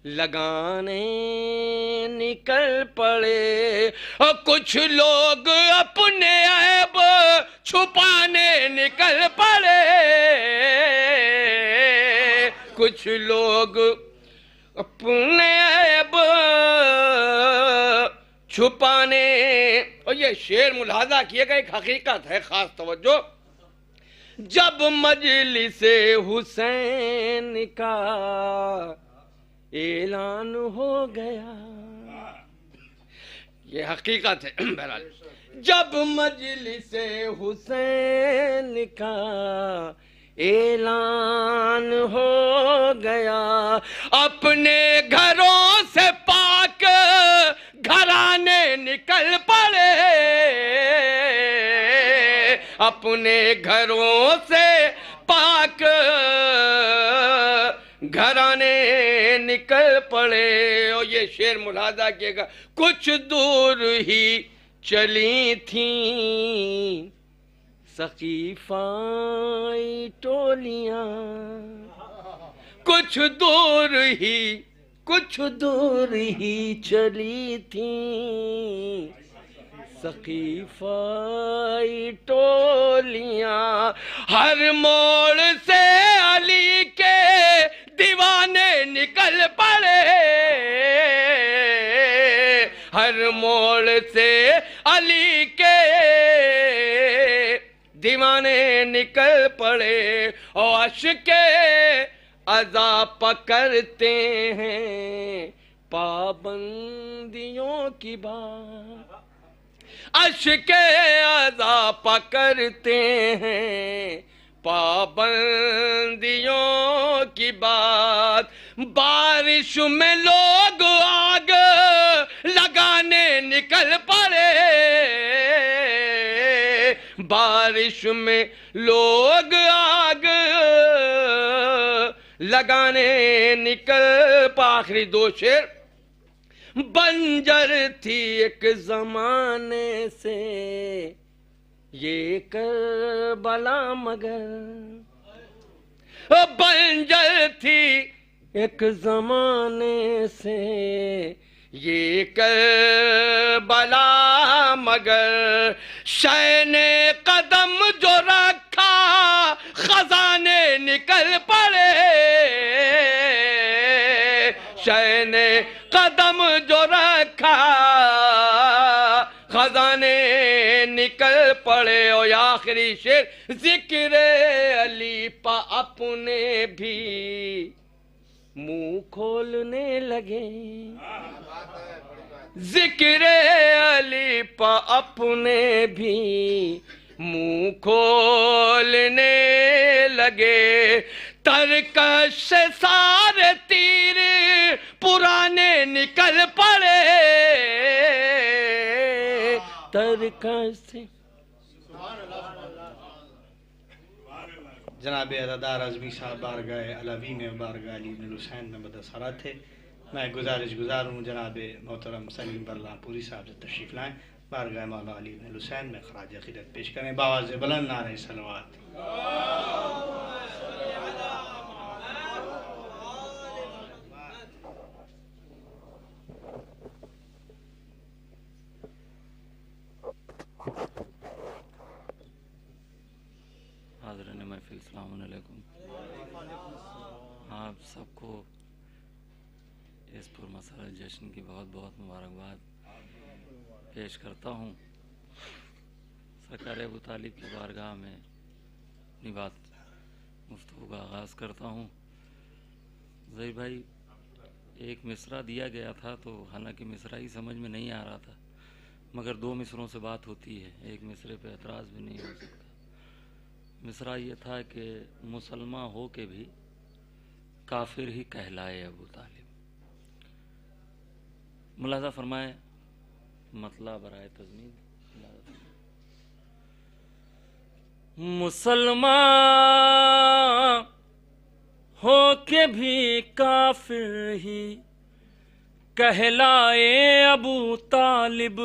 لگانے نکل پڑے، کچھ لوگ اپنے عیب چھپانے نکل پڑے، کچھ لوگ اپنے عیب چھپانے. اور یہ شعر ملاحظہ کیے گا ایک حقیقت ہے خاص توجہ. جب مجلس حسین کا اعلان ہو گیا، یہ حقیقت ہے بہرحال. جب مجلس حسین کا اعلان ہو گیا، اپنے گھروں سے پاک گھرانے نکل پڑے، اپنے گھروں سے پاک گھرانے نکل پڑے. اور یہ شعر ملاحظہ کیے گا. کچھ دور ہی چلی تھیں ثقیفائی ٹولیاں، کچھ دور ہی چلی تھیں ثقیفائی ٹولیاں، ہر موڑ سے علی کے دیوانے نکل پڑے، ہر موڑ سے علی کے دیوانے نکل پڑے، اور عشق عزا پکڑتے ہیں پابندیوں کی بات، عشق عزا پکڑتے ہیں پابندیوں کی بات، بارش میں لوگ آگ لگانے نکل پڑے، بارش میں لوگ آگ لگانے نکل پڑے. آخری 2 شعر. بنجر تھی ایک زمانے سے یہ کربلا مگر، بنجر تھی ایک زمانے سے یہ کربلا مگر، شے نے قدم جو رکھا خزانے نکل پڑے، شے نے قدم جو رکھا خزانے نکل پڑے. اور آخری شعر. ذکر علی پا اپنے بھی منہ کھولنے لگے، ذکر علی پا اپنے بھی منہ کھولنے لگے، ترکش سے سارے تیر پرانے نکل پڑے، ترکش سے۔ جناب عزادار اعظمی صاحب بارگاہ علوی میں بارگاہ علی بن الحسین میں بدسرا تھے۔ میں گزارش گزار ہوں جناب محترم سلیم برلا پوری صاحب سے تشریف لائیں، بارگاہ مولا علی بن الحسین میں خراج عقیدت پیش کریں، بآواز بلند نعرہ صلوات۔ حاضرین محفل السلام علیکم۔ آپ سب کو اس پرمسرت جشن کی بہت بہت مبارکباد پیش کرتا ہوں۔ سرکار ابو طالب کی بارگاہ میں اپنی بات گفتگو کا آغاز کرتا ہوں۔ ظہیر بھائی، ایک مصرع دیا گیا تھا تو حالانکہ مصرع ہی سمجھ میں نہیں آ رہا تھا، مگر دو مصروں سے بات ہوتی ہے، ایک مصرے پہ اعتراض بھی نہیں ہو سکتا۔ مصرع یہ تھا کہ مسلمان ہو کے بھی کافر ہی کہلائے ابو طالب۔ ملاحظہ فرمائے مطلب برائے تضمین۔ مسلمان ہو کے بھی کافر ہی کہلائے ابو طالب،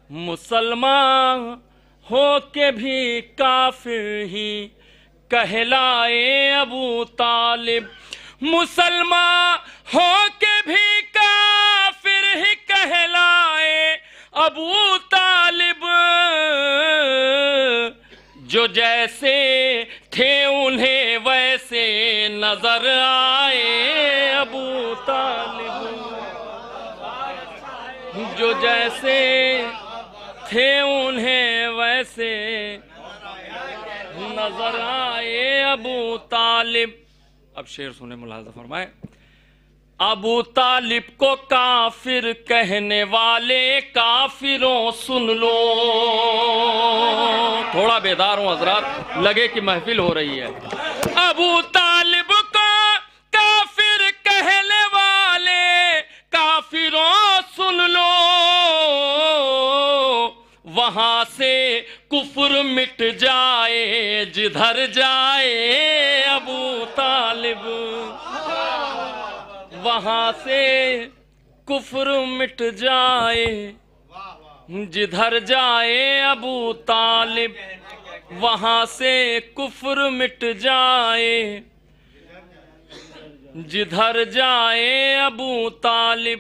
مسلمان ہو کے بھی کافر ہی کہلائے ابو طالب، مسلمان ہو کے بھی کافر ہی کہلائے ابو طالب، جو جیسے تھے انہیں ویسے نظر آئے ابو طالب، جو جیسے تھے انہیں ویسے نظر آئے ابو طالب۔ اب شعر سنیں، ملاحظہ فرمائے۔ ابو طالب کو کافر کہنے والے کافروں سن لو، تھوڑا بیدار ہوں حضرات، لگے کہ محفل ہو رہی ہے۔ ابو طالب کو کافر کہنے والے کافروں سن لو، وہاں سے کفر مٹ جائے جدھر جائے ابو طالب، وہاں سے کفر مٹ جائے جدھر جائے ابو طالب، وہاں سے کفر مٹ جائے جدھر جائے ابو طالب۔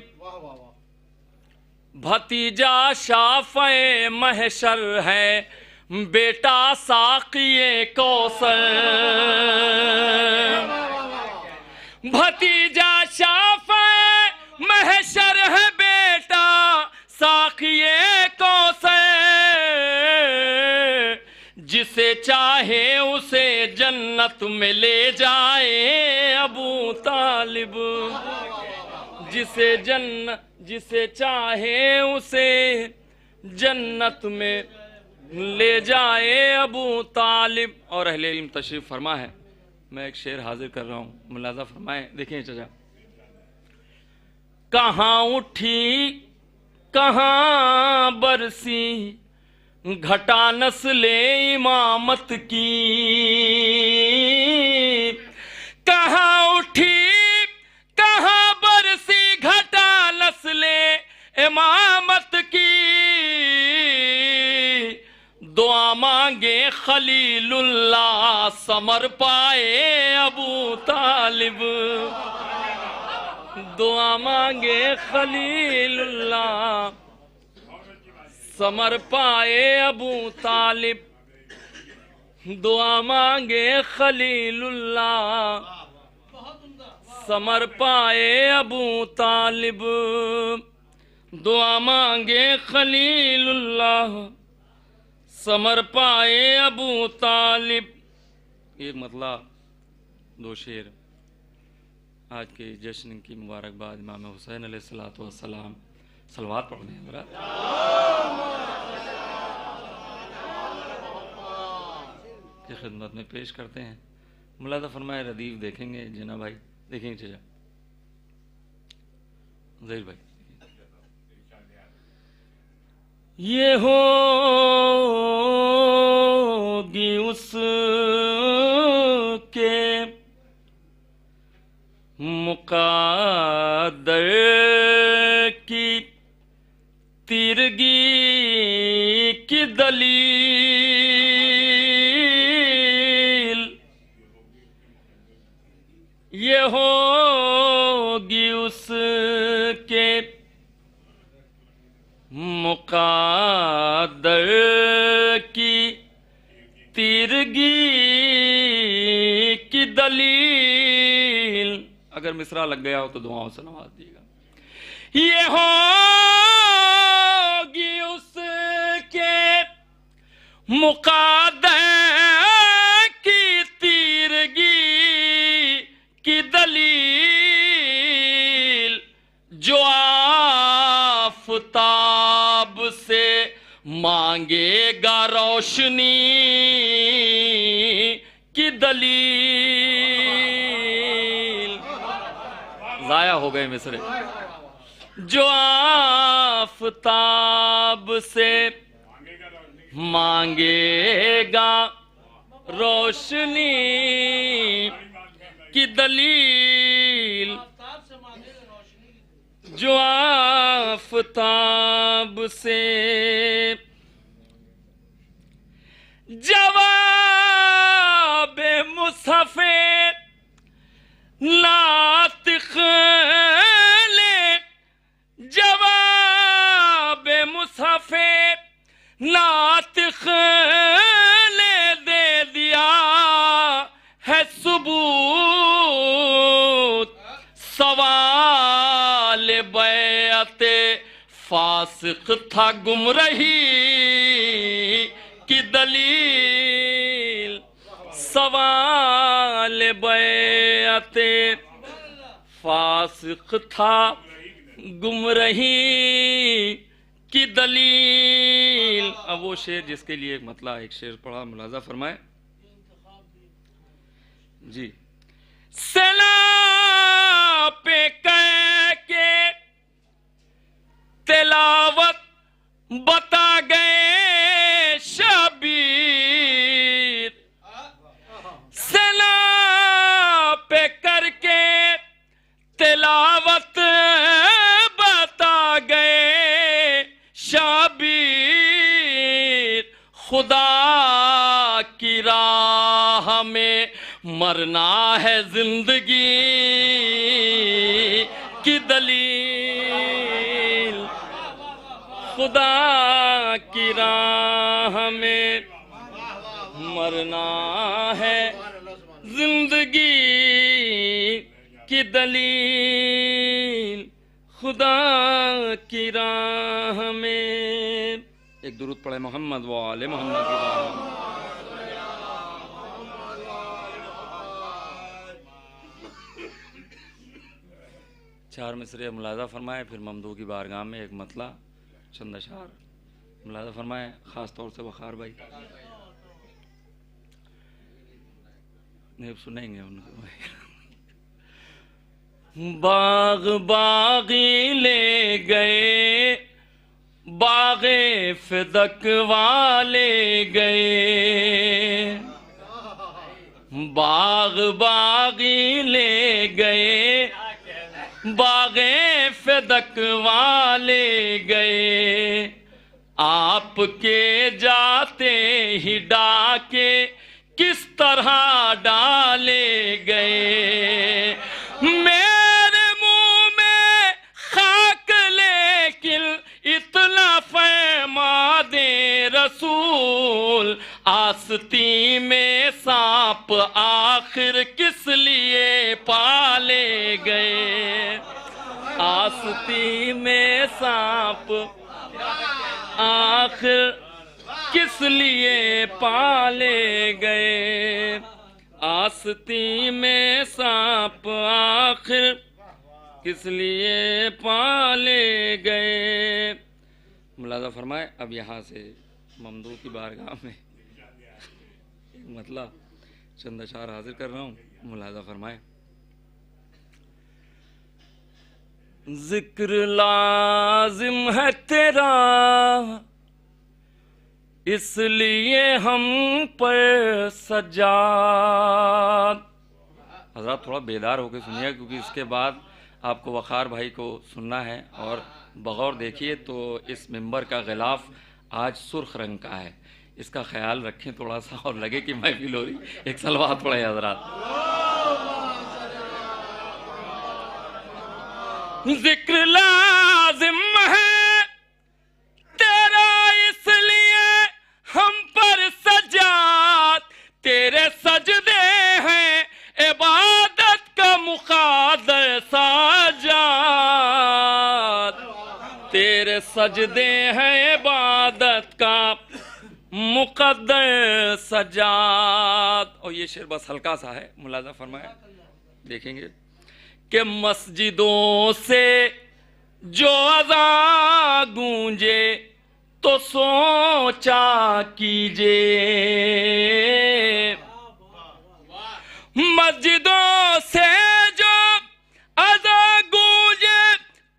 بھتیجا شافع محشر ہے، بیٹا ساقی کوثر، بھتیجا شافع محشر ہے، بیٹا ساقی کوثر، جسے چاہے اسے جنت میں لے جائے ابو طالب، جسے چاہے اسے جنت میں لے جائے ابو طالب۔ اور اہل علم تشریف فرما ہے، میں ایک شعر حاضر کر رہا ہوں، ملاحظہ فرمائیں۔ دیکھیں چچا، کہاں اٹھی کہاں برسی گھٹا نسل امامت کی، کہاں اٹھی کہاں برسی گھٹا نسل امامت کی، دعا مانگے خلیل اللہ ثمر پائے ابو طالب، دعا مانگے خلیل اللہ ثمر پائے ابو طالب، دعا مانگے خلیل اللہ ثمر پائے ابو طالب، دعا مانگے خلیل اللہ ثمر پائے ابو طالب۔ ایک مطلع، دو شعر آج کے جشن کی مبارکباد امام حسین علیہ الصلوۃ والسلام صلوات پڑھ دیں حضرات. کی خدمت میں پیش کرتے ہیں. ملاحظہ فرمائے ردیف دیکھیں گے جناب بھائی, دیکھیں گے چچا ظہیر بھائی. یہ ہوگی اس کے مقدر کی تیرگی کی دلیل, یہ ہوگی اس کے مقدر کی تیرگی کی دلیل. اگر مصرع لگ گیا ہو تو دعاؤں سے نواز دیے گا. یہ ہوگی اس کے مقدر کی تیرگی کی دلیل, جو آفتاب سے مانگے گا روشنی کی دلیل. ضائع ہو گئے مصرے. جو آفتاب سے مانگے گا روشنی کی دلیل, جو آفتاب سے جواب مصحف ناطق لے, جواب مصحف ناطق لے دے دیا ہے ثبوت. سوال بیعت فاسق تھا گمرہی کی دلیل, سوال بیعت فاسق تھا گمرہی کی دلیل. اب وہ شعر جس کے لیے ایک مطلع ایک شعر پڑھا, ملاحظہ فرمائے جی. سلا پہ کہہ کے تلاوت بتا گئے شبیر, سلا پہ کر کے تلاوت بتا گئے شبیر. خدا کی راہ میں مرنا ہے زندگی کی دلیل, خدا کی راہ میں مرنا ہے زندگی کی دلیل, خدا کی راہ میں. ایک درود پڑھے محمد و آل محمد کی بارگاہ میں. چار مصرے ملاحظہ فرمائے, پھر ممدوح کی بارگاہ میں ایک مطلع چند اشعار ملاحظہ فرمائے, خاص طور سے وقار بھائی نہیں سنیں گے ان کو. باغ باغی لے گئے, باغ فدق والے گئے, باغ باغی لے گئے, باغ فدق والے گئے. آپ کے جاتے ہی ڈاکے کس طرح ڈالے گئے. میرے منہ میں خاک لیکن اتنا فہماد رسول, آستی میں سانپ آخر کس لیے پالے گئے. آستی میں سانپ آخر کس لیے پالے گئے. مستی میں سانپ آخر کس لیے پالے گئے. ملاحظہ فرمائے. اب یہاں سے ممدوح کی بارگاہ میں مطلب چند اشعار حاضر کر رہا ہوں. ملاحظہ فرمائے. ذکر لازم ہے تیرا اس لیے ہم پر سجاد. حضرات تھوڑا بیدار ہو کے سنیے کیونکہ اس کے بعد آپ کو وقار بھائی کو سننا ہے. اور بغور دیکھیے تو اس ممبر کا غلاف آج سرخ رنگ کا ہے. اس کا خیال رکھیں تھوڑا سا اور لگے کہ محفل ہو رہی. ایک صلوات پڑھیں حضرات. ذکر لازم ہے تیرا اس لیے ہم پر سجاد. تیرے سجدے ہیں عبادت کا مقدر سجاد. تیرے سجدے ہیں عبادت کا مقدر سجاد. اور یہ شعر بس ہلکا سا ہے. ملاحظہ فرمائے. دیکھیں گے کہ مسجدوں سے جو اذان گونجے تو سوچا کیجئے. مسجدوں سے جو اذان گونجے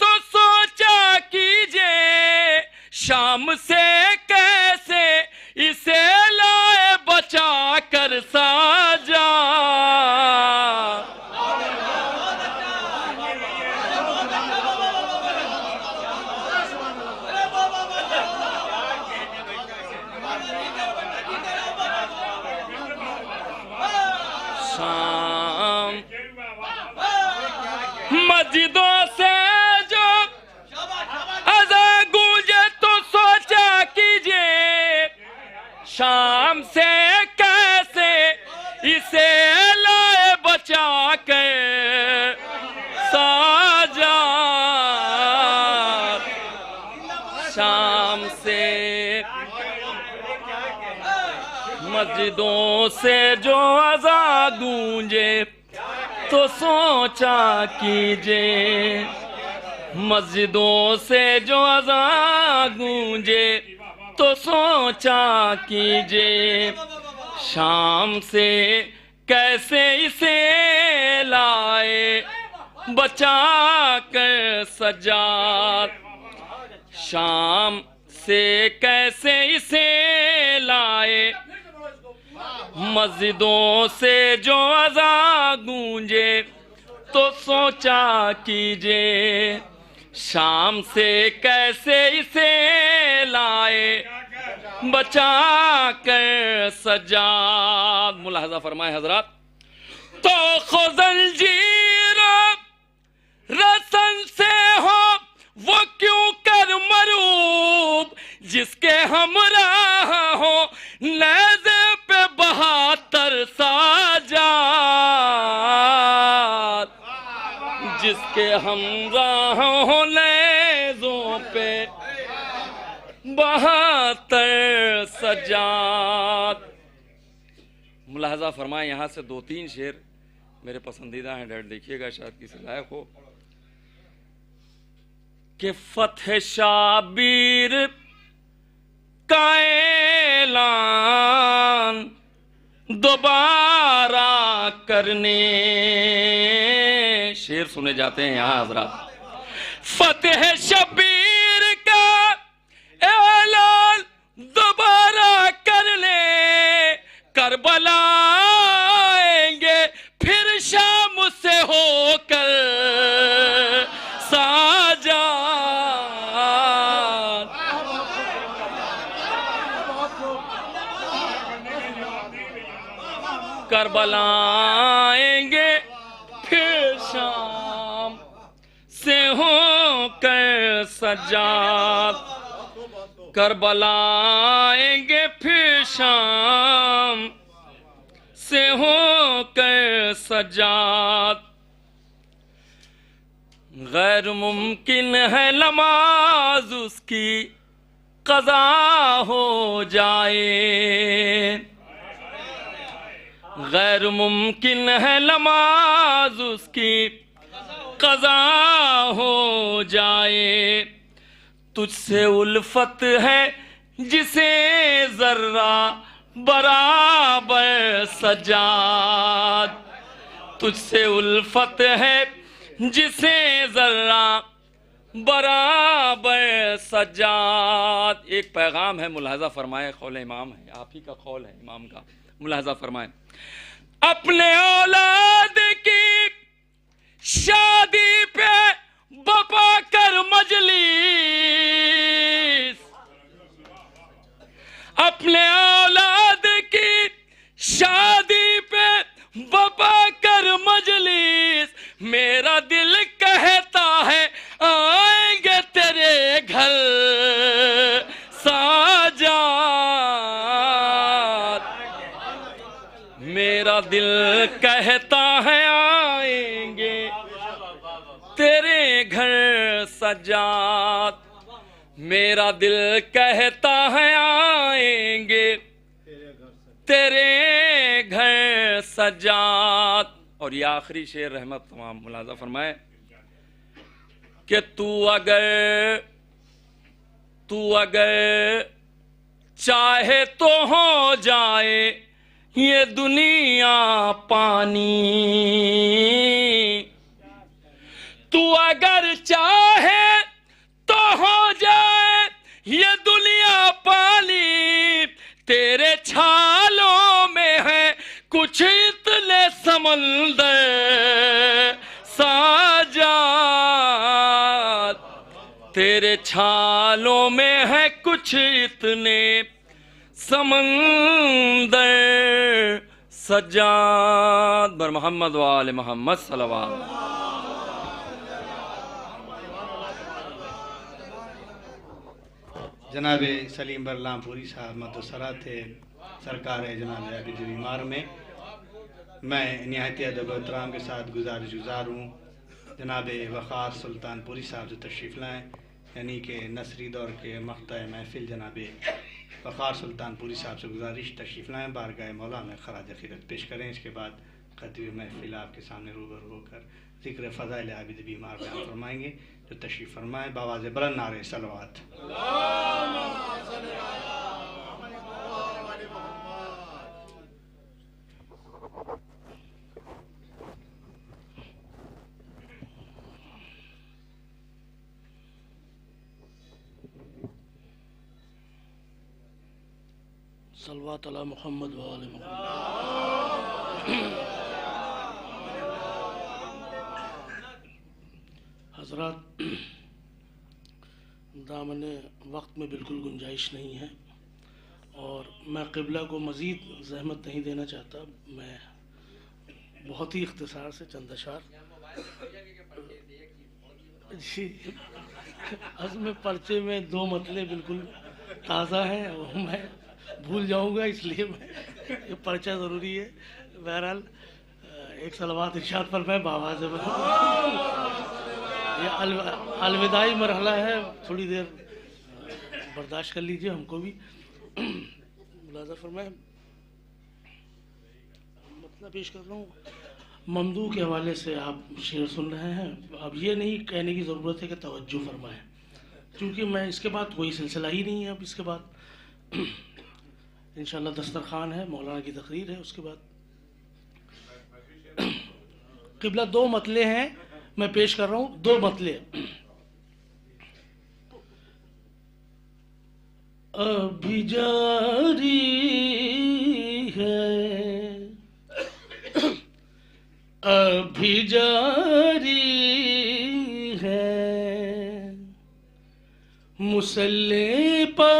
تو سوچا کیجئے. شام سے کیسے اسے لائے بچا کر ساجا. مسجدوں سے جو اذان گونجے تو سوچا کیجئے. شام سے کیسے اسے لائے بچا کے ساجا. شام سے مسجدوں سے جو اذان گونجے تو سوچا کیجئے. مسجدوں سے جو اذان گونجے تو سوچا کیجئے. شام سے کیسے اسے لائے بچا کر سجاد. شام سے کیسے اسے لائے. مسجدوں سے جو اذان گونجے تو سوچا کیجئے. شام سے کیسے اسے لائے بچا کر سجاد. ملاحظہ فرمائے حضرات. تو زنجیر رسن سے ہو وہ کیوں کر مروب جس کے ہمراہ ہو نیزے پہ 72 ساجات. جس کے ہمراہ ہو نیزوں پہ 72 سجاد. ملاحظہ فرمائیں. یہاں سے 2-3 شعر میرے پسندیدہ ہیں ڈیڈ. دیکھیے گا شاید کسی لائق ہو. کہ فتح شابیر کا اعلان دوبارہ کرنے. شعر سنے جاتے ہیں یہاں حضرات. فتح شبیر کا اعلان دوبارہ کرنے. کربلا آئیں گے پھر شام سے ہو کر ساجاد. کربلا آئیں گے پھر شام سے ہو کر سجاد. کربلا آئیں گے پھر شام سے ہو کر سجاد. غیر ممکن ہے نماز اس کی قضا ہو جائے. غیر ممکن ہے نماز اس کی قضا ہو جائے. تجھ سے الفت ہے جسے ذرہ برابر سجاد. تجھ سے الفت ہے جسے ذرہ برابر سجاد. ایک پیغام ہے، ملاحظہ فرمائے، قول امام ہے، آپ ہی کا قول ہے امام کا، ملاحظہ فرمائے. اپنے اولاد کی شادی پہ بپا کر مجلس، اپنے اولاد کی شادی پہ بپا کر مجلس. میرا دل کہتا ہے آئیں گے تیرے گھر ساجاد. میرا دل کہتا ہے آئیں گے تیرے گھر سجاد. میرا دل کہتا ہے آئیں گے تیرے گھر سجاد. اور یہ آخری شعر رحمت تمام ملاحظہ فرمائے کہ تو اگر چاہے تو ہو جائے یہ دنیا پانی. تو اگر چاہے تو ہو جائے یہ دنیا پانی. تیرے چھالوں میں ہے کچھ اتنے سمندر ساجاد. تیرے چھالوں میں ہے کچھ اتنے سمندر سجاد. بر محمد و آل محمد صلوات. جناب سلیم برلام پوری صاحب مدثرہ تھے سرکار جناب عابد بیمار میں. میں نہایت ادب و احترام کے ساتھ گزار ہوں جناب وقار سلطان پوری صاحب جو تشریف لائیں، یعنی کہ نصری دور کے مقطع محفل جناب وقار سلطان پوری صاحب سے گزارش تشریف لائیں، بارگاہ مولا میں خراج عقیدت پیش کریں. اس کے بعد خطیب محفل آپ کے سامنے روبرو ہو کر ذکر فضائل عابد بیمار بیان فرمائیں گے. جو تشریف فرمائیں بآواز بلند نعرہ صلوات. صلوات علی محمد و آل محمد. حضرات، دامن وقت میں بالکل گنجائش نہیں ہے اور میں قبلہ کو مزید زحمت نہیں دینا چاہتا. میں بہت ہی اختصار سے چند اشعار. جی، عزم پرچے میں دو مطلب بالکل تازہ ہیں اور میں بھول جاؤں گا، اس لیے میں یہ پرچہ ضروری ہے. بہرحال ایک صلوات ارشاد فرمائیں بآواز یہ الوداعی مرحلہ ہے، تھوڑی دیر برداشت کر لیجئے ہم کو بھی. ملاحظہ فرمائیں، مطلب پیش کر رہا ہوں. ممدوح کے حوالے سے آپ شعر سن رہے ہیں. اب یہ نہیں کہنے کی ضرورت ہے کہ توجہ فرمائیں، کیونکہ میں اس کے بعد کوئی سلسلہ ہی نہیں ہے. اب اس کے بعد انشاءاللہ دسترخوان ہے، مولانا کی تقریر ہے. اس کے بعد قبلہ دو مطلع ہیں، میں پیش کر رہا ہوں دو مطلع. ابھی جاری ہے، ابھی جاری ہے، مصلی پا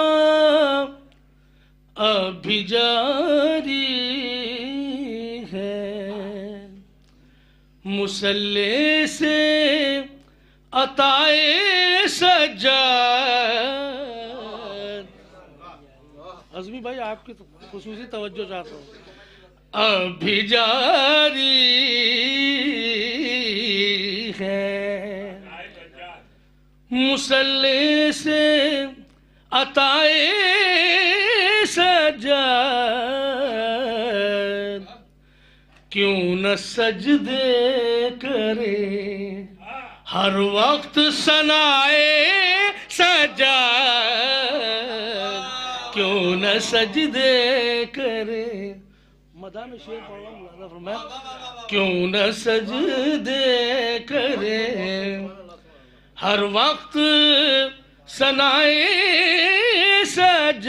ابھی جاری ہے، مصلی سے عطائے سجاد. عظمی بھائی آپ کی خصوصی توجہ چاہتا ہوں. ابھی جاری ہے، مصلی سے عطائے سجاد، کیوں نہ سجدے کرے ہر وقت ثنائے سجاد، کیوں نہ سجدے کرے. مدہ میں شعر پڑھ رہا ہوں، ملاحظہ فرمائیں. کیوں نہ سجدے کرے ہر وقت ثنائے سجاد،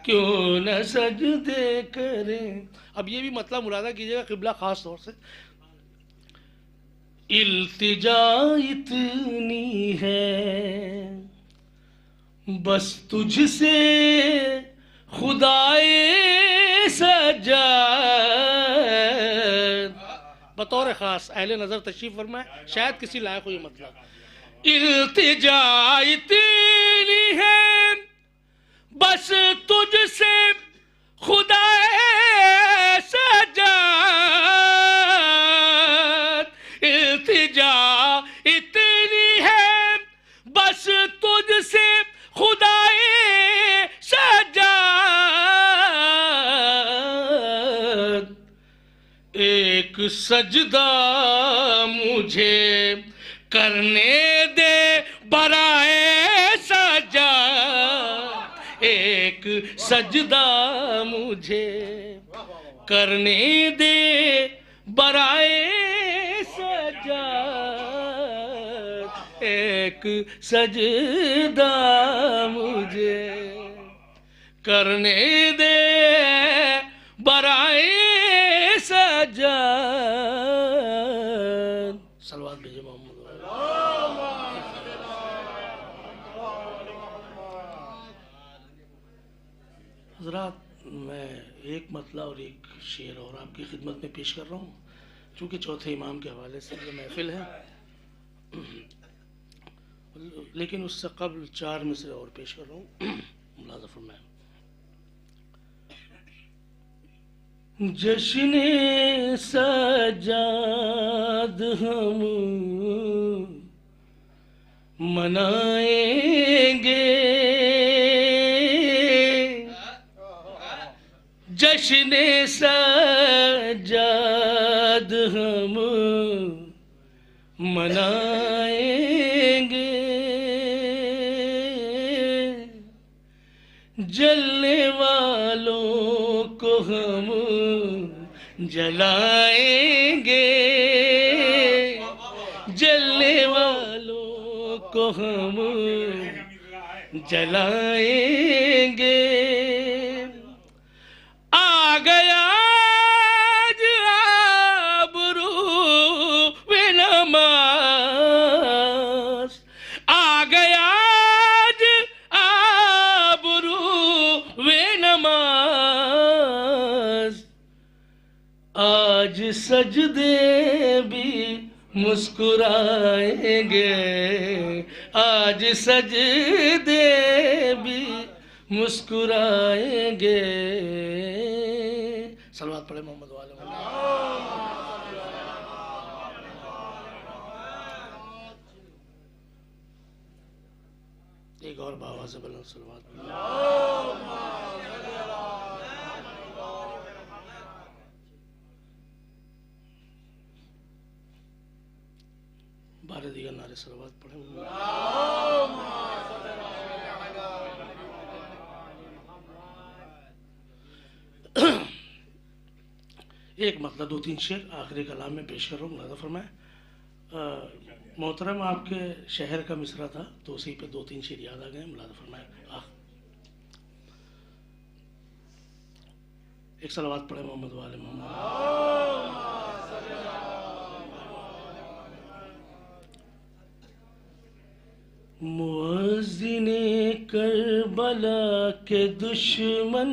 کیوں نہ سجدے کرے. اب یہ بھی مطلب ملاحظہ کیجئے گا قبلہ خاص طور سے. التجا اتنی ہے بس تجھ سے خدائے سجاد. بطور خاص اہل نظر تشریف فرمائے، شاید کسی لائق ہو یہ مطلب. التجا اتنی ہے بس تجھ سے خدائے سجاد، التجا اتنی ہے بس تجھ سے خدائے سجاد. ایک سجدہ مجھے کرنے دے برائے سجاد، ایک سجدہ مجھے کرنے دے برائے سجاد، ایک سجدہ مجھے کرنے دے برائے سجاد. صلوات بھیجے محمد. حضرات میں ایک مطلع اور ایک شعر اور آپ کی خدمت میں پیش کر رہا ہوں، چونکہ چوتھے امام کے حوالے سے یہ محفل ہے، لیکن اس سے قبل 4 مصرے اور پیش کر رہا ہوں. ملاحظہ فرمائیں. جشن سجاد ہم منائیں گے، جشن سجاد ہم منائیں گے، جلنے والوں کو ہم جلائیں گے، جلنے والوں کو ہم جلائیں گے. آ گیا ابروِ نماز، آ گیا ابروِ نماز، آج سجدے بھی مسکرائیں گے، آج سجدے بھی مسکرائیں گے. صلوات پڑھے محمد والے. ایک اور باواز بلند صلوات. بارہ دیگر نعرے صلوات پڑھیں. ایک مطلب 2-3 شعر آخری کلام میں پیش کر رہا ہوں، ملاحظہ فرمائیں. محترم آپ کے شہر کا مصرع تھا تو اسی پہ 2-3 شعر یاد آ گئے، ملاحظہ فرمائیں. ایک صلوات پڑھیں محمد والے محمد. مؤذن کربلا کے دشمن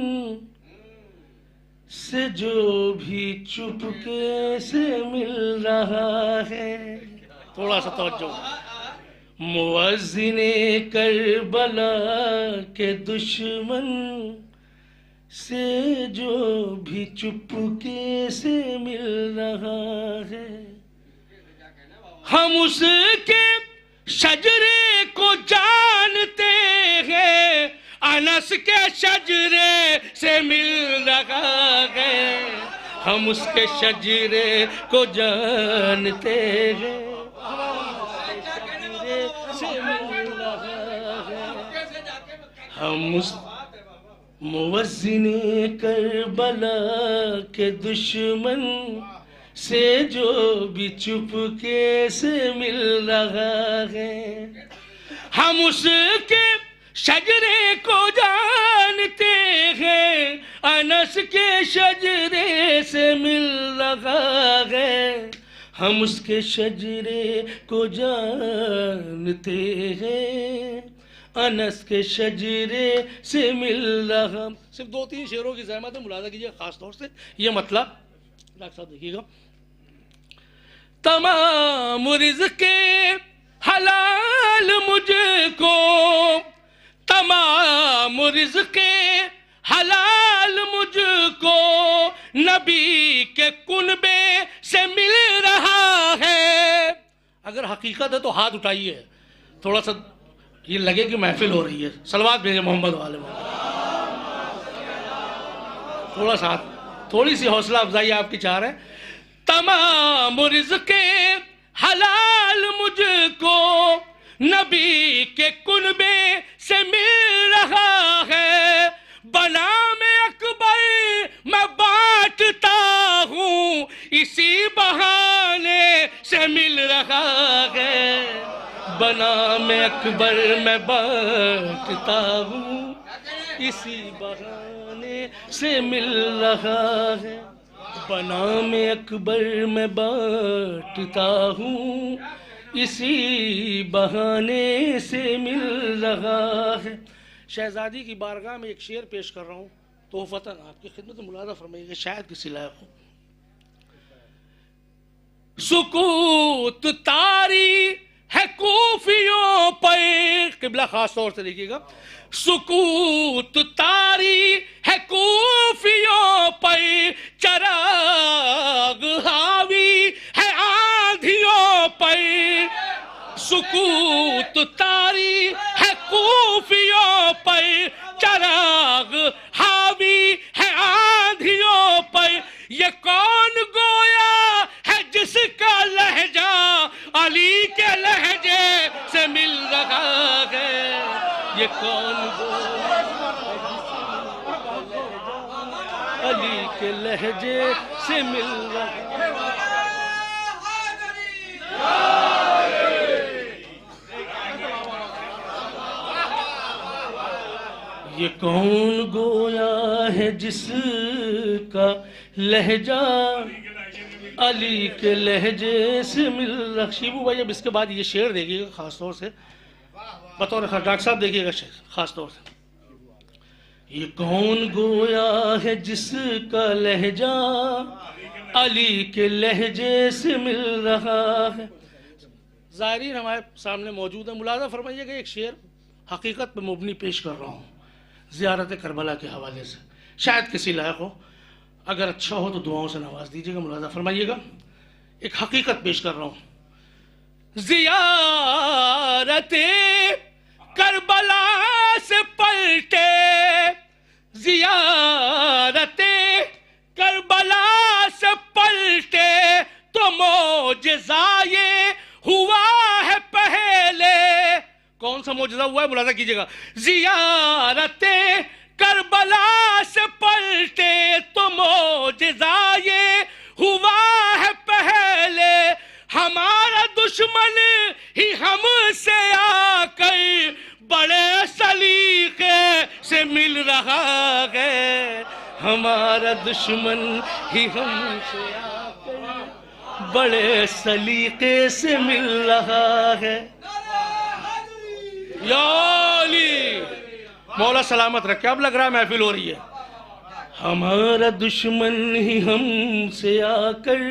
سے جو بھی چپکے سے مل رہا ہے. تھوڑا سا توجہ. مؤذن کربلا کے دشمن سے جو بھی چپکے سے مل رہا ہے، ہم اس کے شجرے کو جانتے ہیں، انس کے شجرے سے مل رہا ہے. ہم اس کے شجرے کو جانتے ہیں، ہم اس موزن کربلا کے دشمن سے جو بھی چپکے سے مل رہا ہے، ہم اس کے شجرے کو جانتے ہیں، انس کے شجرے سے مل رہا ہے، ہم اس کے شجرے کو جانتے ہیں، انس کے شجرے سے مل رہا۔ صرف 2-3 شعروں کی زحمت ہے، ملاحظہ کیجیے خاص طور سے یہ مطلب ڈاکٹر صاحب دیکھیے گا۔ تمام رزق حلال مجھ کو، تمام رزق حلال مجھ کو نبی کے کنبے سے مل رہا ہے۔ اگر حقیقت ہے تو ہاتھ اٹھائیے، تھوڑا سا یہ لگے کہ محفل ہو رہی ہے، صلوات بھیجے محمد والے محمد، تھوڑا سا تھوڑی سی حوصلہ افزائی آپ کی چاہ رہے ہیں۔ تمام رزق حلال مجھ کو نبی کے کنبے سے مل رہا ہے، بنام اکبر میں بانٹتا ہوں اسی بہانے سے مل رہا ہے، بنام اکبر میں بانٹتا ہوں اسی بہانے سے مل رہا ہے، بنام اکبر میں بانٹتا ہوں اسی بہانے سے مل رہا ہے۔ شہزادی کی بارگاہ میں ایک شعر پیش کر رہا ہوں تحفتاً آپ کی خدمت میں، ملاحظہ فرمائیے گا شاید کسی لائق ہو۔ سکوت طاری ہے کوفیوں پر، قبلہ خاص طور سے دیکھیے گا، سکوت طاری ہے کوفیوں پر، چراغ حاوی ہے آندھیوں پر، سکوت طاری ہے کوفیوں پر، چراغ حاوی ہے آندھیوں پر، یہ کون گویا ہے جس کا لہجہ علی کے لہجے سے مل رہا ہے، یہ کون گویا علی کے لہجے سے مل رہا ہے۔ یہ کون گویا ہے جس کا لہجہ علی کے لہجے سے مل رہا۔ شیبو بھائی اب اس کے بعد یہ شعر دیکھیے گا خاص طور سے، بطور ڈاکٹر صاحب دیکھیے گا خاص طور سے۔ یہ کون گویا ہے جس کا لہجہ علی کے لہجے سے مل رہا ہے۔ زائرین ہمارے سامنے موجود ہیں، ملاحظہ فرمائیے گا ایک شعر حقیقت پہ مبنی پیش کر رہا ہوں زیارت کربلا کے حوالے سے، شاید کسی لائق ہو، اگر اچھا ہو تو دعاؤں سے نواز دیجیے گا۔ ملاحظہ فرمائیے گا ایک حقیقت پیش کر رہا ہوں۔ زیارت کربلا سے پلٹے، زیارت کربلا سے پلٹے تو معجزہ یہ ہوا ہے پہلے۔ کون سا معجزہ ہوا ہے ملاحظہ کیجیے گا۔ زیارت کربلا سے پلٹے تو معجزہ یہ ہوا ہے پہلے، ہمارا دشمن ہی ہم سے آ کر بڑے سلیقے سے مل رہا ہے، ہمارا دشمن ہی ہم سے آ کر بڑے سلیقے سے مل رہا ہے۔ یا علی مولا سلامت رکھے، اب لگ رہا ہے محفل ہو رہی ہے۔ ہمارا دشمن ہی ہم سے آ کر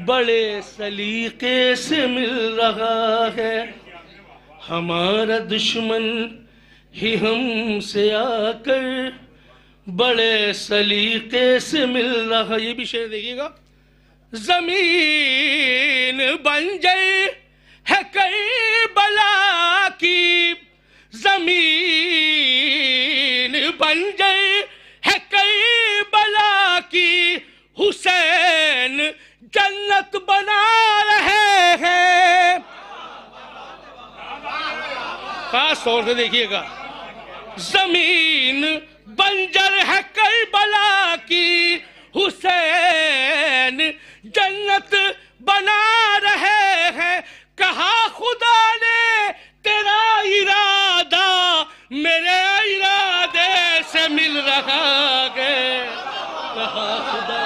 بڑے سلیقے سے مل رہا ہے، ہمارا دشمن ہی ہم سے آ کر بڑے سلیقے سے مل رہا۔ یہ بھی شعر دیکھیے گا۔ زمین بنجر ہے کربلا کی، زمین بنجر ہے کربلا کی، طور سے دیکھیے گا. زمین بنجر ہے کربلا کی، حسین جنت بنا رہے ہیں. کہا خدا نے تیرا ارادہ میرے ارادے سے مل رہا ہے. کہا خدا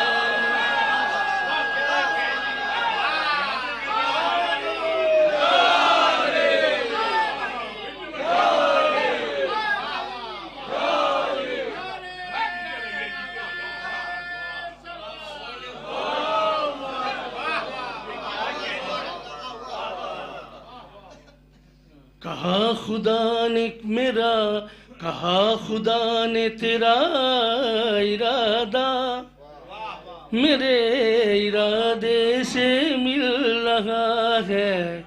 کہا خدا نے میرا، کہا خدا نے تیرا ارادہ میرے ارادے سے مل رہا ہے.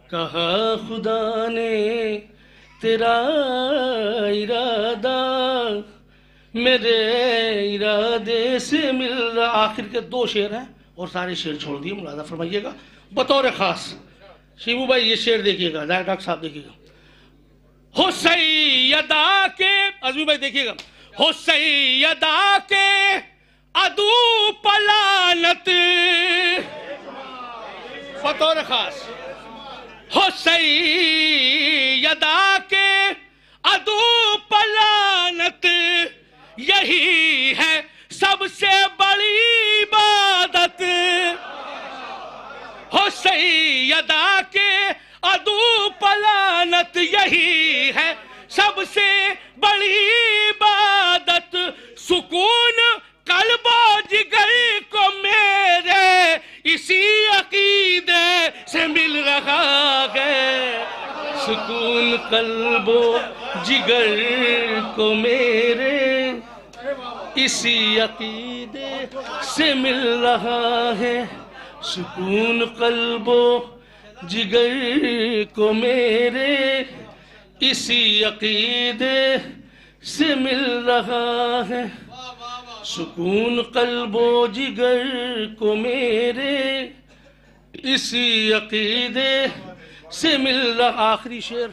کہا خدا نے تیرا ارادہ میرے ارادے سے مل رہا. آخر کے 2 شعر ہیں اور سارے شعر چھوڑ دیے، ملاحظہ فرمائیے گا بطور خاص. شیبو بھائی یہ شعر دیکھیے گا، ڈاکٹر صاحب دیکھیے گا. ہو سیدہ کے، عزمی بھائی دیکھیے گا. ہو سیدہ کے عدو پلانت، بطور خاص. ہو سیدہ کے عدو پلانت، یہی ہے سب سے بڑی عبادت. ہو سیدہ کے عدو پلانت، یہی ہے سب سے بڑی عبادت. سکون قلب و جگر کو میرے اسی عقیدے سے مل رہا ہے. سکون قلب و جگر کو میرے اسی عقیدے سے مل رہا ہے. سکون قلب و جگر کو میرے اسی عقیدے سے مل رہا ہے. سکون قلب و جگر کو میرے اسی عقیدے سے مل رہا. آخری شعر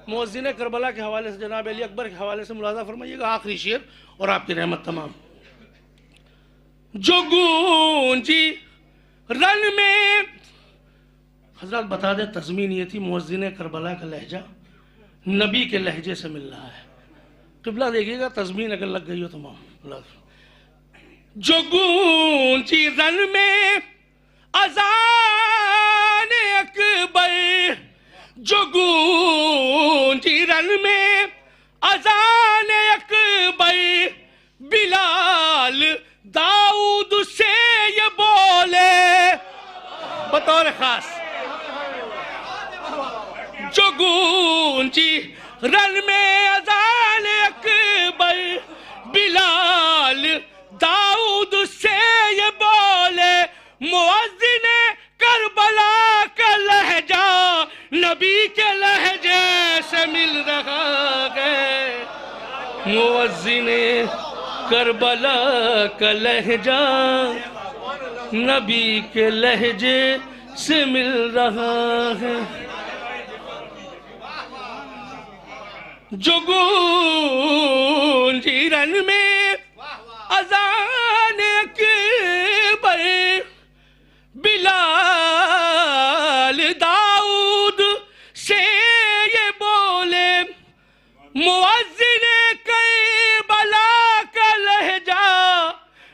مؤذن کربلا کے حوالے سے، جناب علی اکبر کے حوالے سے ملاحظہ فرمائیے گا. آخری شعر اور آپ کی رحمت تمام. جو گونجی رن میں، حضرات بتا دیں تضمین یہ تھی مؤذن کربلا کا لہجہ نبی کے لہجے سے مل رہا ہے. قبلہ دیکھیے گا، تضمین اگر لگ گئی ہو تمام. جو گونجی رن میں اذان اکبر، جو گونجی رن میں اذان اکبر، بلال داؤد سے یہ بولے بطور خاص. جو گونجی رن میں اذان اکبر، بلال داؤد سے یہ بولے. مؤذن کربلا کا لہجہ نبی کے لہجے سے مل رہا ہے. مؤذن کربلا کا لہجہ نبی کے لہجے سے مل رہا ہے. جو گونجی رن میں اذان اکبر، بلال داؤد سے یہ بولے. مؤذن کربلا کا لہجہ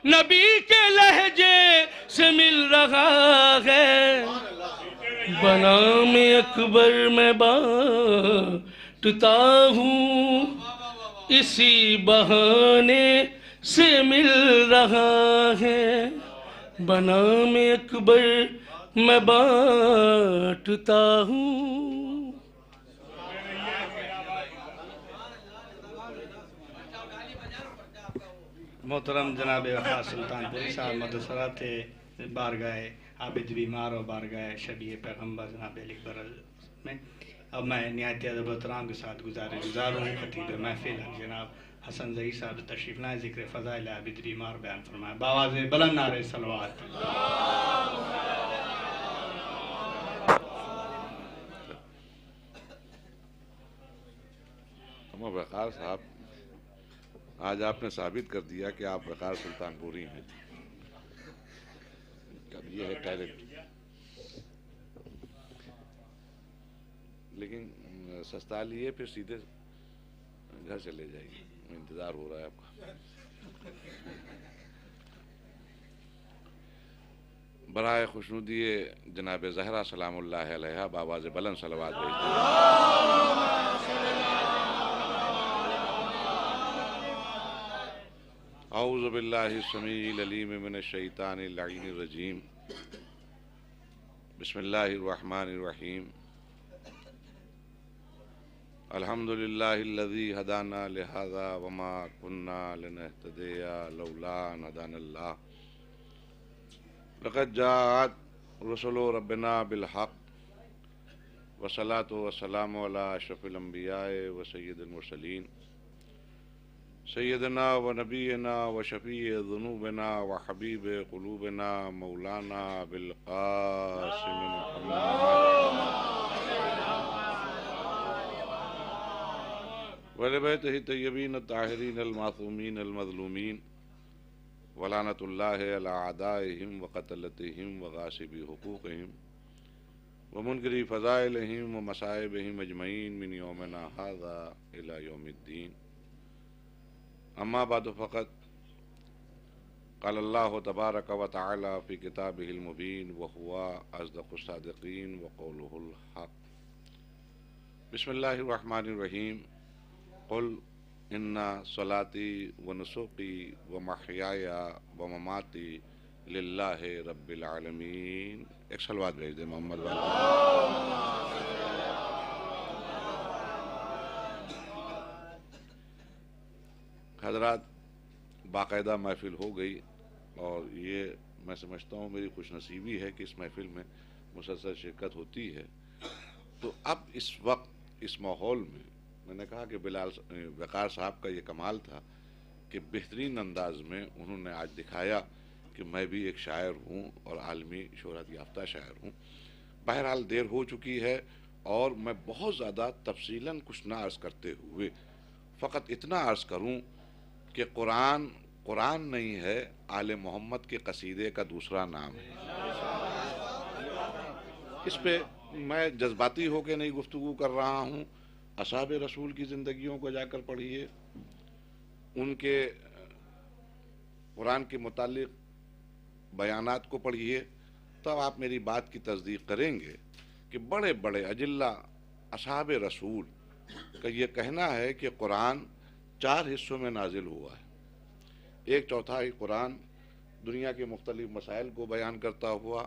نبی کے لہجے سے مل رہا ہے. بنام اکبر میں بانٹتا ہوں، اسی بہانے سے مل رہا ہے. بنام اکبر میں بانٹتا ہوں. محترم جناب وقار سلطان پوری صاحب مدثرات بارگاہ عابد بیمار و بارگاہ شبیہ پیغمبر جناب علی اکبر میں. اب میں نہایت ادب و احترام کے ساتھ گزار ہوں خطیب محفل جناب حسن ظہیر صاحب تشریف لائیں، ذکر فضائل عابد بیمار بیان فرمائیں. بآواز بلند نعرہ صلوات. وقار صاحب، آج آپ نے ثابت کر دیا کہ آپ وقار سلطان پوری ہیں. اب یہ ہے ٹیلنٹ. لیکن سستا لیے پھر سیدھے گھر چلے جائیے، انتظار ہو رہا ہے آپ کا. برائے خوشنودی جناب زہرا سلام اللہ علیہا بآواز بلند صلوات بھیجتے ہیں. اعوذ باللہ السمیع العلیم من الشیطان اللعین الرجیم. بسم اللہ الرحمن الرحیم. الحمد للہ الذی ہدانا لہذا وما کننا لنہتدی لولا ان ہدانا اللہ. لقد جاءت رسل ربنا بالحق والصلاة والسلام علی اشرف الانبیاء و سید المرسلین سیدنا و نبینا و شفیع ذنوبنا و حبیب قلوبنا مولانا بالقاسم محمد ولبیتہ الطیبین الطاہرین المعصومین المظلومین ولعنۃ اللہ علی اعدائہم وقتلتہم وغاصبی حقوقہم ومنکری فضائلہم ومصائبہم اجمعین من یومنا ھذا الی یوم الدین. اما بعد فقط قال اللہ تبارک و تعالی فی کتابہ المبین وہو اصدق الصادقین وقولہ الحق. بسم اللہ الرحمن الرحیم. قل ان صلاتی و نسکی و محیای و مماتی للہ رب العالمین. ایک صلوات بھیج دیں محمد والا. حضرات، باقاعدہ محفل ہو گئی اور یہ میں سمجھتا ہوں میری خوش نصیبی ہے کہ اس محفل میں مسلسل شرکت ہوتی ہے. تو اب اس وقت اس ماحول میں نے کہا کہ بلال وقار صاحب کا یہ کمال تھا کہ بہترین انداز میں انہوں نے آج دکھایا کہ میں بھی ایک شاعر ہوں اور عالمی شہرت یافتہ شاعر ہوں. بہرحال دیر ہو چکی ہے اور میں بہت زیادہ تفصیلاً کچھ نہ عرض کرتے ہوئے فقط اتنا عرض کروں کہ قرآن نہیں ہے، آل محمد کے قصیدے کا دوسرا نام ہے. اس پہ میں جذباتی ہو کے نہیں گفتگو کر رہا ہوں. اصحاب رسول کی زندگیوں کو جا کر پڑھیے، ان کے قرآن کے متعلق بیانات کو پڑھیے، تب آپ میری بات کی تصدیق کریں گے کہ بڑے بڑے اجلہ اصحاب رسول کا یہ کہنا ہے کہ قرآن 4 حصوں میں نازل ہوا ہے. 1/4 قرآن دنیا کے مختلف مسائل کو بیان کرتا ہوا،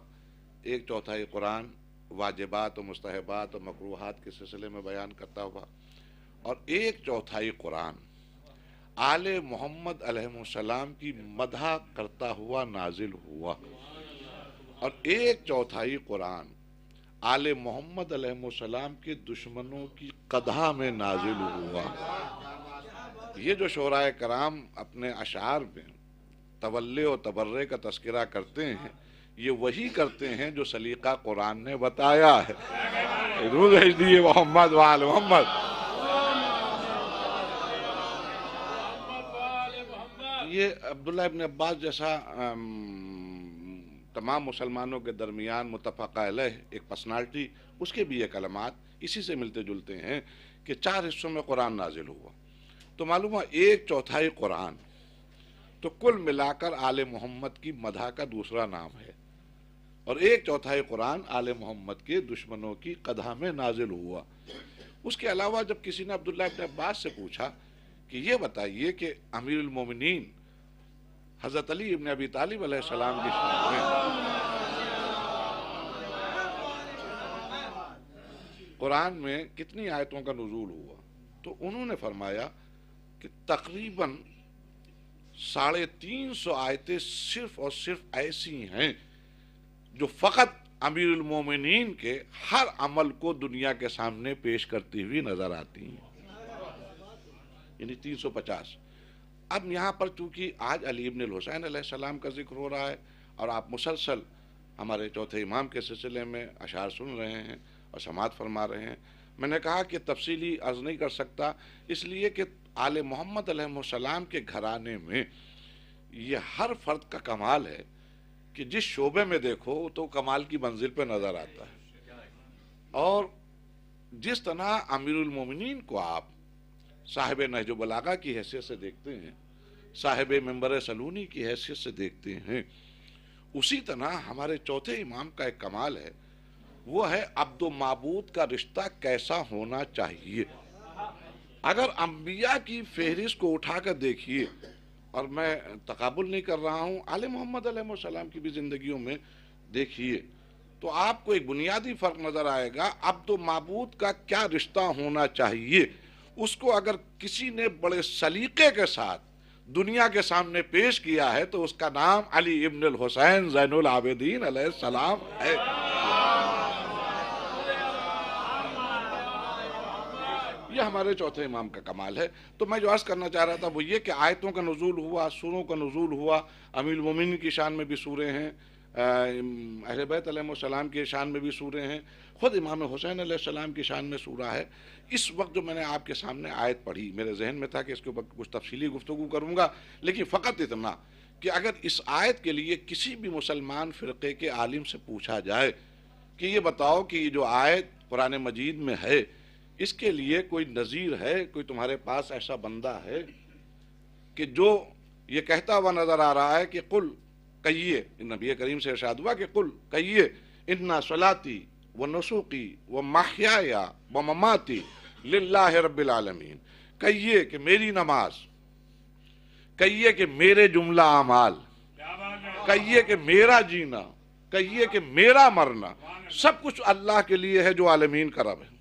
1/4 قرآن واجبات و مستحبات و مکروہات کے سلسلے میں بیان کرتا ہوا، اور 1/4 قرآن آل محمد علیہ السلام کی مدح کرتا ہوا نازل ہوا، اور 1/4 قرآن آل محمد علیہ السلام کے دشمنوں کی قدح میں نازل ہوا. یہ جو شعراء کرام اپنے اشعار میں تولی و تبرے کا تذکرہ کرتے ہیں، یہ وہی کرتے ہیں جو سلیقہ قرآن نے بتایا ہے. درود بھیج دیے محمد وآل محمد. یہ عبداللہ ابن عباس جیسا تمام مسلمانوں کے درمیان متفق علیہ ایک پرسنالٹی، اس کے بھی یہ کلمات اسی سے ملتے جلتے ہیں کہ 4 حصوں میں قرآن نازل ہوا. تو معلوم ہے 1/4 قرآن تو کل ملا کر آل محمد کی مدح کا دوسرا نام ہے، اور 1/4 قرآن آل محمد کے دشمنوں کی قدح میں نازل ہوا. اس کے علاوہ جب کسی نے عبداللہ ابن عباس سے پوچھا کہ یہ بتائیے کہ امیر المومنین حضرت علی ابن ابی طالب علیہ السلام کی شان میں قرآن میں کتنی آیتوں کا نزول ہوا، تو انہوں نے فرمایا کہ تقریباً 350 آیتیں صرف اور صرف ایسی ہیں جو فقط امیر المومنین کے ہر عمل کو دنیا کے سامنے پیش کرتی ہوئی نظر آتی ہیں، یعنی 350. اب یہاں پر چونکہ آج علی ابن الحسین علیہ السلام کا ذکر ہو رہا ہے اور آپ مسلسل ہمارے چوتھے امام کے سلسلے میں اشعار سن رہے ہیں اور سماعت فرما رہے ہیں، میں نے کہا کہ تفصیلی عرض نہیں کر سکتا، اس لیے کہ آل محمد علیہ السلام کے گھرانے میں یہ ہر فرد کا کمال ہے کہ جس شعبے میں دیکھو تو کمال کی منزل پہ نظر آتا ہے. اور جس طرح امیر المومنین کو آپ صاحب نہج البلاغہ کی حیثیت سے دیکھتے ہیں، صاحب منبر سلونی کی حیثیت سے دیکھتے ہیں، اسی طرح ہمارے چوتھے امام کا ایک کمال ہے، وہ ہے عبد و معبود کا رشتہ کیسا ہونا چاہیے. اگر انبیاء کی فہرست کو اٹھا کر دیکھیے، اور میں تقابل نہیں کر رہا ہوں، آل محمد علیہ السلام کی بھی زندگیوں میں دیکھیے، تو آپ کو ایک بنیادی فرق نظر آئے گا. عبد و معبود کا کیا رشتہ ہونا چاہیے، اس کو اگر کسی نے بڑے سلیقے کے ساتھ دنیا کے سامنے پیش کیا ہے تو اس کا نام علی ابن الحسین زین العابدین علیہ السلام ہے. یہ ہمارے چوتھے امام کا کمال ہے. تو میں جو عرض کرنا چاہ رہا تھا وہ یہ کہ آیتوں کا نزول ہوا، سوروں کا نزول ہوا، امیر المومنین کی شان میں بھی سورے ہیں، اہل بیت علیہ السلام کی شان میں بھی سورے ہیں، خود امام حسین علیہ السلام کی شان میں سورہ ہے. اس وقت جو میں نے آپ کے سامنے آیت پڑھی، میرے ذہن میں تھا کہ اس کے اوپر کچھ تفصیلی گفتگو کروں گا، لیکن فقط اتنا کہ اگر اس آیت کے لیے کسی بھی مسلمان فرقے کے عالم سے پوچھا جائے کہ یہ بتاؤ کہ یہ جو آیت قرآن مجید میں ہے اس کے لیے کوئی نظیر ہے، کوئی تمہارے پاس ایسا بندہ ہے کہ جو یہ کہتا ہوا نظر آ رہا ہے کہ قل کہیے، نبی کریم سے ارشاد ہوا کہ قل کہیے انا صلاتی و نسوقی و محیای و مماتی للہ رب العالمین، کہیے کہ میری نماز، کہیے کہ میرے جملہ اعمال، کہیے کہ میرا جینا، کہیے کہ میرا مرنا، سب کچھ اللہ کے لیے ہے جو عالمین کا رب ہے.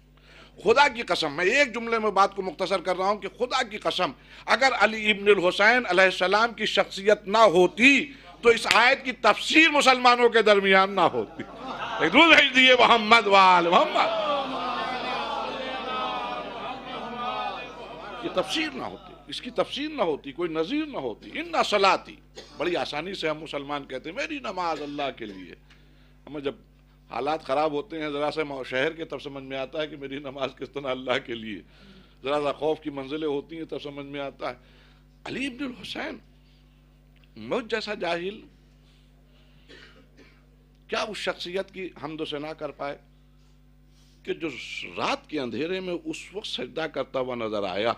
خدا کی قسم، میں ایک جملے میں بات کو مختصر کر رہا ہوں کہ خدا کی قسم اگر علی ابن الحسین علیہ السلام کی شخصیت نہ ہوتی تو اس آیت کی تفسیر مسلمانوں کے درمیان نہ ہوتی. ایک درود بھیج دیے محمد وآل محمد. یہ تفسیر نہ ہوتی، اس کی تفسیر نہ ہوتی، کوئی نظیر نہ ہوتی. انا صلاتی، بڑی آسانی سے ہم مسلمان کہتے ہیں میری نماز اللہ کے لیے. ہمیں جب حالات خراب ہوتے ہیں ذرا سا شہر کے تب سمجھ میں آتا ہے کہ میری نماز کس طرح اللہ کے لیے، ذرا سا خوف کی منزلیں ہوتی ہیں تب سمجھ میں آتا ہے. علی ابن الحسین مجھ جیسا جاہل کیا اس شخصیت کی حمد و ثنا کر پائے کہ جو رات کے اندھیرے میں اس وقت سجدہ کرتا ہوا نظر آیا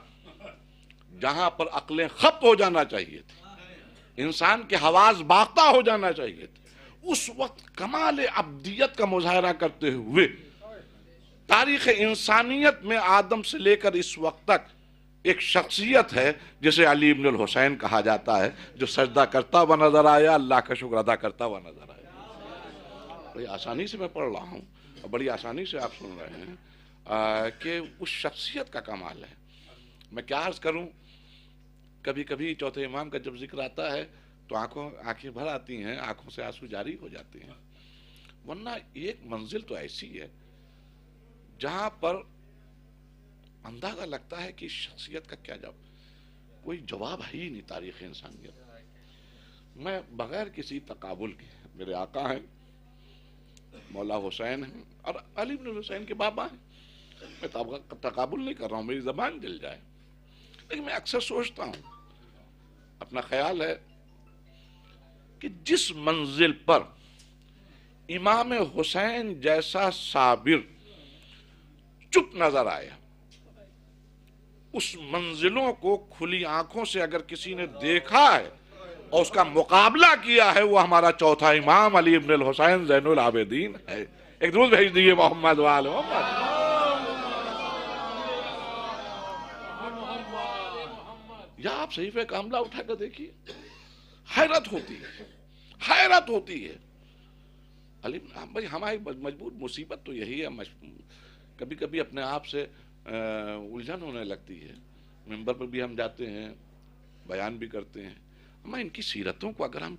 جہاں پر عقلیں خبت ہو جانا چاہیے تھی، انسان کے حواس باختہ ہو جانا چاہیے تھے، اس وقت کمال عبدیت کا مظاہرہ کرتے ہوئے تاریخ انسانیت میں آدم سے لے کر اس وقت تک ایک شخصیت ہے جسے علی ابن الحسین کہا جاتا ہے، جو سجدہ کرتا ہوا نظر آیا، اللہ کا شکر ادا کرتا ہوا نظر آیا. بڑی آسانی سے میں پڑھ رہا ہوں اور بڑی آسانی سے آپ سن رہے ہیں کہ اس شخصیت کا کمال ہے. میں کیا عرض کروں، کبھی کبھی چوتھے امام کا جب ذکر آتا ہے تو آنکھیں بھر آتی ہیں، آنکھوں سے آنسو جاری ہو جاتے ہیں. ورنہ ایک منزل تو ایسی ہے جہاں پر اندازہ لگتا ہے کہ اس شخصیت کا کیا جواب، کوئی جواب ہے ہی نہیں تاریخ انسانیت. میں بغیر کسی تقابل کے، میرے آقا ہیں، مولا حسین ہیں اور علی بن الحسین کے بابا ہیں، میں تقابل نہیں کر رہا ہوں، میری زبان جل جائے، لیکن میں اکثر سوچتا ہوں، اپنا خیال ہے کہ جس منزل پر امام حسین جیسا صابر چپ نظر آیا، اس منزلوں کو کھلی آنکھوں سے اگر کسی نے دیکھا ہے اور اس کا مقابلہ کیا ہے، وہ ہمارا چوتھا امام علی ابن الحسین زین العابدین ہے. ایک درود بھیج دیجئے محمد وآل محمد. یا آپ صحیفہ کاملہ اٹھا کر دیکھیے، حیرت ہوتی ہے، حیرت ہوتی ہے. علی بھائی ہماری مجبور مصیبت تو یہی ہے، کبھی کبھی اپنے آپ سے الجھن ہونے لگتی ہے. ممبر پر بھی ہم جاتے ہیں، بیان بھی کرتے ہیں، ہمیں ان کی سیرتوں کو اگر ہم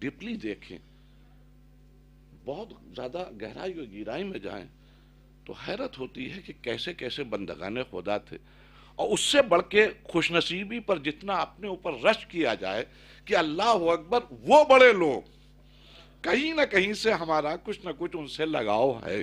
ڈیپلی دیکھیں، بہت زیادہ گہرائی و گہرائی میں جائیں تو حیرت ہوتی ہے کہ کیسے کیسے بندگان خدا تھے. اور اس سے بڑھ کے خوش نصیبی پر جتنا اپنے اوپر رشک کیا جائے کہ اللہ اکبر، وہ بڑے لوگ کہیں نہ کہیں سے ہمارا کچھ نہ کچھ ان سے لگاؤ ہے.